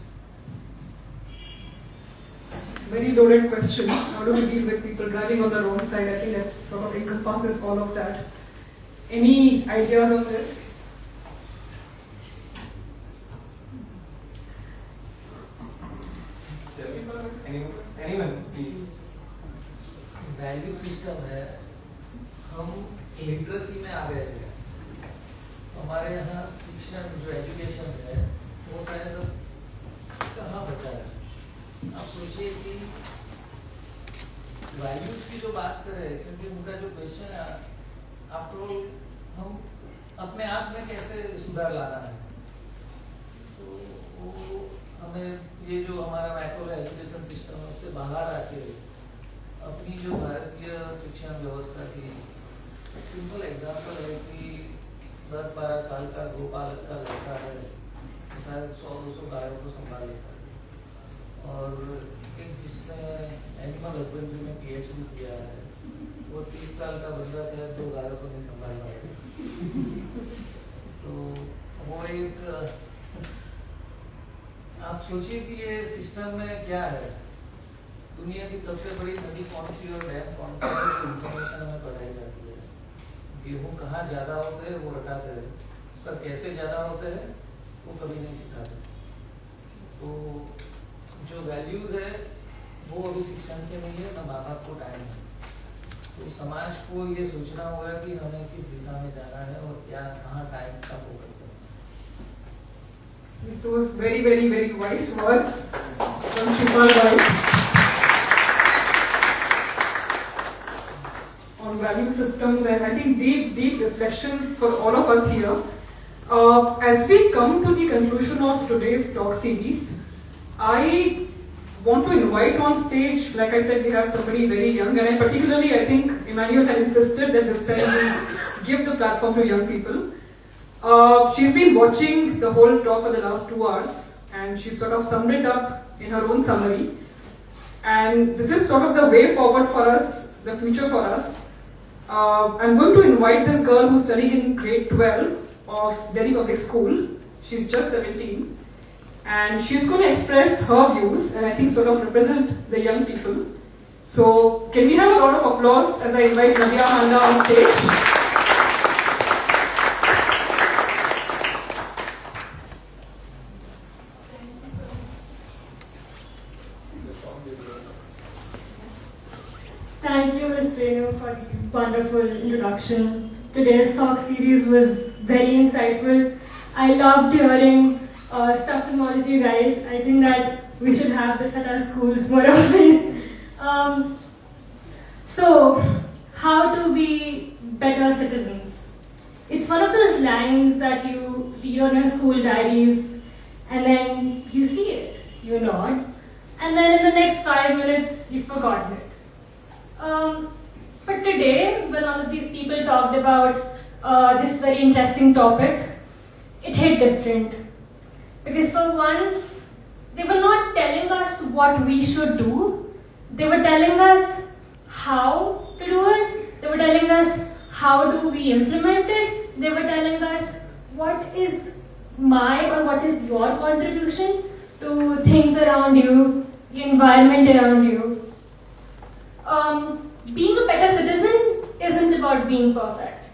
Very loaded question. How do we deal with people driving on the wrong side? I think that sort of encompasses all of that. Any ideas on this? Anyone, please. Value system है, हम literacy में आ गए हैं. हमारे यहाँ शिक्षण जो education है वो शायद कहाँ बचा है. आप सोचिए कि वैल्यूज की जो बात करें, क्योंकि उनका जो क्वेश्चन है आफ्टर ऑल हम अपने आप में कैसे सुधार लाना है. तो वो हमें ये जो हमारा मैक्रो एजुकेशन सिस्टम है उससे बाहर आके अपनी जो भारतीय शिक्षण व्यवस्था की सिंपल एग्जांपल है कि 10-12 साल का गोपालक का लड़का है, शायद 100-200 गायों को संभाल लेता है. और एक जिसने एनिमल हस्बेंड्री में PhD किया है वो 30 साल का बंदा है, 2 गायों को नहीं संभाल पाएगा. तो वो एक आप सोचिए कि ये सिस्टम में क्या है. दुनिया की सबसे बड़ी नदी कौन सी और डैम कौन सी इंफॉर्मेशन हमें पढ़ाई जाती है. गेहूँ कहाँ ज्यादा होते हैं वो रटाते हैं, पर कैसे ज्यादा होते हैं वो कभी नहीं सिखाते. तो जो वैल्यूज है वो अभी शिक्षण से नहीं है, ना माँ बाप को टाइम है. तो समाज को ये सोचना होगा कि हमें किस दिशा में जाना है और क्या कहाँ टाइम का फोकस करना है. Those very, very, very wise words from Shipal Bhai on value systems, and I think deep reflection for all of us here. As we come to the conclusion of today's talk series, I want to invite on stage, like I said, we have somebody very young, and I think Emmanuel had insisted that this time we give the platform to young people. She's been watching the whole talk for the last 2 hours, and she sort of summed it up in her own summary. And this is sort of the way forward for us, the future for us. I'm going to invite this girl who's studying in grade 12 of Delhi Public School. She's just 17. And she's going to express her views and I think sort of represent the young people. So can we have a round of applause as I invite Navya Handa on stage. Thank you, Ms. Renu, for the wonderful introduction. Today's talk series was very insightful. I loved hearing stuff from all of you guys. I think that we should have this at our schools more often. So, how to be better citizens? It's one of those lines that you read on your school diaries and then you see it, you nod, and then in the next 5 minutes you've forgotten it. But today, when all of these people talked about this very interesting topic, it hit different. Because for once, they were not telling us what we should do, they were telling us how to do it, they were telling us how do we implement it, they were telling us what is my or what is your contribution to things around you, the environment around you. Being a better citizen isn't about being perfect.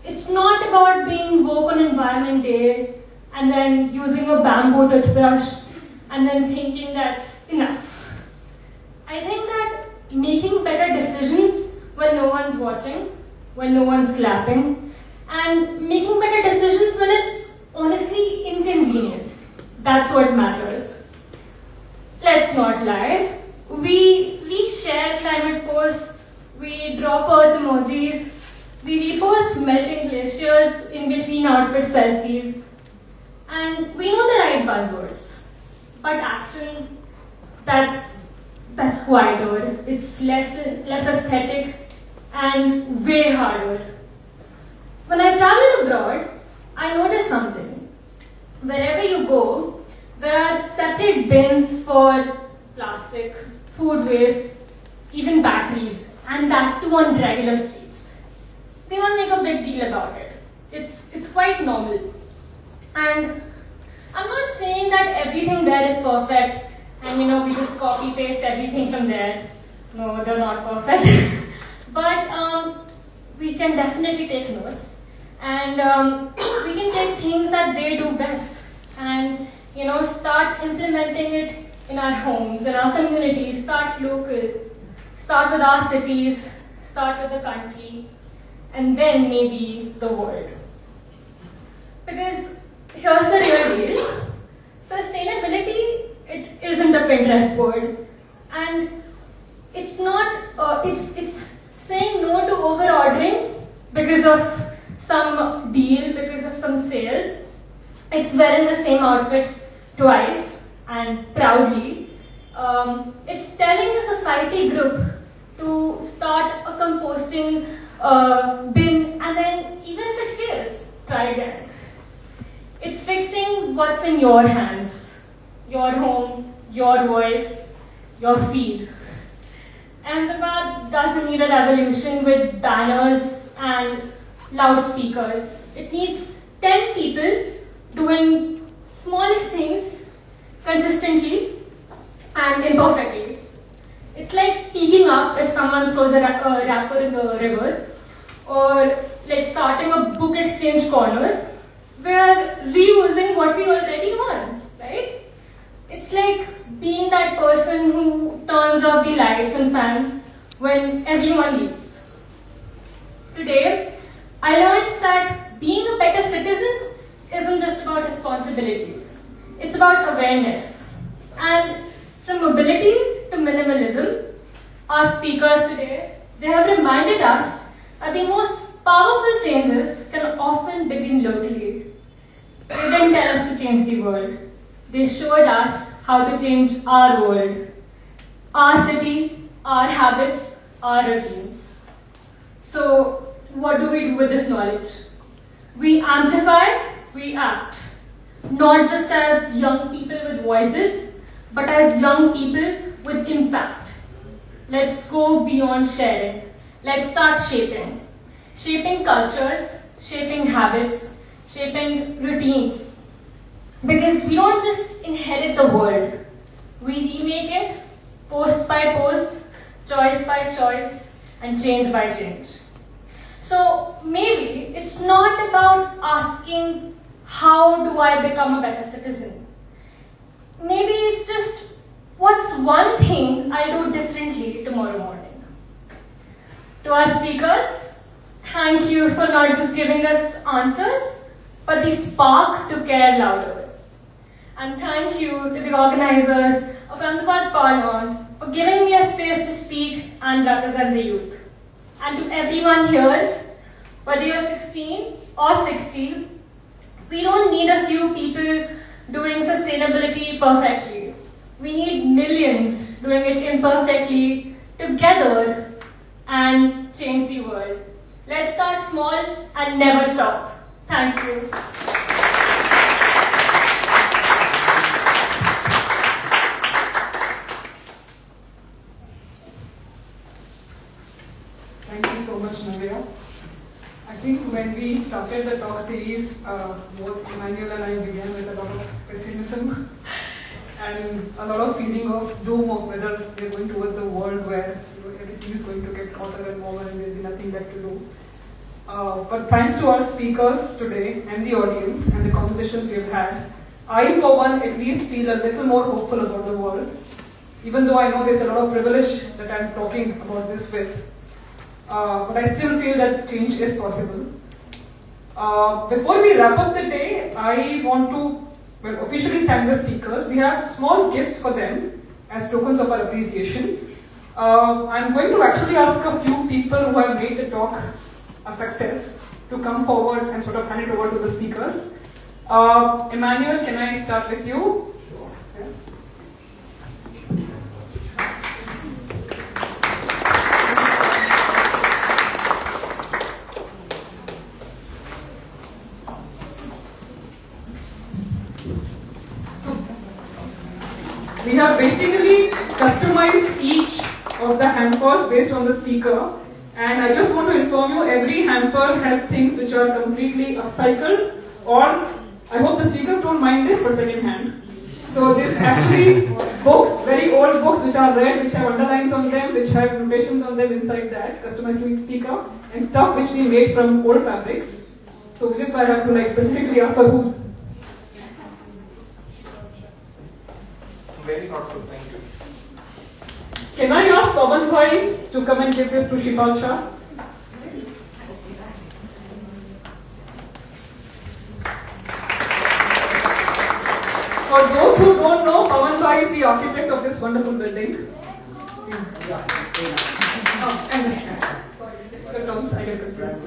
It's not about being woke on Environment Day and then using a bamboo toothbrush and then thinking that's enough. I think that making better decisions when no one's watching, when no one's clapping, and making better decisions when it's honestly inconvenient, that's what matters. Let's not lie. We share climate posts, we drop earth emojis, we repost melting glaciers in between outfit selfies, and we know the right buzzwords. But action, that's quieter, it's less aesthetic and way harder. When I travel abroad, I notice something. Wherever you go, there are separate bins for plastic, food waste, even batteries, and that too on regular streets. They don't make a big deal about it. It's quite normal. And I'm not saying that everything there is perfect and we just copy paste everything from there. No, they're not perfect. But we can definitely take notes and we can take things that they do best and start implementing it in our homes, in our communities, start local, start with our cities, start with the country, and then maybe the world. Because here's the real deal. Sustainability, it isn't a Pinterest board. And it's not, it's saying no to over-ordering because of some deal, because of some sale. It's wearing the same outfit twice and proudly. It's telling a society group to start a composting bin and then even if it fails, try again. It's fixing what's in your hands, your home, your voice, your feed. Ahmedabad doesn't need a revolution with banners and loudspeakers. It needs 10 people doing smallest things consistently and imperfectly. It's like speaking up if someone throws a wrapper in the river, or like starting a book exchange corner. We're reusing what we already own, right? It's like being that person who turns off the lights and fans when everyone leaves. Today, I learned that being a better citizen isn't just about responsibility. It's about awareness. And from mobility to minimalism, our speakers today, they have reminded us that the most powerful changes can often begin locally. They didn't tell us to change the world. They showed us how to change our world, our city, our habits, our routines. So, what do we do with this knowledge? We amplify, we act. Not just as young people with voices, but as young people with impact. Let's go beyond sharing. Let's start shaping. Shaping cultures, shaping habits, shaping routines. Because we don't just inherit the world. We remake it, post by post, choice by choice, and change by change. So maybe it's not about asking, how do I become a better citizen? Maybe it's just, what's one thing I'll do differently tomorrow morning? To our speakers, thank you for not just giving us answers, but the spark to care louder. And thank you to the organizers of Ahmedabad Parlons for giving me a space to speak and represent the youth. And to everyone here, whether you're 16 or 60, we don't need a few people doing sustainability perfectly. We need millions doing it imperfectly together and change the world. Let's start small and never stop. Thank you. Thank you so much, Navya. I think when we started the talk series, both Emmanuel and I began with a lot of pessimism and a lot of feeling of doom of whether we're going towards a world where everything is going to get hotter and warmer and there'll be nothing left to do. But thanks to our speakers today and the audience and the conversations we've had, I for one at least feel a little more hopeful about the world, even though I know there's a lot of privilege that I'm talking about this with. But I still feel that change is possible. Before we wrap up the day, I want to officially thank the speakers. We have small gifts for them as tokens of our appreciation. I'm going to actually ask a few people who have made the talk a success to come forward and sort of hand it over to the speakers. Emmanuel, can I start with you? We have basically customized each of the hampers based on the speaker, and I just want to inform you, every hamper has things which are completely upcycled, or I hope the speakers don't mind this, but second hand. So there's actually books, very old books which are red, which have underlines on them, which have notations on them inside that, customized to each speaker, and stuff which we made from old fabrics. So which is why I have to specifically ask for who. Very thoughtful, thank you. Can I ask Pawan Bhai to come and give this to Shipal Shah? For those who don't know, Pawan Bhai is the architect of this wonderful building. Sorry, the terms I get confused.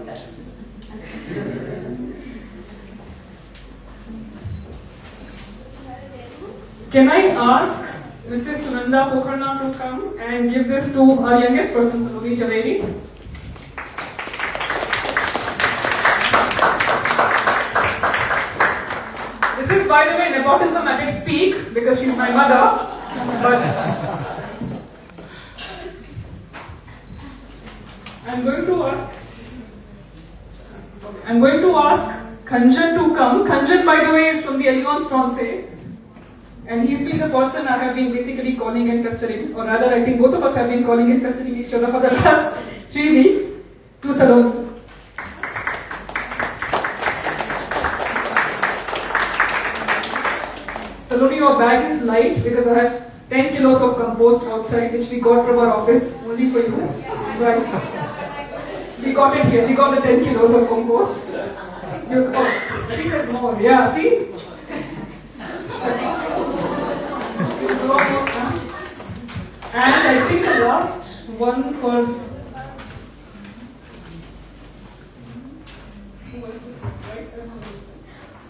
Can I ask Mrs. Sunanda Pokharna to come and give this to our youngest person, Saloni Javeri? This is, by the way, nepotism at its peak because she's my mother. But I'm going to ask Kanjan to come. Kanjan, by the way, is from the Alliance Francaise. And he's been the person I have been basically calling and pestering, or rather, I think both of us have been calling and pestering each other for the last 3 weeks, to Saloni. Saloni, your bag is light because I have 10 kilos of compost outside, which we got from our office only for you. So we got it here. We got the 10 kilos of compost. I think there's more. Yeah, see? And I think the last one for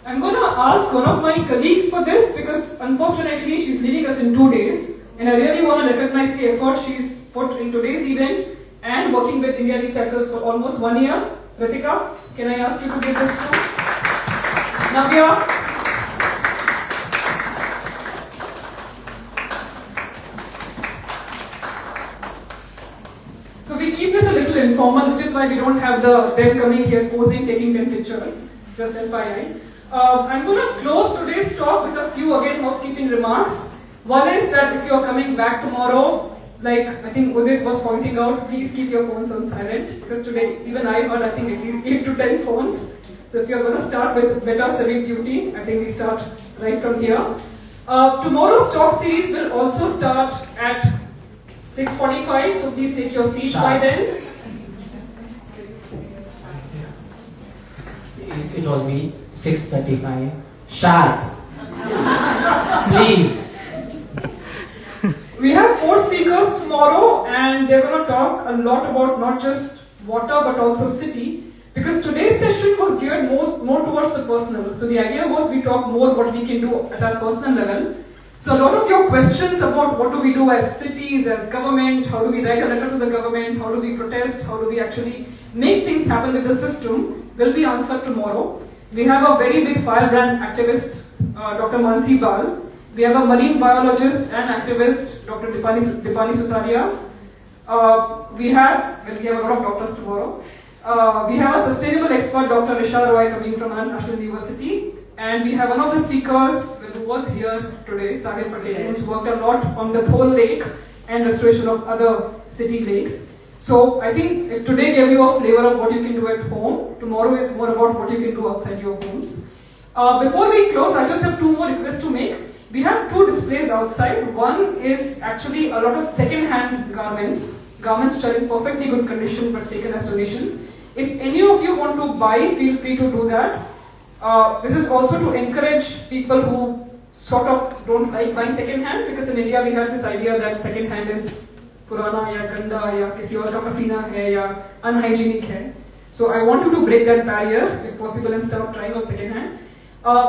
I'm going to ask one of my colleagues for this because unfortunately she's leaving us in 2 days, and I really want to recognize the effort she's put in today's event and working with India Recycles for almost 1 year. Ritika, can I ask you to give this to Navya? So we keep this a little informal, which is why we don't have them coming here posing, taking 10 pictures, just FYI. I'm going to close today's talk with a few, again, housekeeping remarks. One is that if you're coming back tomorrow, like I think Udit was pointing out, please keep your phones on silent, because today even I heard, I think, at least 8 to 10 phones. So if you're going to start with better civic duty, I think we start right from here. Tomorrow's talk series will also start at 6:45, so please take your seats by then. It was me, 6:35. Sharp. Please. We have 4 speakers tomorrow, and they're going to talk a lot about not just water but also city, because today's session was geared more towards the personal. So the idea was we talk more what we can do at our personal level. So a lot of your questions about what do we do as cities, as government, how do we write a letter to the government, how do we protest, how do we actually make things happen with the system will be answered tomorrow. We have a very big firebrand activist, Dr. Mansi Bal. We have a marine biologist and activist, Dr. Dipani Sutaria. We have a lot of doctors tomorrow. We have a sustainable expert, Dr. Risha Roy, coming from Anand National University. And we have one of the speakers who was here today, Sahil Patel, who's worked a lot on the Thol Lake and restoration of other city lakes. So I think if today gave you a flavor of what you can do at home, tomorrow is more about what you can do outside your homes. Before we close, I just have two more requests to make. We have two displays outside. One is actually a lot of second-hand garments which are in perfectly good condition but taken as donations. If any of you want to buy, feel free to do that. This is also to encourage people who sort of don't like buying second-hand, because in India we have this idea that second-hand is purana ya ganda ya kisi aur ka pasina hai ya unhygienic hai. So I want you to break that barrier if possible and start trying on second-hand.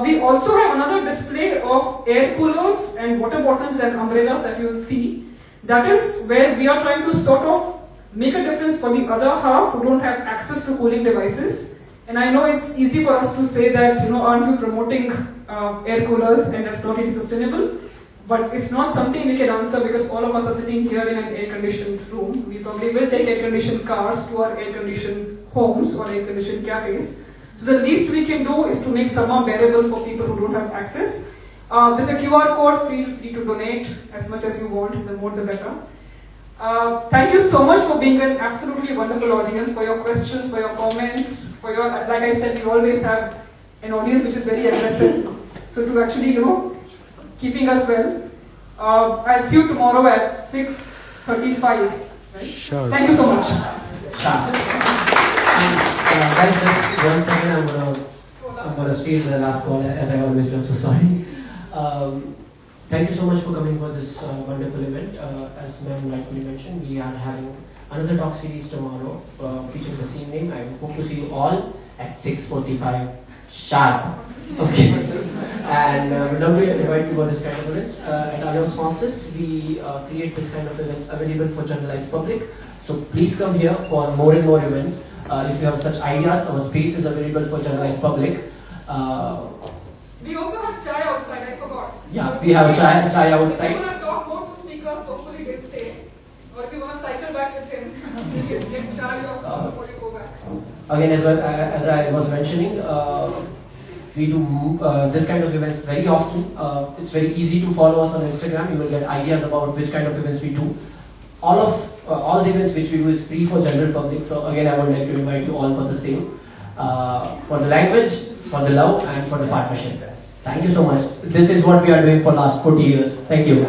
We also have another display of air coolers and water bottles and umbrellas that you will see. That is where we are trying to sort of make a difference for the other half who don't have access to cooling devices. And I know it's easy for us to say that, aren't you promoting air coolers, and that's not really sustainable. But it's not something we can answer because all of us are sitting here in an air-conditioned room. We probably will take air-conditioned cars to our air-conditioned homes or air-conditioned cafes. So the least we can do is to make summer bearable for people who don't have access. There's a QR code, feel free to donate as much as you want, the more the better. Thank you so much for being an absolutely wonderful audience, for your questions, for your comments, for your, like I said, we always have an audience which is very aggressive. So to actually, keeping us well. I'll see you tomorrow at 6:35. Right? Sure. Thank you so much. Guys, just 1 second, I'm gonna steal the last call as I always do, I'm so sorry. Thank you so much for coming for this wonderful event. As ma'am rightfully mentioned, we are having another talk series tomorrow featuring the same name. I hope to see you all at 6:45 sharp. Okay. And we'd love to invite you for this kind of events. At our sponsors, we create this kind of events available for generalized public. So please come here for more and more events. If you have such ideas, our space is available for generalized public. We also have chai outside, I forgot. Yeah, we have a chai outside. If you want to talk more to speakers, hopefully they'll stay. Or if you want to cycle back with him, you can get chai or before you go back. Again, as I was mentioning, we do this kind of events very often. It's very easy to follow us on Instagram. You will get ideas about which kind of events we do. All the events which we do is free for general public. So again, I would like to invite you all for the same. For the language, for the love, and for the partnership. Thank you so much. This is what we are doing for last 40 years. Thank you.